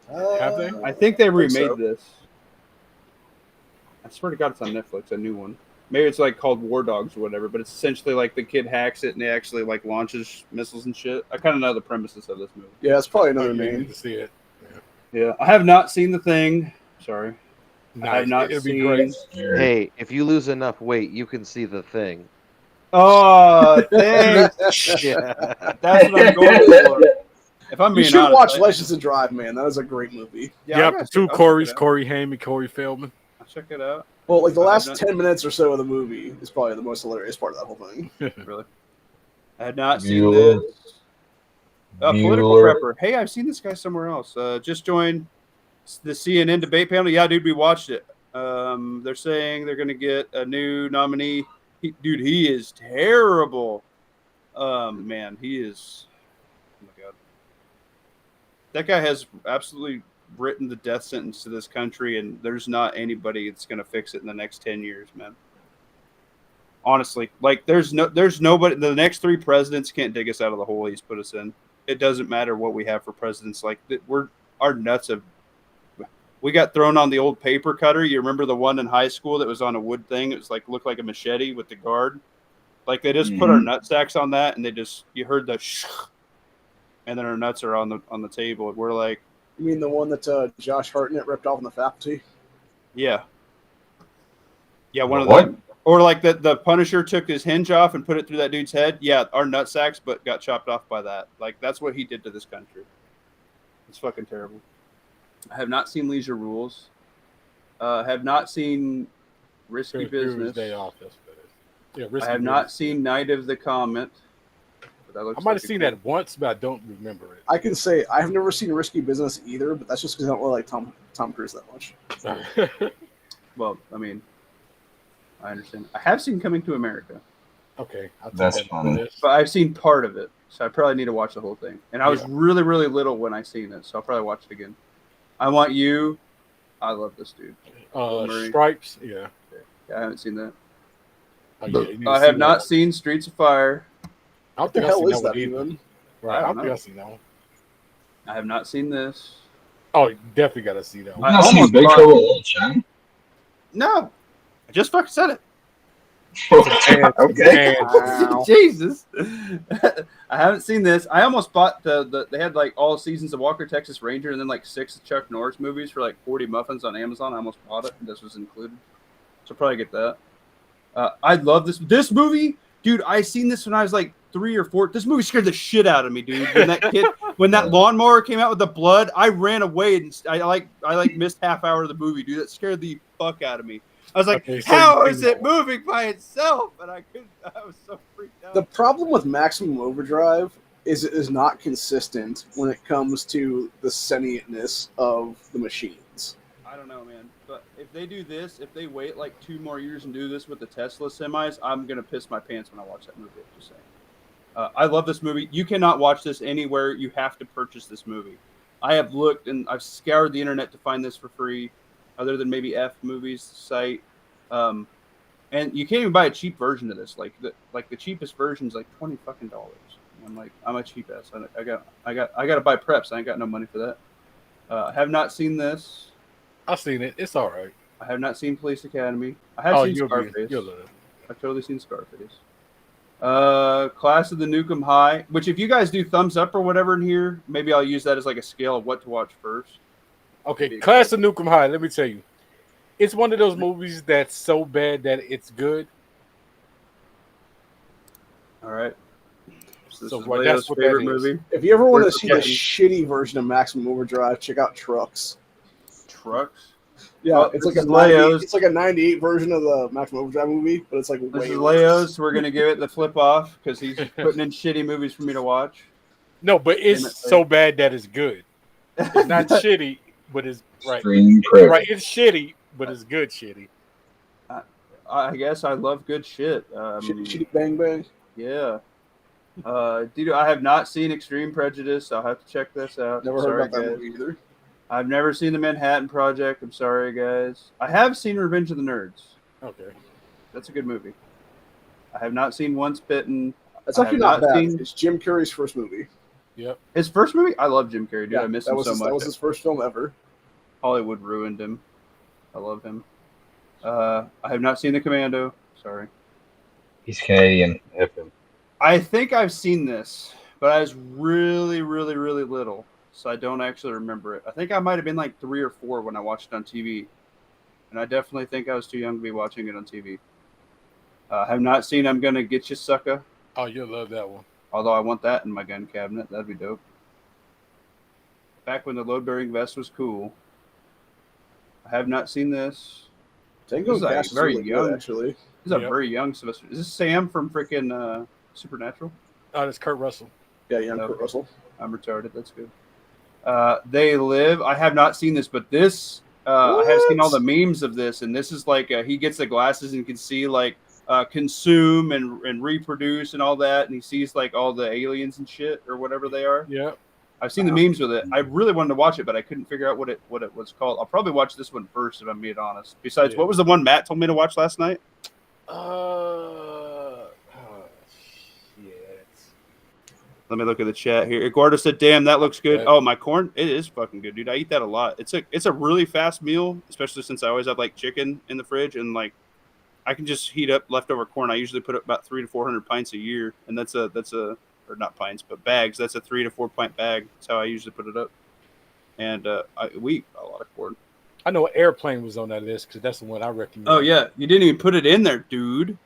Have they? I think they remade so. this. I swear to God, it's on Netflix. A new one. Maybe it's like called War Dogs or whatever. But it's essentially like the kid hacks it and he actually like launches missiles and shit. I kind of know the premises of this movie. Yeah, it's probably another You name. need to see it. Yeah, I have not seen The Thing. Sorry, Nice. I have not It'll seen. be great. Hey, if you lose enough weight, you can see The Thing. Oh, thanks. Yeah. That's what I'm going for. If I'm You being should honest, watch License to Drive, man. That is a great movie. Yeah, Yep, the two Corys, Corey Haim and Corey Feldman. I'll check it out. Well, like the I have last not- 10 minutes or so of the movie is probably the most hilarious part of that whole thing. Really? I had not seen Bueller. this. Political Bueller. prepper. Hey, I've seen this guy somewhere else. Just joined the CNN debate panel. Yeah, dude, we watched it. They're saying they're going to get a new nominee. Dude, he is terrible. Man, he is. Oh my God. That guy has absolutely written the death sentence to this country, and there's not anybody that's going to fix it in the next 10 years, man. Honestly, like there's nobody. The next 3 presidents can't dig us out of the hole he's put us in. It doesn't matter what we have for presidents. Like our nuts have. We got thrown on the old paper cutter. You remember the one in high school that was on a wood thing? It was like looked like a machete with the guard. Like they just put our nut sacks on that, and you heard the and then our nuts are on the table. We're like, You mean the one that Josh Hartnett ripped off in the faculty? yeah, one of What? them. Or like the Punisher took his hinge off and put it through that dude's head. Yeah, our nut sacks, but got chopped off by that. Like that's what he did to this country. It's fucking terrible. I have not seen Leisure Rules. Have not seen Risky Business. Day off, yeah, I have not seen Night of the Comet. I might have seen that once, but I don't remember it. I can say I've never seen Risky Business either, but that's just because I don't really like Tom Cruise that much. Well, I mean, I understand. I have seen Coming to America. Okay. That's funny. But I've seen part of it, so I probably need to watch the whole thing. And I was really, really little when I seen it, so I'll probably watch it again. I Want You. I love this dude. Stripes. Yeah. I haven't seen that. Oh, yeah, I have not seen Streets of Fire. I don't think I've seen that one either. Right. I don't think I've seen that one. I have not seen this. Oh, you definitely got to see that one. You've not seen Big Trouble in Little China? No. I just fucking said it. Okay. Jesus. I haven't seen this. I almost bought they had like all seasons of Walker, Texas Ranger, and then like 6 Chuck Norris movies for like 40 muffins on Amazon. I almost bought it, and this was included. So I'll probably get that. I love this movie. Dude, I seen this when I was like 3 or 4. This movie scared the shit out of me, dude. When that lawnmower came out with the blood, I ran away and I missed half hour of the movie, dude. That scared the fuck out of me. I was like, how is it moving by itself? And I was so freaked out. The problem with Maximum Overdrive is it is not consistent when it comes to the sentientness of the machines. I don't know, man. But if they do this, if they wait like 2 more years and do this with the Tesla semis, I'm going to piss my pants when I watch that movie. I'm just saying. I love this movie. You cannot watch this anywhere. You have to purchase this movie. I have looked and I've scoured the internet to find this for free, other than maybe F Movies site. And you can't even buy a cheap version of this. Like the cheapest version is like $20 fucking. I'm like, I'm a cheap ass. I got to buy preps. I ain't got no money for that. I have not seen this. I've seen it. It's all right. I have not seen Police Academy. I have seen Scarface. I've totally seen Scarface. Class of the Nukem High, which if you guys do thumbs up or whatever in here, maybe I'll use that as like a scale of what to watch first. Okay, Class of Nukem High, let me tell you. It's one of those movies that's so bad that it's good. All right. So that's what favorite movie. If you ever want to see the shitty version of Maximum Overdrive, check out Trucks. Trucks? Yeah, well, it's like a 98 version of the Maximum Overdrive movie, but it's like this way is Leo's. We're gonna give it the flip off because he's putting in shitty movies for me to watch. No, but it's so bad that it's good. It's not shitty, but it's right. Right, it's shitty, but it's good shitty. I guess I love good shit. Shitty Bang Bang. Yeah. Dude, I have not seen Extreme Prejudice. I'll have to check this out. Never heard about that movie either. I've never seen the Manhattan Project. I'm sorry, guys. I have seen Revenge of the Nerds. Okay. That's a good movie. I have not seen Once Bitten. That's actually not bad. It's Jim Carrey's first movie. Yep. His first movie, I love Jim Carrey, dude. Yeah, I miss him so much. That was his first film ever. Hollywood ruined him. I love him. I have not seen The Commando. Sorry. He's Canadian. F him. I think I've seen this, but I was really, really, really little, so I don't actually remember it. I think I might have been like 3 or 4 when I watched it on TV, and I definitely think I was too young to be watching it on TV. I have not seen I'm Gonna Get You, Sucker. Oh, you'll love that one. Although I want that in my gun cabinet. That'd be dope. Back when the load-bearing vest was cool. I have not seen this. Tango This Cash is is very really young. good, actually. This is a very young Sylvester. Is this Sam from freaking Supernatural? Oh, that's Kurt Russell. Yeah, Kurt Russell. I'm retarded. That's good. They Live. I have not seen this, but this I have seen all the memes of this, and this is like he gets the glasses and can see like consume and reproduce and all that, and he sees like all the aliens and shit or whatever they are. Yeah. I've seen the memes with it. I really wanted to watch it, but I couldn't figure out what it was called. I'll probably watch this one first if I'm being honest. Besides, what was the one Matt told me to watch last night? Let me look at the chat here. Eduardo said, "Damn, that looks good." Oh, my corn, it is fucking good, dude. I eat that a lot. It's a really fast meal, especially since I always have like chicken in the fridge, and like I can just heat up leftover corn. I usually put up about 300 to 400 pints a year, and that's a or not pints, but bags. That's a 3 to 4 pint bag. That's how I usually put it up. And we eat a lot of corn. I know Airplane was on that list because that's the one I recommend. Oh yeah, you didn't even put it in there, dude.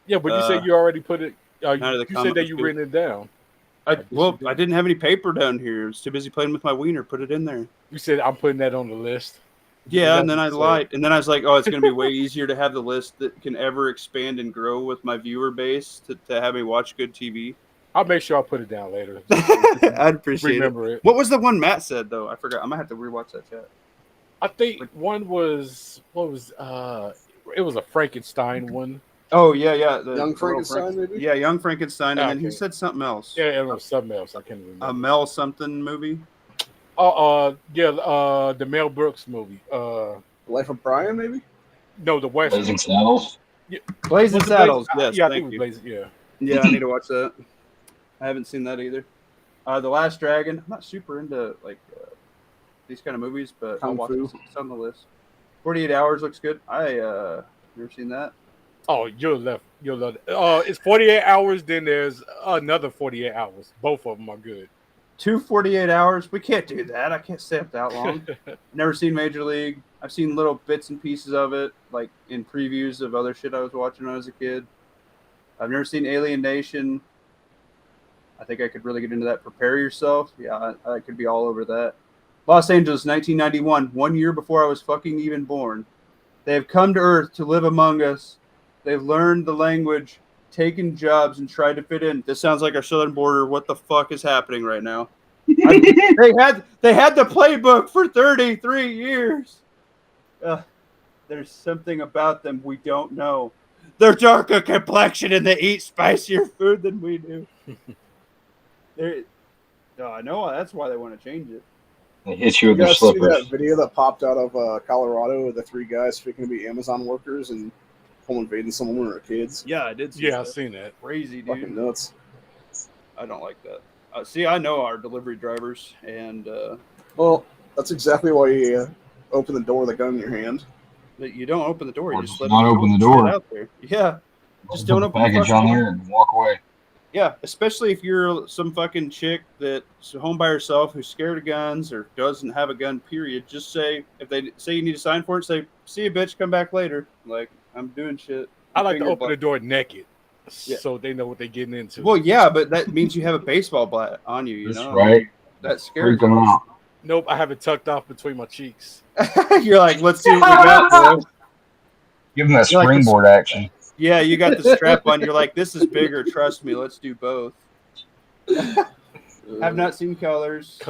Yeah, but you said you already put it. You said that you was written it down. I didn't have any paper down here. I was too busy playing with my wiener. Put it in there. You said I'm putting that on the list. Yeah, and then I lied. And then I was like, oh, it's going to be way easier to have the list that can ever expand and grow with my viewer base to have me watch good TV. I'll make sure I'll put it down later. I'd appreciate it. What was the one Matt said, though? I forgot. I might have to rewatch that chat. I think one was, it was a Frankenstein one. Oh, yeah. The Young Frankenstein, maybe? Yeah, Young Frankenstein. And then he said something else. Yeah, it was something else. I can't remember. A Mel something movie? The Mel Brooks movie. Life of Brian, maybe? No, the West. Blazing Saddles? Yeah. Blazing Saddles, yes. Yeah, I think it was Blazing, yeah. Yeah, I need to watch that. I haven't seen that either. The Last Dragon. I'm not super into like these kind of movies, but I'll watch it. It's on the list. 48 Hours looks good. I never seen that. Oh, you'll love it. It's 48 hours. Then there's another 48 hours. Both of them are good. 2 48 hours. We can't do that. I can't stay up that long. Never seen Major League. I've seen little bits and pieces of it, like in previews of other shit I was watching when I was a kid. I've never seen Alien Nation. I think I could really get into that. Prepare Yourself. Yeah, I could be all over that. Los Angeles, 1991, 1 year before I was fucking even born. They have come to Earth to live among us. They've learned the language, taken jobs, and tried to fit in. This sounds like our southern border. What the fuck is happening right now? They had the playbook for 33 years. There's something about them we don't know. They're darker complexion and they eat spicier food than we do. I know that's why they want to change it. They hit you with their See slippers. that video that popped out of Colorado with the 3 guys faking to be Amazon workers and home invading someone when they were kids? Yeah, I did see Yeah, that. I've seen that. Crazy, dude. Fucking nuts. I don't like that. See, I know our delivery drivers, and well, that's exactly why you open the door with a gun in your hand. But you don't open the door. You just let not them open the sit door. out there. Yeah, just Put don't the open the package fucking on door. there and walk away. Yeah, especially if you're some fucking chick that's home by herself who's scared of guns or doesn't have a gun, period. Just say, if they say you need to sign for it, say, see you, bitch, come back later. Like, I'm doing shit. I like to open the door naked so they know what they're getting into. Well, yeah, but that means you have a baseball bat on you, That's know? right. That scares Freak them out. Nope, I have it tucked off between my cheeks. You're like, let's see what we got, boy. Give them that You're like, springboard action. Yeah, you got the strap on. You're like, this is bigger. Trust me. Let's do both. Have not seen Colors.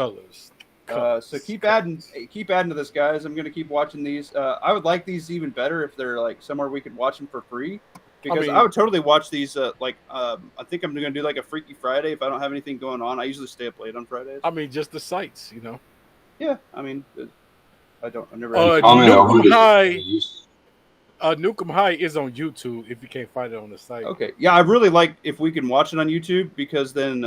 So keep adding to this, guys. I'm gonna keep watching these. I would like these even better if they're like somewhere we could watch them for free. Because I would totally watch these. I think I'm gonna do like a Freaky Friday if I don't have anything going on. I usually stay up late on Fridays. I mean, just the sites, you know. Yeah, I mean, I've never. Nukem High is on YouTube if you can't find it on the site. Okay, yeah, I really like if we can watch it on YouTube because then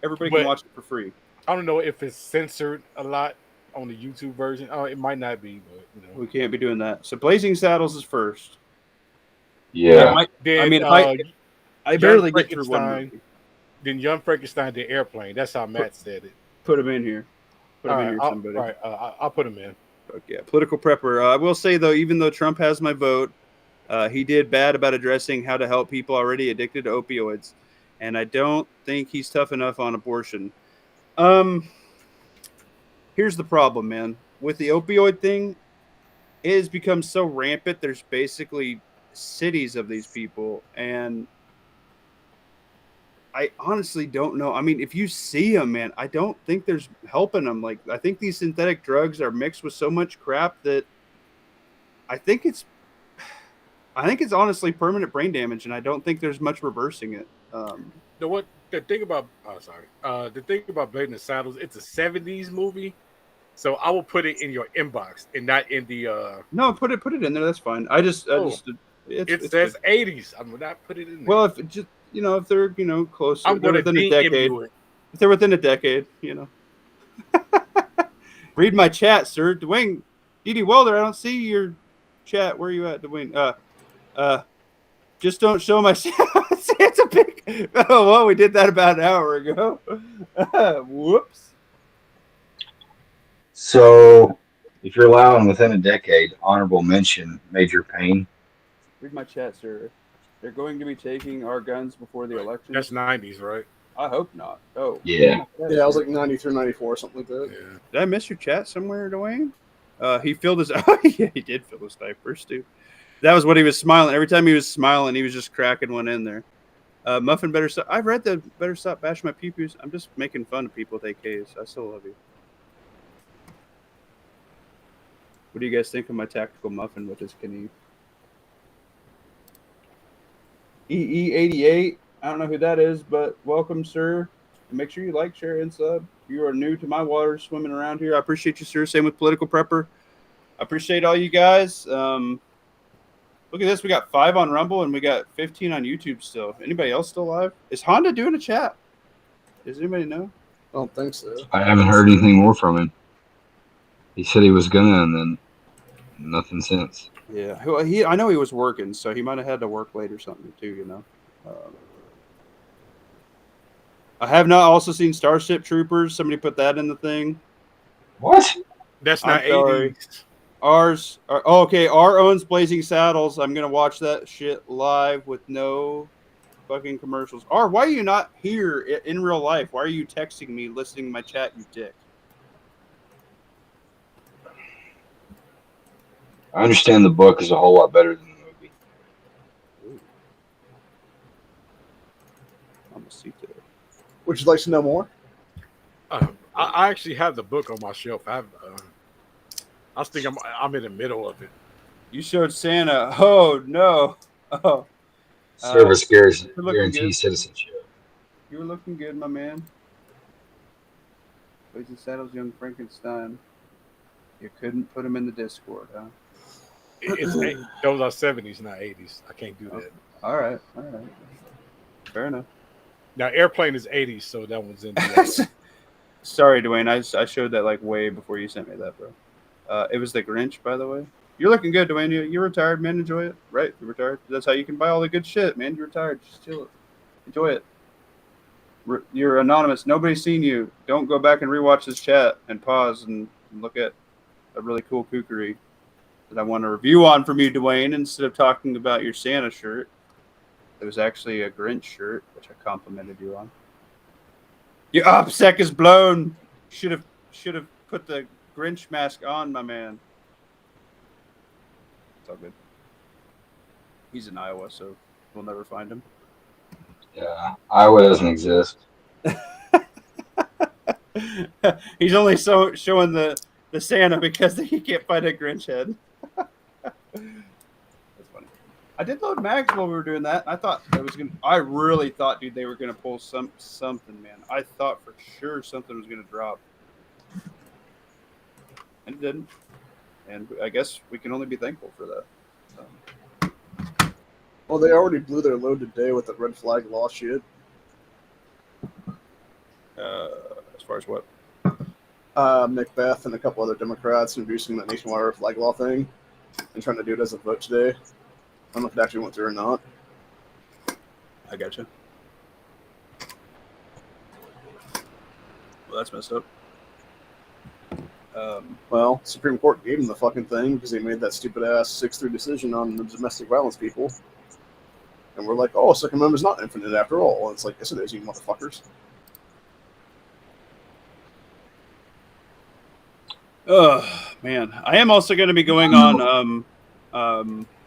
everybody can watch it for free. I don't know if it's censored a lot on the YouTube version. Oh, it might not be, but we can't be doing that. So Blazing Saddles is first. Yeah. I barely get through one movie. Then Young Frankenstein did Airplane. That's how Matt said it. Put him in here. Somebody. All right, I'll put him in. Okay, Political Prepper. I will say, though, even though Trump has my vote, he did bad about addressing how to help people already addicted to opioids. And I don't think he's tough enough on abortion. Here's the problem, man. With the opioid thing, it has become so rampant. There's basically cities of these people. And I honestly don't know. I mean, if you see them, man, I don't think there's helping them. Like, I think these synthetic drugs are mixed with so much crap that I think it's honestly permanent brain damage, and I don't think there's much reversing it. The thing about Blazing Saddles, it's a 70s movie, so I will put it in your inbox and not in the. No, put it in there. That's fine. It says 80s. I'm not put it in there. Well, if they're close, they're within a decade. If they're within a decade, Read my chat, sir. Dwayne, D.D. Welder, I don't see your chat. Where are you at, Dwayne? Just don't show my it's a big. Oh well, we did that about an hour ago. Whoops. So, if you're allowing within a decade, honorable mention Major Payne. Read my chat, sir. They're going to be taking our guns before the election. That's 90s, right? I hope not. Oh. Yeah. Yeah, I was like 93, 94, something like that. Yeah. Did I miss your chat somewhere, Dwayne? He filled his. Oh, yeah, he did fill his diapers too. That was what he was smiling. Every time he was smiling, he was just cracking one in there. Muffin better stop. I've read the better stop bashing my peepees. I'm just making fun of people with AKs. I still love you. What do you guys think of my tactical muffin with his Knieve? EE88. I don't know who that is, but welcome, sir. Make sure you like, share, and sub. You are new to my waters swimming around here. I appreciate you, sir. Same with Political Prepper. I appreciate all you guys. Look at this. We got 5 on Rumble, and we got 15 on YouTube still. Anybody else still live? Is Honda doing a chat? Does anybody know? I don't think so. I haven't heard anything more from him. He said he was gonna, and then nothing since. Yeah, I know he was working, so he might have had to work late or something too. I have not also seen Starship Troopers. Somebody put that in the thing. What? That's not 80s. Okay. R owns Blazing Saddles. I'm gonna watch that shit live with no fucking commercials. R, why are you not here in real life? Why are you texting me, listening to my chat, you dick? I understand the book is a whole lot better than the movie. Ooh. I'm a seat there. Would you like to know more? I actually have the book on my shelf. I think I'm in the middle of it. You showed Santa. Oh no. Oh. Service guarantees citizenship. You were looking good, my man. Blazing Saddles, Young Frankenstein. You couldn't put him in the Discord, huh? Those are 70s, not 80s. I can't do that. All right. Fair enough. Now, Airplane is 80s, so that one's in the Sorry, Dwayne. I showed that like way before you sent me that, bro. It was the Grinch, by the way. You're looking good, Dwayne. You're retired, man. Enjoy it. Right? You're retired. That's how you can buy all the good shit, man. You're retired. Just chill it. Enjoy it. You're anonymous. Nobody's seen you. Don't go back and rewatch this chat and pause and look at a really cool kookery that I want a review on from you, Dwayne, instead of talking about your Santa shirt. It was actually a Grinch shirt, which I complimented you on. Your OPSEC is blown. Should have put the Grinch mask on, my man. It's all good. He's in Iowa, so we'll never find him. Yeah, Iowa doesn't exist. He's only showing the Santa because he can't find a Grinch head. That's funny. I did load mags while we were doing that. I thought I really thought, dude, they were gonna pull something, man. I thought for sure something was gonna drop, and it didn't. And I guess we can only be thankful for that. Well, they already blew their load today with the red flag law shit. far as what? Macbeth and a couple other Democrats introducing that nationwide red flag law thing and trying to do it as a vote today. I don't know if it actually went through or not. I gotcha. Well, that's messed up. Well, Supreme Court gave him the fucking thing because they made that stupid-ass 6-3 decision on the domestic violence people. And we're like, oh, Second Amendment's not infinite after all. And it's like, yes it is, you motherfuckers. Man. I am also going to be going on,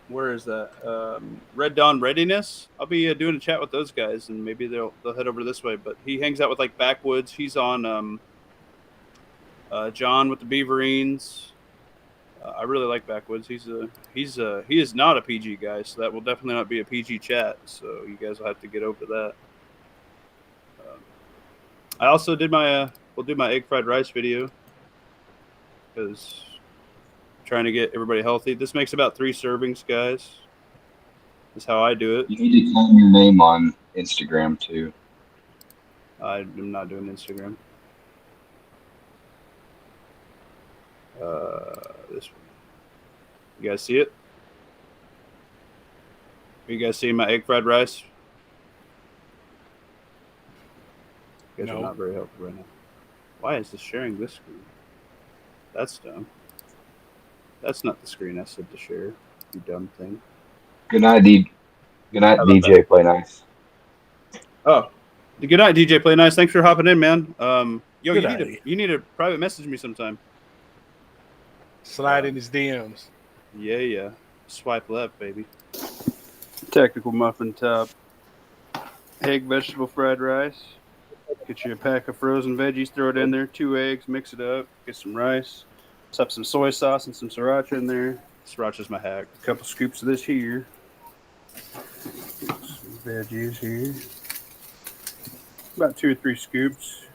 where is that? Red Dawn Readiness. I'll be doing a chat with those guys, and maybe they'll head over this way. But he hangs out with, like, Backwoods. He's on John with the Beaverines. I really like Backwoods. He is not a PG guy, so that will definitely not be a PG chat. So you guys will have to get over that. I also did we'll do my egg fried rice video because trying to get everybody healthy. This makes about 3 servings, guys. That's how I do it. You need to claim your name on Instagram too. I'm not doing Instagram. This one. You guys see it? You guys see my egg fried rice? You guys are not very helpful right now. Why is this sharing this screen? That's dumb. That's not the screen I said to share. You dumb thing. Good night, DJ Play Nice. Oh, good night, DJ Play Nice. Thanks for hopping in, man. Yo, you need to private message me sometime. Slide in his DMs. Yeah. Swipe left, baby. Technical muffin top. Egg vegetable fried rice. Get you a pack of frozen veggies, throw it in there. 2 eggs, mix it up. Get some rice. Slap some soy sauce and some sriracha in there. Sriracha's my hack. A couple scoops of this here. Some veggies here. About 2 or 3 scoops.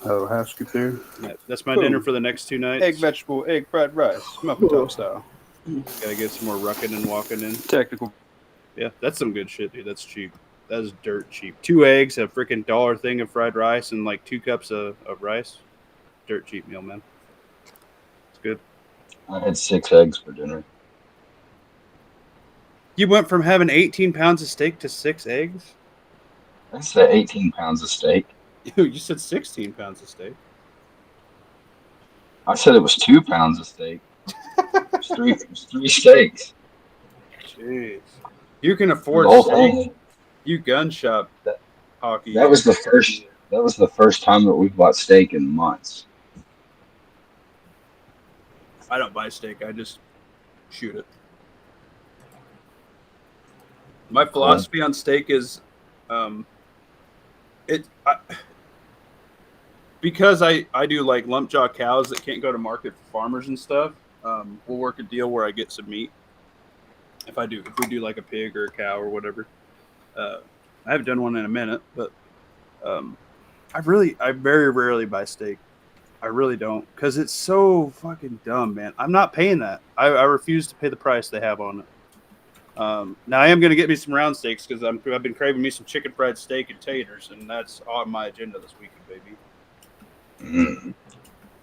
Oh, half scoop there. Yeah, that's my dinner for the next 2 nights. Egg vegetable, egg fried rice, muffin top style. Gotta get some more rucking and walking in. Technical. Yeah, that's some good shit, dude. That's cheap. That is dirt cheap. 2 eggs, a freaking $1 thing of fried rice, and like 2 cups of rice. Dirt cheap meal, man. It's good. I had 6 eggs for dinner. You went from having 18 pounds of steak to 6 eggs? I said 18 pounds of steak. You said 16 pounds of steak. I said it was 2 pounds of steak. It was 3 steaks. Jeez. You can afford steak. You gun shop hockey. That was the first time that we've bought steak in months. I don't buy steak. I just shoot it. My philosophy on steak is, because I do like lump jaw cows that can't go to market for farmers and stuff. We'll work a deal where I get some meat. If we do like a pig or a cow or whatever. I haven't done one in a minute, but I very rarely buy steak. I really don't, because it's so fucking dumb, man. I'm not paying that. I refuse to pay the price they have on it. Now I am going to get me some round steaks because I've been craving me some chicken fried steak and taters, and that's on my agenda this weekend, baby. Mm.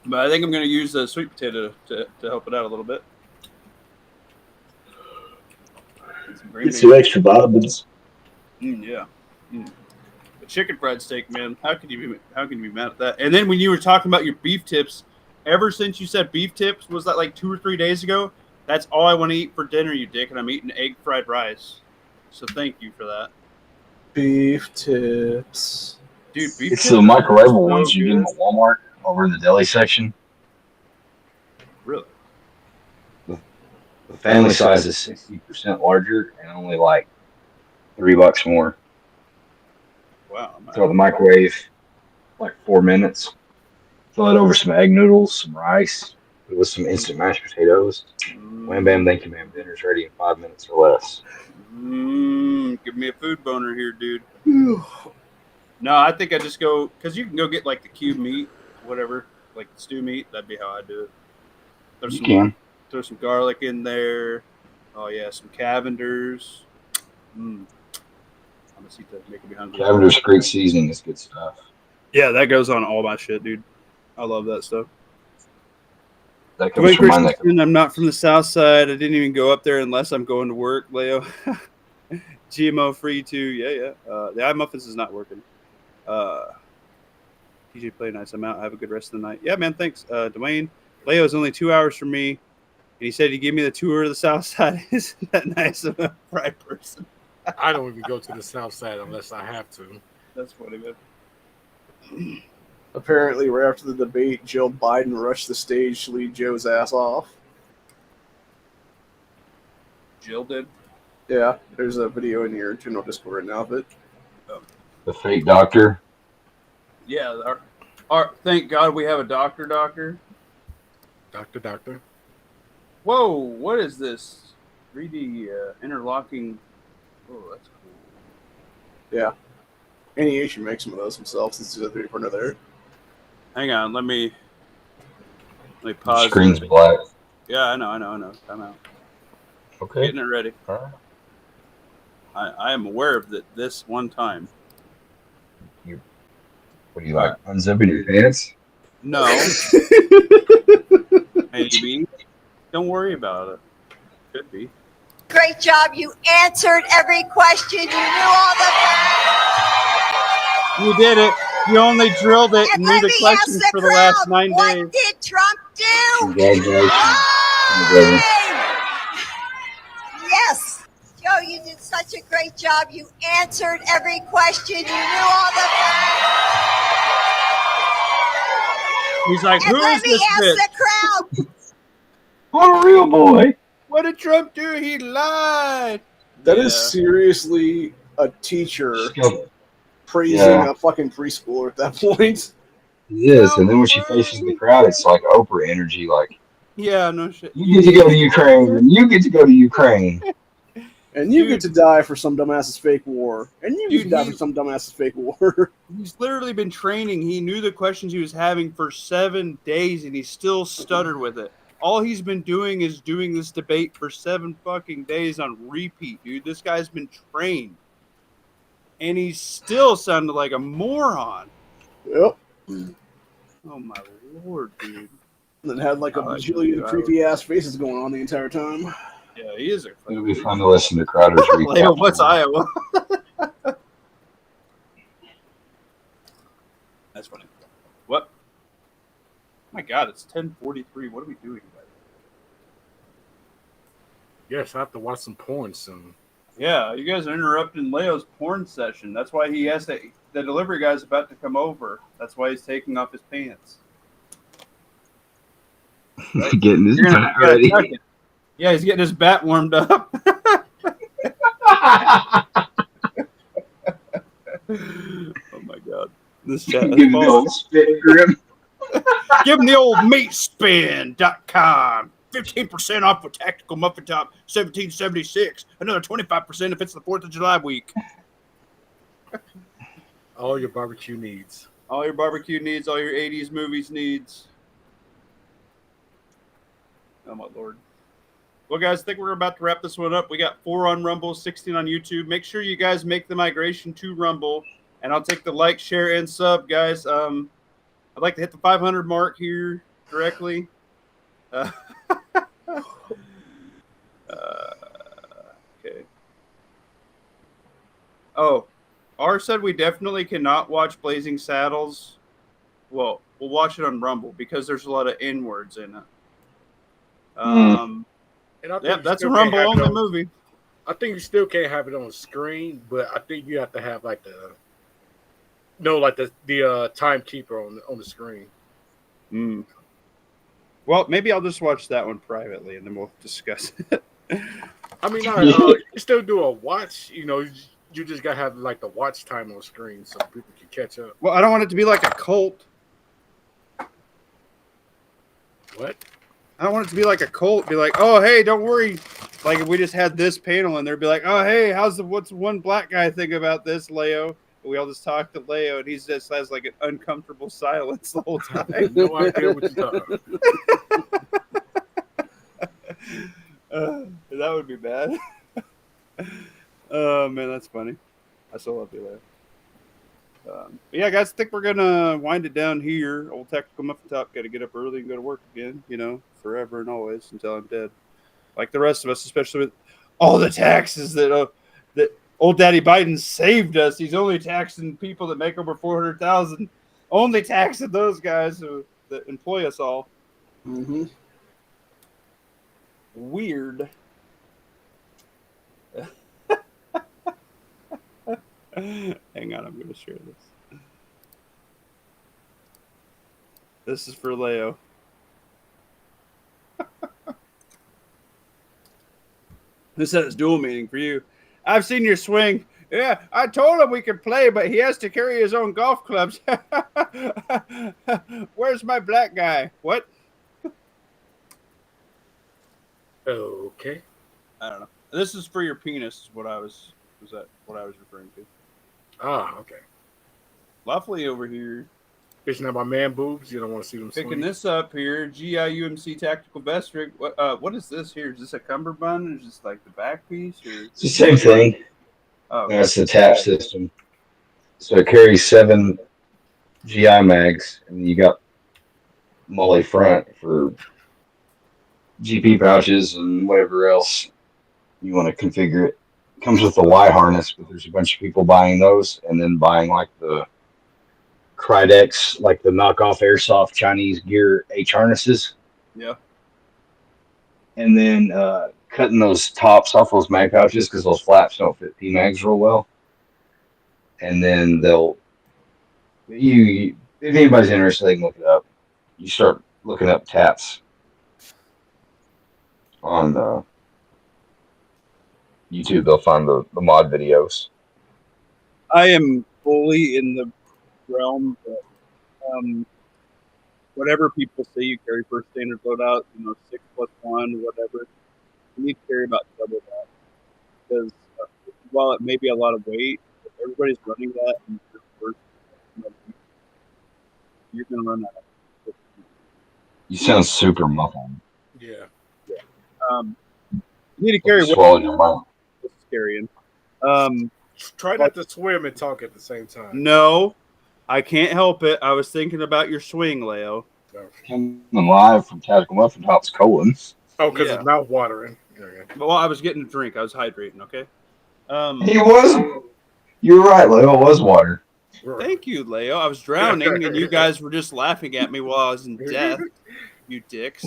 But I think I'm going to use the sweet potato to help it out a little bit. Get some extra bobbins. Yeah. The chicken fried steak, man. How can you be mad at that? And then when you were talking about your beef tips, ever since you said beef tips, was that like 2 or 3 days ago? That's all I want to eat for dinner, you dick, and I'm eating egg fried rice. So thank you for that. Beef tips. Dude, beef it's tips. The microwavable ones you get in the Walmart over in the deli section. Really? The family size is 60% larger and only like $3 more. Wow. Throw the microwave like 4 minutes. Throw it over some egg noodles, some rice, with some instant mashed potatoes. Wham bam, thank you, ma'am. Dinner's ready in 5 minutes or less. Give me a food boner here, dude. No, I think I just go, because you can go get like the cube meat, whatever, like the stew meat. That'd be how I do it. Throw some garlic in there. Oh yeah, some Cavenders. Cavender's Creek seasoning is good stuff. Yeah, that goes on all my shit, dude. I love that stuff. That comes Dwayne from mine. Christensen, I'm not from the South Side. I didn't even go up there unless I'm going to work, Leo. GMO free too. Yeah. The iMuffins is not working. DJ play nice. I'm out. Have a good rest of the night. Yeah, man. Thanks, Dwayne. Leo is only 2 hours from me, and he said he'd give me the tour of the South Side. Isn't that nice of a bright person? I don't even go to the South Side unless I have to. That's funny, man. Apparently, right after the debate, Joe Biden rushed the stage to lead Joe's ass off. Jill did? Yeah, there's a video in your general Discord right now of it. The fake doctor. Yeah, our thank God we have a doctor. Doctor. Whoa, what is this? 3D interlocking. Oh, that's cool. Yeah. NEA should make some of those themselves since there's a 3D printer there. Hang on, let me pause. The screen's black. Yeah, I know. I'm out. Okay. Getting it ready. All right. I am aware of that this one time. What do you like? Unzipping your pants? No. Maybe. Don't worry about it. Could be. Great job. You answered every question. You knew all the. You did it. You only drilled it and knew the questions for the last 9 days. What did Trump do? Congratulations. Yes. Joe, you did such a great job. You answered every question. You knew all the. He's like, who is this bitch? The crowd. What a real boy. What did Trump do? He lied. That is seriously a teacher praising a fucking preschooler at that point. It is, and then when she faces the crowd, it's like Oprah energy. Like, yeah, no shit. You get to go to Ukraine, and you get to go to Ukraine. And you get to die for some dumbass's fake war. And you get to die for some dumbass's fake war. He's literally been training. He knew the questions he was having for 7 days, and he still stuttered with it. All he's been doing is doing this debate for 7 fucking days on repeat, dude. This guy's been trained. And he still sounded like a moron. Yep. Oh, my Lord, dude. And then had like a bajillion creepy-ass faces going on the entire time. Yeah, he is. It'll be fun to listen to Crowder's recap. Leo, what's Iowa? That's funny. What? Oh my God, it's 10:43. What are we doing? Yes, I have to watch some porn soon. Yeah, you guys are interrupting Leo's porn session. That's why he has to. The delivery guy's about to come over. That's why he's taking off his pants. Right? Getting his bat ready. Yeah, he's getting his bat warmed up. Oh my God. This chat Give him the old spin grim. Give him the old meatspin.com. 15% off with tactical muffin top, $17.76. Another 25% if it's the 4th of July week. All your barbecue needs. All your barbecue needs, all your 80s movies needs. Oh my Lord. Well, guys, I think we're about to wrap this one up. We got 4 on Rumble, 16 on YouTube. Make sure you guys make the migration to Rumble, and I'll take the like, share, and sub, guys. I'd like to hit the 500 mark here directly. Okay. Oh, R said we definitely cannot watch Blazing Saddles. Well, we'll watch it on Rumble because there's a lot of N-words in it. Yeah, that's a Rumble only movie. I think you still can't have it on the screen, but I think you have to have like the timekeeper on the screen. Well, maybe I'll just watch that one privately, and then we'll discuss it. I mean, you still do a watch. You just gotta have like the watch time on the screen so people can catch up. Well, I don't want it to be like a cult. What? I don't want it to be like a cult. Be like, oh, hey, don't worry. Like if we just had this panel and they'd be like, oh, hey, what's one black guy think about this, Leo? We all just talk to Leo, and he just has like an uncomfortable silence the whole time. No idea what you're talking about. That would be bad. Oh man, that's funny. I still love you, Yeah, guys, I think we're gonna wind it down here. Old Tactical Muffin Top got to get up early and go to work again. Forever and always until I'm dead. Like the rest of us, especially with all the taxes that old Daddy Biden saved us. He's only taxing people that make over 400,000. Only taxing those guys that employ us all. Mm-hmm. Weird. Hang on, I'm going to share this. This is for Leo. This has dual meaning for you. I've seen your swing. Yeah, I told him we could play, but he has to carry his own golf clubs. Where's my black guy? What? Okay. I don't know. This is for your penis. Is what I was referring to. Ah, okay. Lovely over here. Fishing at my man boobs. You don't want to see them. Picking swing. this up here. GIUMC Tactical Vest Rig. What is this here? Is this a cummerbund? Or is this like the back piece? Or? It's the same thing. Oh, okay. That's the tap system. So it carries 7 GI mags, and you got Molly front for GP pouches and whatever else you want to configure it. It comes with the Y harness, but there's a bunch of people buying those and then buying like the Krydex, like the knockoff airsoft Chinese gear H harnesses. Yeah. And then cutting those tops off those mag pouches because those flaps don't fit P mags real well. And then if anybody's interested, they can look it up. You start looking up taps on YouTube, they'll find the mod videos. I am fully in the realm that whatever people say you carry for standard loadout, 6+1, whatever, you need to carry about double that. Because while it may be a lot of weight, if everybody's running that and you're going to run out. You sound super muffled. Yeah. You need to carry swallowed your mouth. This is carrying. Try not to swim and talk at the same time. No, I can't help it. I was thinking about your swing, Leo. Coming live from Tactical Muffin Top's colon. Oh, because it's mouth watering. Okay. Well, I was getting a drink. I was hydrating, okay? He was. You're right, Leo. It was water. Thank you, Leo. I was drowning, and you guys were just laughing at me while I was in death. You dicks.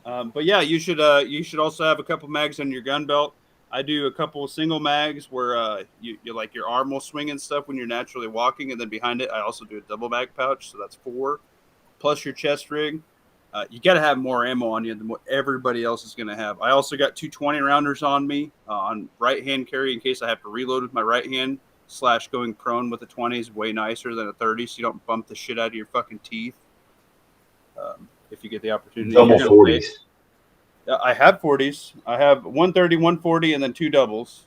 But yeah, you should also have a couple mags on your gun belt. I do a couple of single mags where you like your arm will swing and stuff when you're naturally walking, and then behind it I also do a double mag pouch, so that's 4 plus your chest rig. You got to have more ammo on you than what everybody else is going to have. I also got 2 20-rounders on me on right hand carry in case I have to reload with my right hand / going prone with a 20 is way nicer than a 30, so you don't bump the shit out of your fucking teeth. If you get the opportunity. Double 40s. I have 40s. I have 130, 140, and then 2 doubles.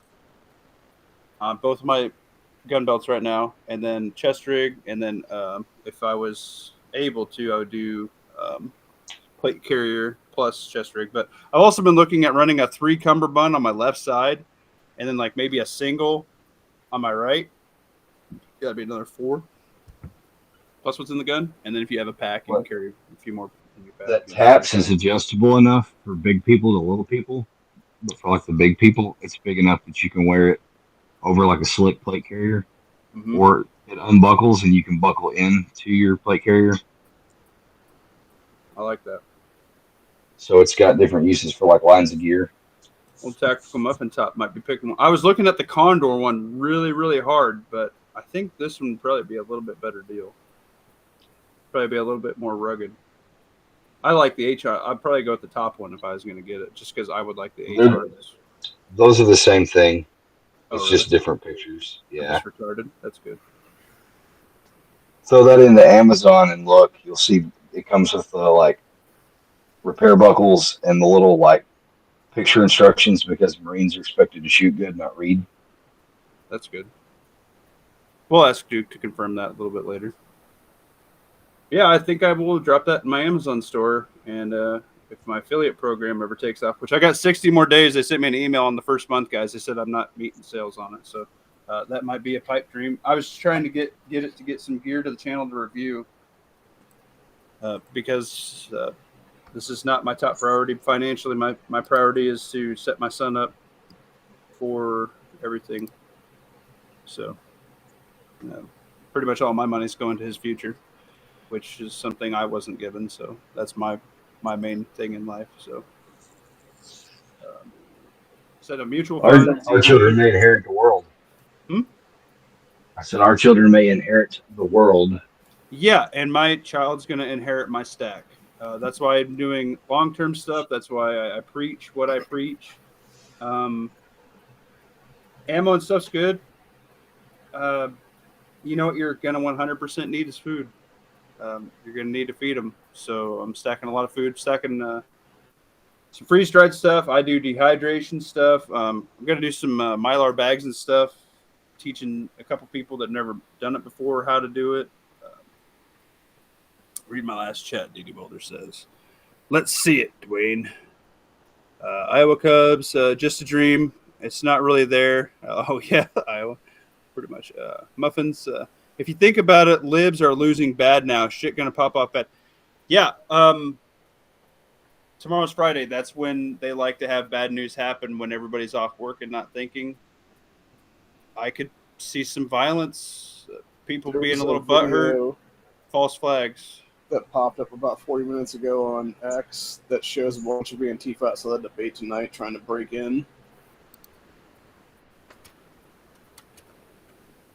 Both of my gun belts right now, and then chest rig, and then if I was able to, I would do plate carrier plus chest rig. But I've also been looking at running a 3 cummerbund on my left side, and then like maybe a single on my right. Gotta be another 4 plus what's in the gun, and then if you have a pack, you can carry a few more. That taps is adjustable enough for big people to little people, but for like the big people, it's big enough that you can wear it over like a slick plate carrier, or it unbuckles and you can buckle in to your plate carrier. I like that. So it's got different uses for like lines of gear. Old Tactical Muffin Top might be picking one. I was looking at the Condor one really, really hard, but I think this one would probably be a little bit better deal. Probably be a little bit more rugged. I like the H. I'd probably go with the top one if I was going to get it, just because I would like the H. Those are the same thing. It's really? Just different pictures. Yeah. Just retarded. That's good. Throw that into Amazon and look. You'll see it comes with the like repair buckles and the little like picture instructions because Marines are expected to shoot good, not read. That's good. We'll ask Duke to confirm that a little bit later. Yeah, I think I will drop that in my Amazon store, and if my affiliate program ever takes off, which I got 60 more days. They sent me an email on the first month, guys. They said I'm not meeting sales on it, so that might be a pipe dream. I was trying to get some gear to the channel to review because this is not my top priority financially. My priority is to set my son up for everything. So, pretty much all my money's going to his future, which is something I wasn't given. So that's my main thing in life. So, set a mutual fund. Our children may inherit the world. I said our children may inherit the world. Yeah, and my child's going to inherit my stack. That's why I'm doing long-term stuff. That's why I preach what I preach. Ammo and stuff's good. You know what you're going to 100% need is food. You're going to need to feed them. So I'm stacking a lot of food, stacking some freeze-dried stuff. I do dehydration stuff. I'm going to do some Mylar bags and stuff, teaching a couple people that have never done it before how to do it. Read my last chat, D.D. Boulder says. Let's see it, Dwayne. Iowa Cubs, just a dream. It's not really there. Oh, yeah, Iowa. Pretty much. Muffins. If you think about it, libs are losing bad now. Shit going to pop off bad. Yeah. Tomorrow's Friday. That's when they like to have bad news happen, when everybody's off work and not thinking. I could see some violence, people being a little butthurt, false flags. That popped up about 40 minutes ago on X that shows a bunch of Antifa so that debate tonight trying to break in.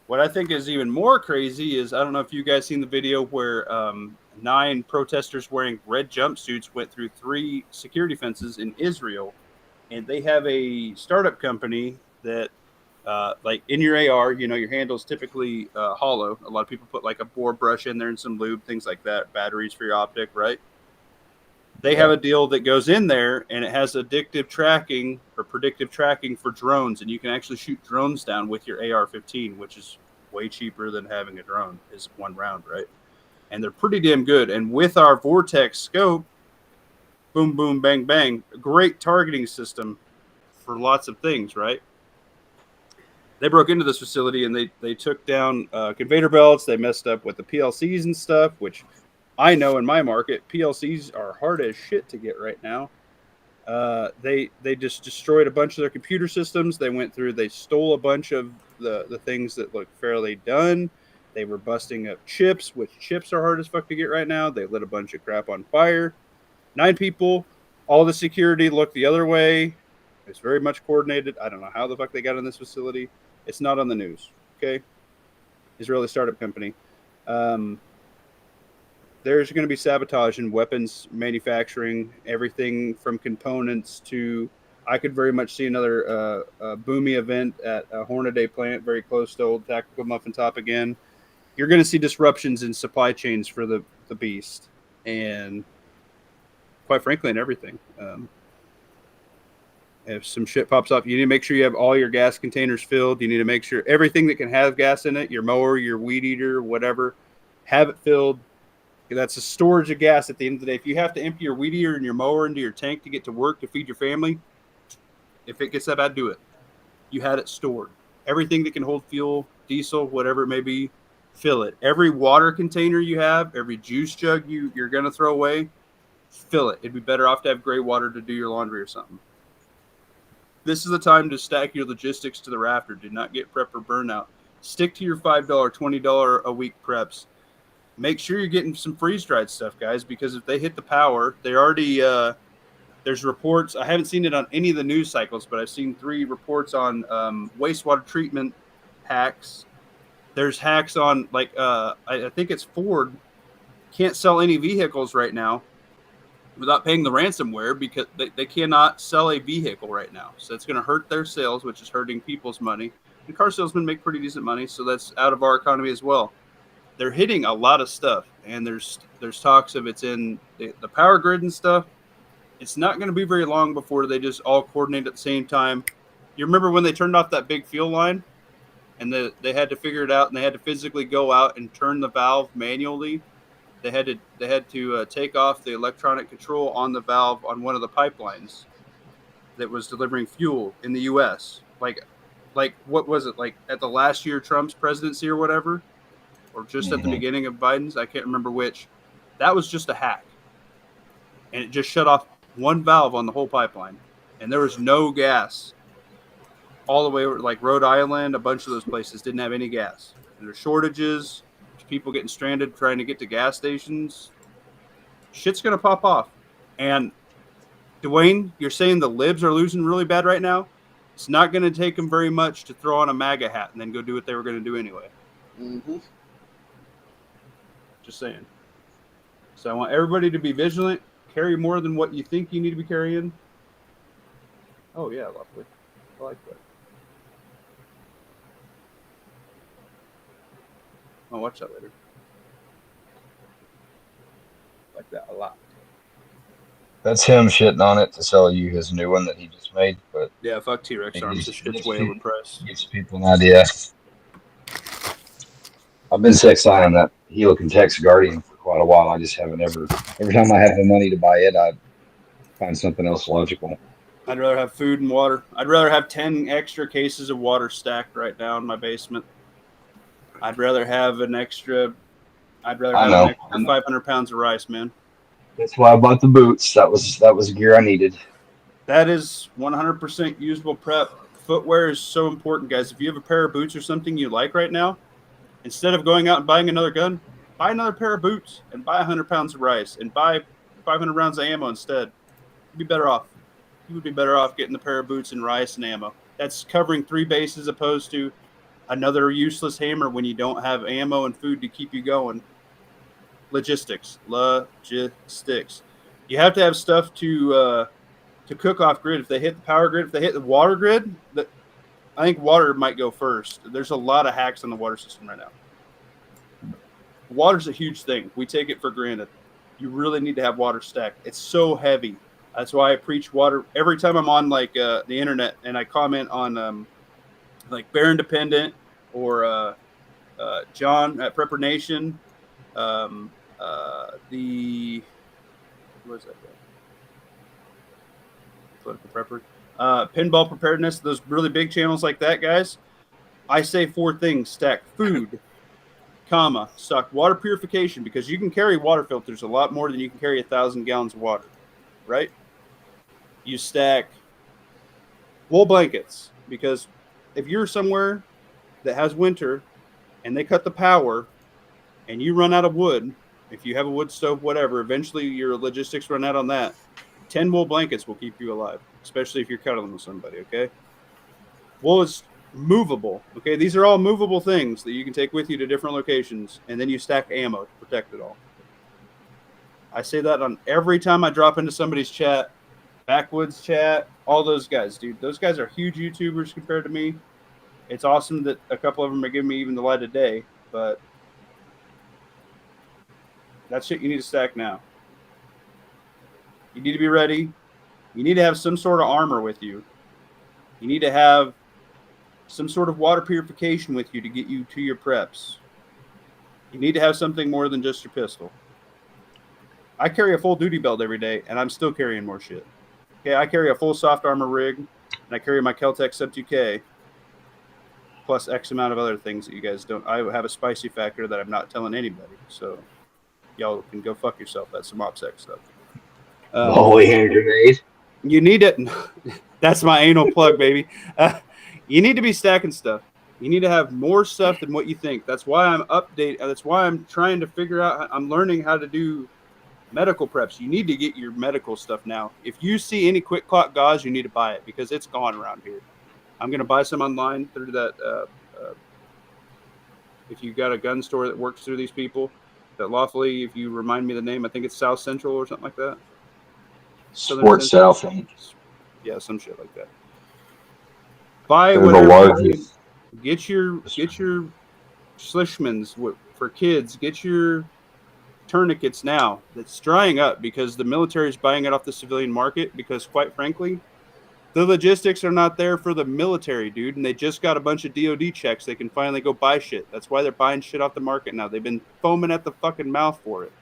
What I think is even more crazy is, I don't know if you guys seen the video where 9 protesters wearing red jumpsuits went through 3 security fences in Israel, and they have a startup company that like in your AR, your handle's typically hollow. A lot of people put like a bore brush in there and some lube, things like that, batteries for your optic, right? They have a deal that goes in there, and it has addictive tracking or predictive tracking for drones, and you can actually shoot drones down with your AR-15, which is way cheaper than having a drone. Is 1 round, right? And they're pretty damn good. And with our Vortex scope, boom, boom, bang, bang, a great targeting system for lots of things, right? They broke into this facility and they took down conveyor belts. They messed up with the PLCs and stuff, which I know in my market, PLCs are hard as shit to get right now. They just destroyed a bunch of their computer systems. They stole a bunch of the things that look fairly done. They were busting up chips, which chips are hard as fuck to get right now. They lit a bunch of crap on fire. 9 people. All the security looked the other way. It's very much coordinated. I don't know how the fuck they got in this facility. It's not on the news, okay? Israeli startup company. There's going to be sabotage in weapons manufacturing, everything from components to... I could very much see another Boomy event at a Hornaday plant very close to old Tactical Muffin Top again. You're going to see disruptions in supply chains for the beast. And quite frankly, in everything. If some shit pops up, you need to make sure you have all your gas containers filled. You need to make sure everything that can have gas in it, your mower, your weed eater, whatever, have it filled. That's a storage of gas at the end of the day. If you have to empty your weed eater and your mower into your tank to get to work to feed your family, if it gets that bad, do it. You had it stored. Everything that can hold fuel, diesel, whatever it may be, fill it. Every water container you have, every juice jug you're going to throw away, fill it. It'd be better off to have gray water to do your laundry or something. This is the time to stack your logistics to the rafter. Do not get prep or burnout. Stick to your $5, $20 a week preps. Make sure you're getting some freeze-dried stuff, guys, because if they hit the power, they already there's reports. I haven't seen it on any of the news cycles, but I've seen 3 reports on wastewater treatment hacks. There's hacks on, like, I think it's Ford can't sell any vehicles right now without paying the ransomware because they cannot sell a vehicle right now. So it's going to hurt their sales, which is hurting people's money. And car salesmen make pretty decent money, so that's out of our economy as well. They're hitting a lot of stuff, and there's talks of it's in the power grid and stuff. It's not going to be very long before they just all coordinate at the same time. You remember when they turned off that big fuel line, and they had to figure it out, and they had to physically go out and turn the valve manually? They had to take off the electronic control on the valve on one of the pipelines that was delivering fuel in the U.S. Like like what was it, like at the last year Trump's presidency or whatever, or just at the beginning of Biden's, I can't remember which. That was just a hack, and it just shut off one valve on the whole pipeline, and there was no gas all the way over, like Rhode Island. A bunch of those places didn't have any gas. And there's shortages, people getting stranded trying to get to gas stations. Shit's gonna pop off. And Dwayne, you're saying the libs are losing really bad right now. It's not going to take them very much to throw on a MAGA hat and then go do what they were going to do anyway. Mm-hmm. Just saying. So I want everybody to be vigilant. Carry more than what you think you need to be carrying. Oh, yeah, lovely. I like that. I'll watch that later. I like that a lot. That's him shitting on it to sell you his new one that he just made. But yeah, fuck T-Rex arms. This shit's way overpriced. Gives people an idea. I've been sex-eyeing that Helican Tex Guardian for quite a while. I just haven't ever. Every time I have the money to buy it, I find something else logical. I'd rather have food and water. I'd rather have 10 extra cases of water stacked right now in my basement. I'd rather have an extra. I'd rather have an extra 500 pounds of rice, man. That's why I bought the boots. That was gear I needed. That is 100% usable prep. Footwear is so important, guys. If you have a pair of boots or something you like right now, instead of going out and buying another gun, buy another pair of boots and buy 100 pounds of rice and buy 500 rounds of ammo instead. You'd be better off. You would be better off getting the pair of boots and rice and ammo. That's covering 3 bases opposed to another useless hammer when you don't have ammo and food to keep you going. Logistics. You have to have stuff to cook off grid. If they hit the power grid, if they hit the water grid, I think water might go first. There's a lot of hacks on the water system right now. Water's a huge thing. We take it for granted. You really need to have water stacked. It's so heavy. That's why I preach water every time I'm on like the internet and I comment on like Bear Independent or John at Prepper Nation. Where's that guy? Political Prepper. Pinball Preparedness, those really big channels like that, guys. I say 4 things: stack food, stock water purification, because you can carry water filters a lot more than you can carry 1,000 gallons of water, right? You stack wool blankets, because if you're somewhere that has winter and they cut the power and you run out of wood, if you have a wood stove, whatever, eventually your logistics run out on that. 10 wool blankets will keep you alive, especially if you're cuddling with somebody, okay? Wool is movable, okay? These are all movable things that you can take with you to different locations, and then you stack ammo to protect it all. I say that on every time I drop into somebody's chat, Backwoods chat, all those guys, dude. Those guys are huge YouTubers compared to me. It's awesome that a couple of them are giving me even the light of day, but that's shit you need to stack now. You need to be ready. You need to have some sort of armor with you. You need to have some sort of water purification with you to get you to your preps. You need to have something more than just your pistol. I carry a full duty belt every day, and I'm still carrying more shit. Okay, I carry a full soft armor rig, and I carry my Kel-Tec Sub 2K, plus X amount of other things that you guys don't. I have a spicy factor that I'm not telling anybody, so y'all can go fuck yourself. That's some OPSEC stuff. Holy hand grenade. You need it. That's my anal plug, baby. You need to be stacking stuff. You need to have more stuff than what you think. That's why I'm updating. That's why I'm trying to figure out. I'm learning how to do medical preps. You need to get your medical stuff now. If you see any quick clock gauze, you need to buy it because it's gone around here. I'm going to buy some online through that. If you got a gun store that works through these people, that lawfully, if you remind me the name, I think it's South Central or something like that. Sports South. Yeah, some shit like that. Buy whatever. Get your Schlishmans for kids. Get your tourniquets now. It's drying up because the military is buying it off the civilian market because, quite frankly, the logistics are not there for the military, dude, and they just got a bunch of DOD checks. They can finally go buy shit. That's why they're buying shit off the market now. They've been foaming at the fucking mouth for it.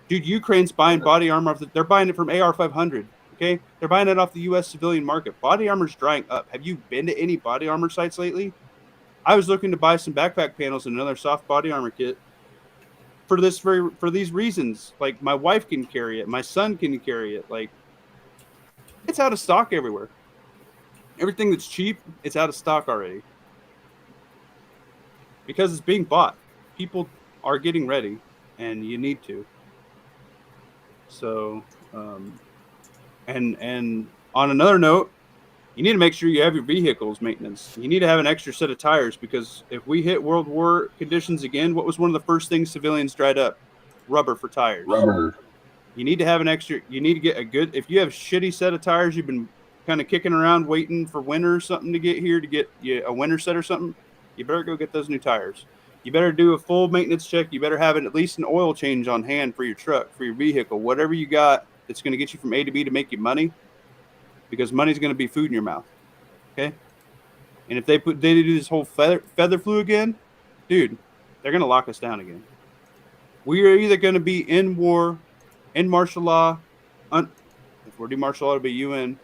Dude, Ukraine's buying body armor. They're buying it from AR-500. Okay, they're buying it off the U.S. civilian market. Body armor's drying up. Have you been to any body armor sites lately? I was looking to buy some backpack panels and another soft body armor kit for these reasons. Like, my wife can carry it, my son can carry it. Like, it's out of stock everywhere. Everything that's cheap, it's out of stock already because it's being bought. People are getting ready, and you need to. So, and on another note, you need to make sure you have your vehicles maintenance. You need to have an extra set of tires, because if we hit World War conditions again, what was one of the first things civilians dried up? Rubber for tires. Rubber. You need to have an extra. You need to get a good. If you have a shitty set of tires, you've been kind of kicking around waiting for winter or something to get here to get you a winter set or something, you better go get those new tires. You better do a full maintenance check. You better have at least an oil change on hand for your truck, for your vehicle, whatever you got that's going to get you from A to B to make you money, because money's going to be food in your mouth. Okay? And if they do this whole feather flu again, dude, they're going to lock us down again. We are either going to be in war, in martial law, if we're doing martial law, it'll be UN,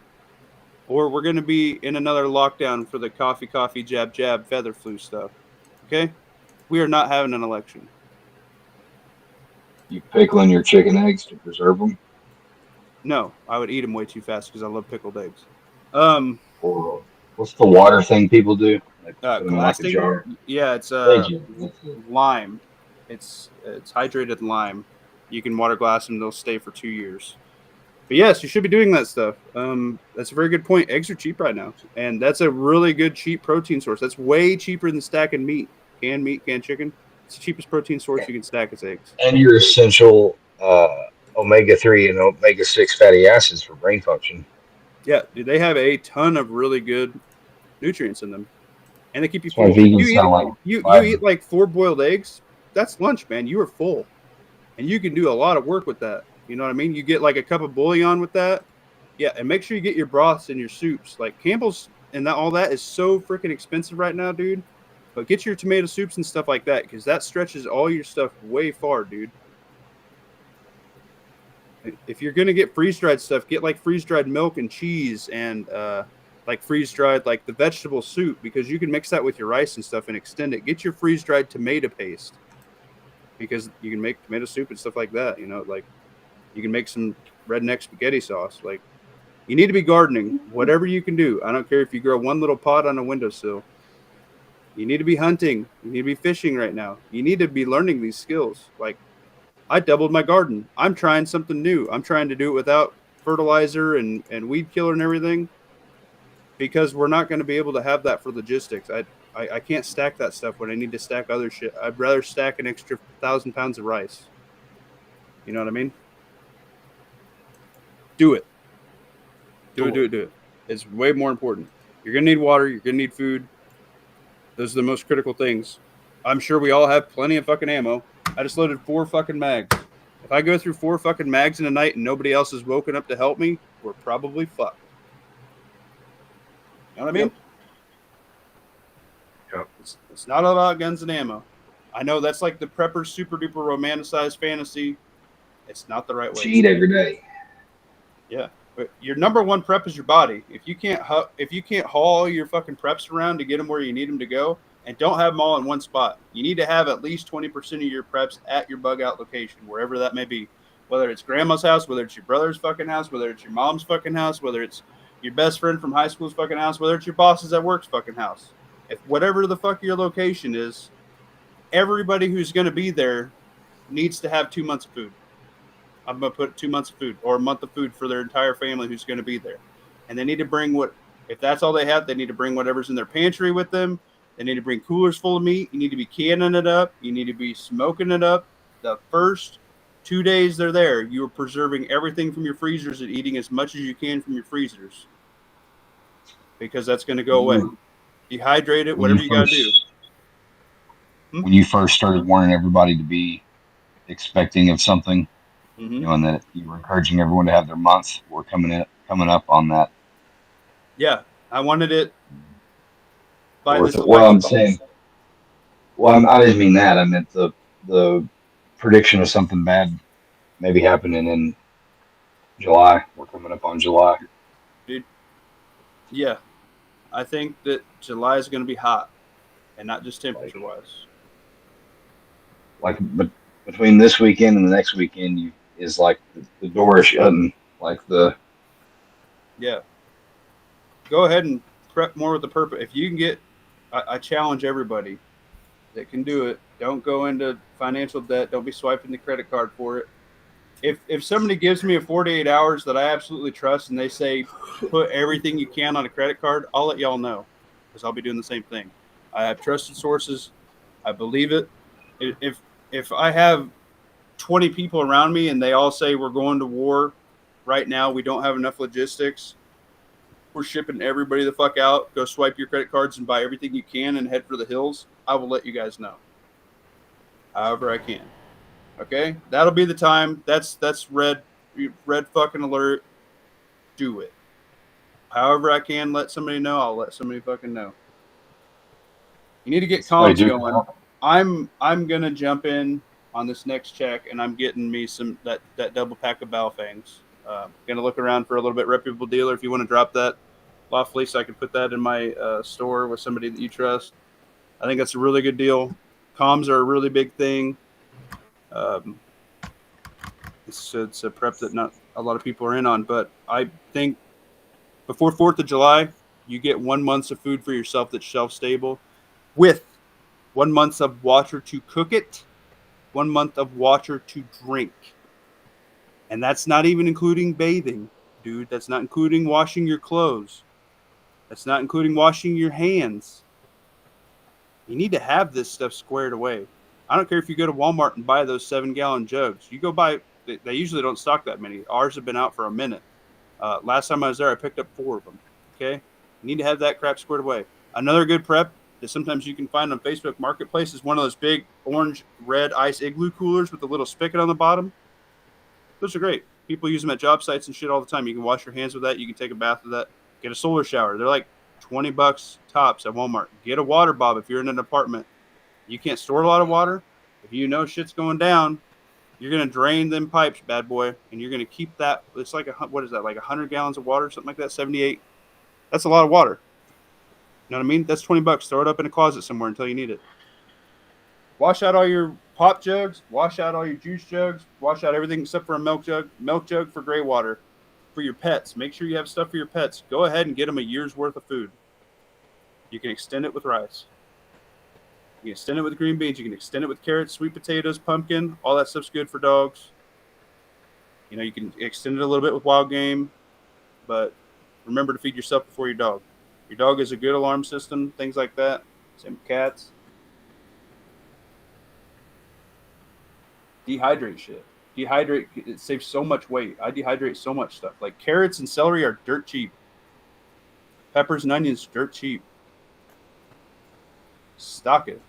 or we're going to be in another lockdown for the coffee, jab, feather flu stuff. Okay? We are not having an election. You pickling your chicken eggs to preserve them? No, I would eat them way too fast because I love pickled eggs. Or what's the water thing people do? Like put them in like a jar? Yeah, it's lime. It's hydrated lime. You can water glass them; they'll stay for 2 years. But yes, you should be doing that stuff. That's a very good point. Eggs are cheap right now, and that's a really good cheap protein source. That's way cheaper than stacking meat, canned chicken. It's the cheapest protein source you can stack is eggs. And your essential omega-3 and omega-6 fatty acids for brain function. Yeah, dude, they have a ton of really good nutrients in them, and they keep you full. You eat like 4 boiled eggs. That's lunch, man. You are full, and you can do a lot of work with that. You know what I mean? You get like a cup of bouillon with that. Yeah, and make sure you get your broths and your soups. Like Campbell's and all that is so freaking expensive right now, dude. But get your tomato soups and stuff like that, because that stretches all your stuff way far, dude. If you're gonna get freeze-dried stuff, get like freeze-dried milk and cheese and like freeze-dried like the vegetable soup, because you can mix that with your rice and stuff and extend it. Get your freeze-dried tomato paste, because you can make tomato soup and stuff like that. You know, like you can make some redneck spaghetti sauce. Like, you need to be gardening, whatever you can do. I don't care if you grow one little pot on a windowsill. You need to be hunting. You need to be fishing right now. You need to be learning these skills. Like, I doubled my garden. I'm trying something new. I'm trying to do it without fertilizer and weed killer and everything, because we're not going to be able to have that for logistics. I can't stack that stuff when I need to stack other shit. I'd rather stack an extra 1,000 pounds of rice. You know what I mean? Do it. Do it. It's way more important. You're going to need water. You're going to need food. Those are the most critical things. I'm sure we all have plenty of fucking ammo. I just loaded 4 fucking mags. If I go through 4 fucking mags in a night and nobody else is woken up to help me, we're probably fucked. You know what I mean? Yep. It's not all about guns and ammo. I know that's like the prepper super duper romanticized fantasy. It's not the right way. Cheat every day. Yeah, but your number one prep is your body. If you can't haul your fucking preps around to get them where you need them to go, and don't have them all in one spot, you need to have at least 20% of your preps at your bug out location, wherever that may be. Whether it's grandma's house, whether it's your brother's fucking house, whether it's your mom's fucking house, whether it's your best friend from high school's fucking house, whether it's your boss's at work's fucking house. If whatever the fuck your location is, everybody who's going to be there needs to have 2 months of food. I'm going to put 2 months of food or a month of food for their entire family who's going to be there. And they need to bring if that's all they have, they need to bring whatever's in their pantry with them. They need to bring coolers full of meat. You need to be canning it up. You need to be smoking it up. The first 2 days they're there, you are preserving everything from your freezers and eating as much as you can from your freezers, because that's going to go away. Dehydrate it, whatever you got to do. When you first started warning everybody to be expecting of something, you know, and that you were encouraging everyone to have their month, we're coming up on that. Yeah, I wanted it. I didn't mean that. I meant the prediction of something bad maybe happening in July. We're coming up on July. Dude, yeah. I think that July is going to be hot, and not just temperature-wise. Like, but between this weekend and the next weekend, is like the door is shutting. Like the. Yeah. Go ahead and prep more with the purpose. If you can get, I challenge everybody that can do it. Don't go into financial debt. Don't be swiping the credit card for it. If somebody gives me a 48 hours that I absolutely trust and they say put everything you can on a credit card, I'll let y'all know because I'll be doing the same thing. I have trusted sources. I believe it. If I have 20 people around me and they all say we're going to war right now, we don't have enough logistics, we're shipping everybody the fuck out, go swipe your credit cards and buy everything you can and head for the hills, I will let you guys know. However I can. Okay? That'll be the time. That's red fucking alert. Do it. However I can let somebody know, I'll let somebody fucking know. You need to get comms going. I'm gonna jump in on this next check and I'm getting me some that double pack of bow fangs. Gonna look around for a little bit reputable dealer if you want to drop that lawfully so I can put that in my store with somebody that you trust. I think that's a really good deal. Comms are a really big thing. It's a prep that not a lot of people are in on, but I think before 4th of July, you get 1 month of food for yourself that's shelf stable with 1 month of water to cook it, 1 month of water to drink. And that's not even including bathing, dude. That's not including washing your clothes. That's not including washing your hands. You need to have this stuff squared away. I don't care if you go to Walmart and buy those 7-gallon jugs. You go buy, they usually don't stock that many. Ours have been out for a minute. Last time I was there, I picked up 4 of them. Okay? You need to have that crap squared away. Another good prep that sometimes you can find on Facebook Marketplace is one of those big orange-red ice igloo coolers with a little spigot on the bottom. Those are great. People use them at job sites and shit all the time. You can wash your hands with that. You can take a bath with that. Get a solar shower. They're like $20 tops at Walmart. Get a water bob if you're in an apartment. You can't store a lot of water. If you know shit's going down, you're going to drain them pipes, bad boy, and you're going to keep that. It's like, what is that, like 100 gallons of water, something like that, 78? That's a lot of water. You know what I mean? That's $20. Throw it up in a closet somewhere until you need it. Wash out all your pop jugs. Wash out all your juice jugs. Wash out everything except for a milk jug. Milk jug for gray water. For your pets. Make sure you have stuff for your pets. Go ahead and get them a year's worth of food. You can extend it with rice. You can extend it with green beans. You can extend it with carrots, sweet potatoes, pumpkin. All that stuff's good for dogs. You know, you can extend it a little bit with wild game. But remember to feed yourself before your dog. Your dog is a good alarm system, things like that. Same with cats. Dehydrate shit. Dehydrate. It saves so much weight. I dehydrate so much stuff. Like carrots and celery are dirt cheap. Peppers and onions, dirt cheap. Stock it.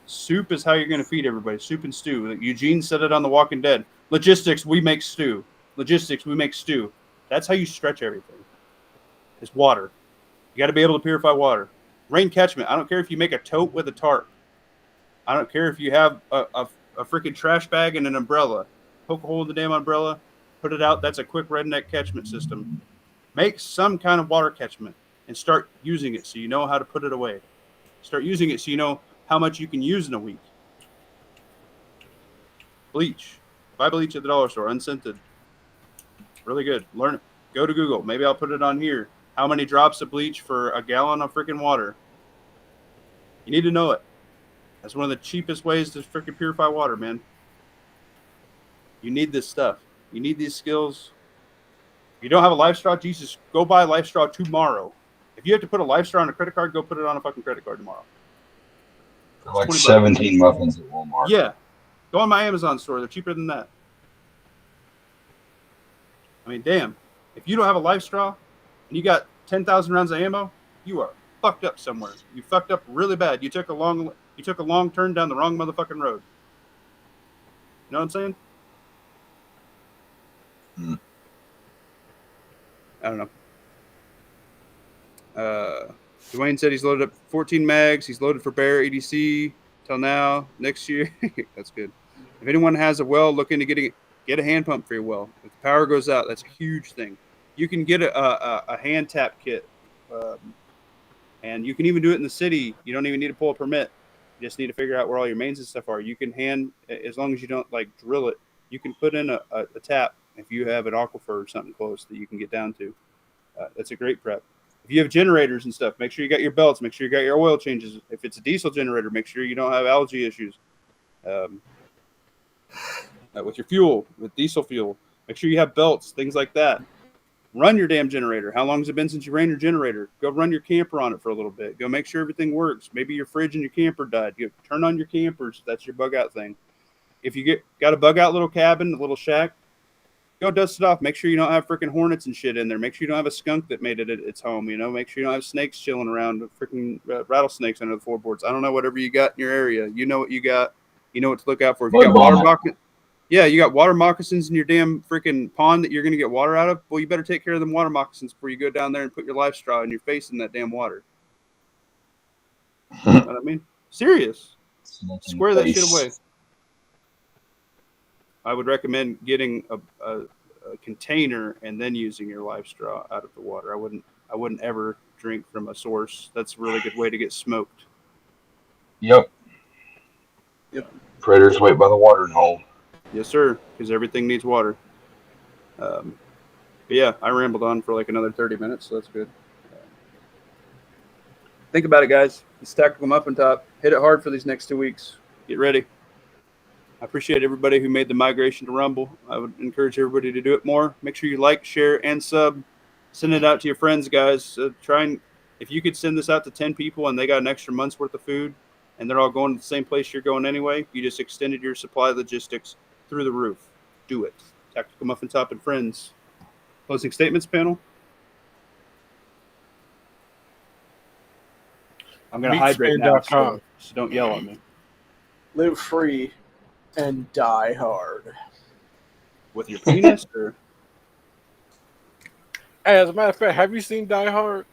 Soup is how you're going to feed everybody. Soup and stew. Like Eugene said it on The Walking Dead. Logistics, we make stew. Logistics, we make stew. That's how you stretch everything. It's water. You got to be able to purify water. Rain catchment. I don't care if you make a tote with a tarp. I don't care if you have a freaking trash bag and an umbrella. Poke a hole in the damn umbrella. Put it out. That's a quick redneck catchment system. Make some kind of water catchment and start using it so you know how to put it away. Start using it so you know how much you can use in a week. Bleach. Buy bleach at the dollar store, unscented. Really good. Learn it. Go to Google. Maybe I'll put it on here. How many drops of bleach for a gallon of freaking water? You need to know it. That's one of the cheapest ways to freaking purify water, man. You need this stuff. You need these skills. If you don't have a life straw, Jesus, go buy a life straw tomorrow. If you have to put a life straw on a credit card, go put it on a fucking credit card tomorrow. For like 17 muffins at Walmart. Yeah. Go on my Amazon store. They're cheaper than that. I mean, damn. If you don't have a life straw and you got 10,000 rounds of ammo, you are fucked up somewhere. You fucked up really bad. You took a long turn down the wrong motherfucking road. You know what I'm saying? I don't know. Dwayne said he's loaded up 14 mags. He's loaded for Bear EDC till now. Next year. That's good. If anyone has a well, look into getting it. Get a hand pump for your well. If the power goes out, that's a huge thing. You can get a hand tap kit, and you can even do it in the city. You don't even need to pull a permit. You just need to figure out where all your mains and stuff are. You can as long as you don't like drill it, you can put in a tap if you have an aquifer or something close that you can get down to. That's a great prep. If you have generators and stuff, make sure you got your belts. Make sure you got your oil changes. If it's a diesel generator, make sure you don't have algae issues. With your fuel, with diesel fuel, make sure you have belts, things like that. Run your damn generator. How long has it been since you ran your generator? Go run your camper on it for a little bit. Go make sure everything works. Maybe your fridge and your camper died. You turn on your campers. That's your bug out thing. If you got a bug out little cabin, a little shack, go dust it off. Make sure you don't have freaking hornets and shit in there. Make sure you don't have a skunk that made it at its home. Make sure you don't have snakes chilling around, freaking rattlesnakes under the floorboards. I don't know, whatever you got in your area. You know what you got. You know what to look out for. If you got water moccasins, you got water moccasins in your damn freaking pond that you're going to get water out of. Well, you better take care of them water moccasins before you go down there and put your life straw in your face in that damn water. You know what I mean? Serious. Square that shit away. I would recommend getting a container and then using your live straw out of the water. I wouldn't ever drink from a source. That's a really good way to get smoked. Yep. Predators wait by the watering hole. Yes, sir, because everything needs water. But yeah, I rambled on for like another 30 minutes, so that's good. Think about it, guys. Let's tackle them up on top. Hit it hard for these next 2 weeks. Get ready. I appreciate everybody who made the migration to Rumble. I would encourage everybody to do it more. Make sure you like, share, and sub. Send it out to your friends, guys. If you could send this out to 10 people and they got an extra month's worth of food and they're all going to the same place you're going anyway, you just extended your supply logistics through the roof. Do it. Tactical Muffin Top and friends. Closing statements, panel. I'm going to hydrate now, so don't yell at me. Live free and die hard. With your penis? Or? Hey, as a matter of fact, have you seen Die Hard?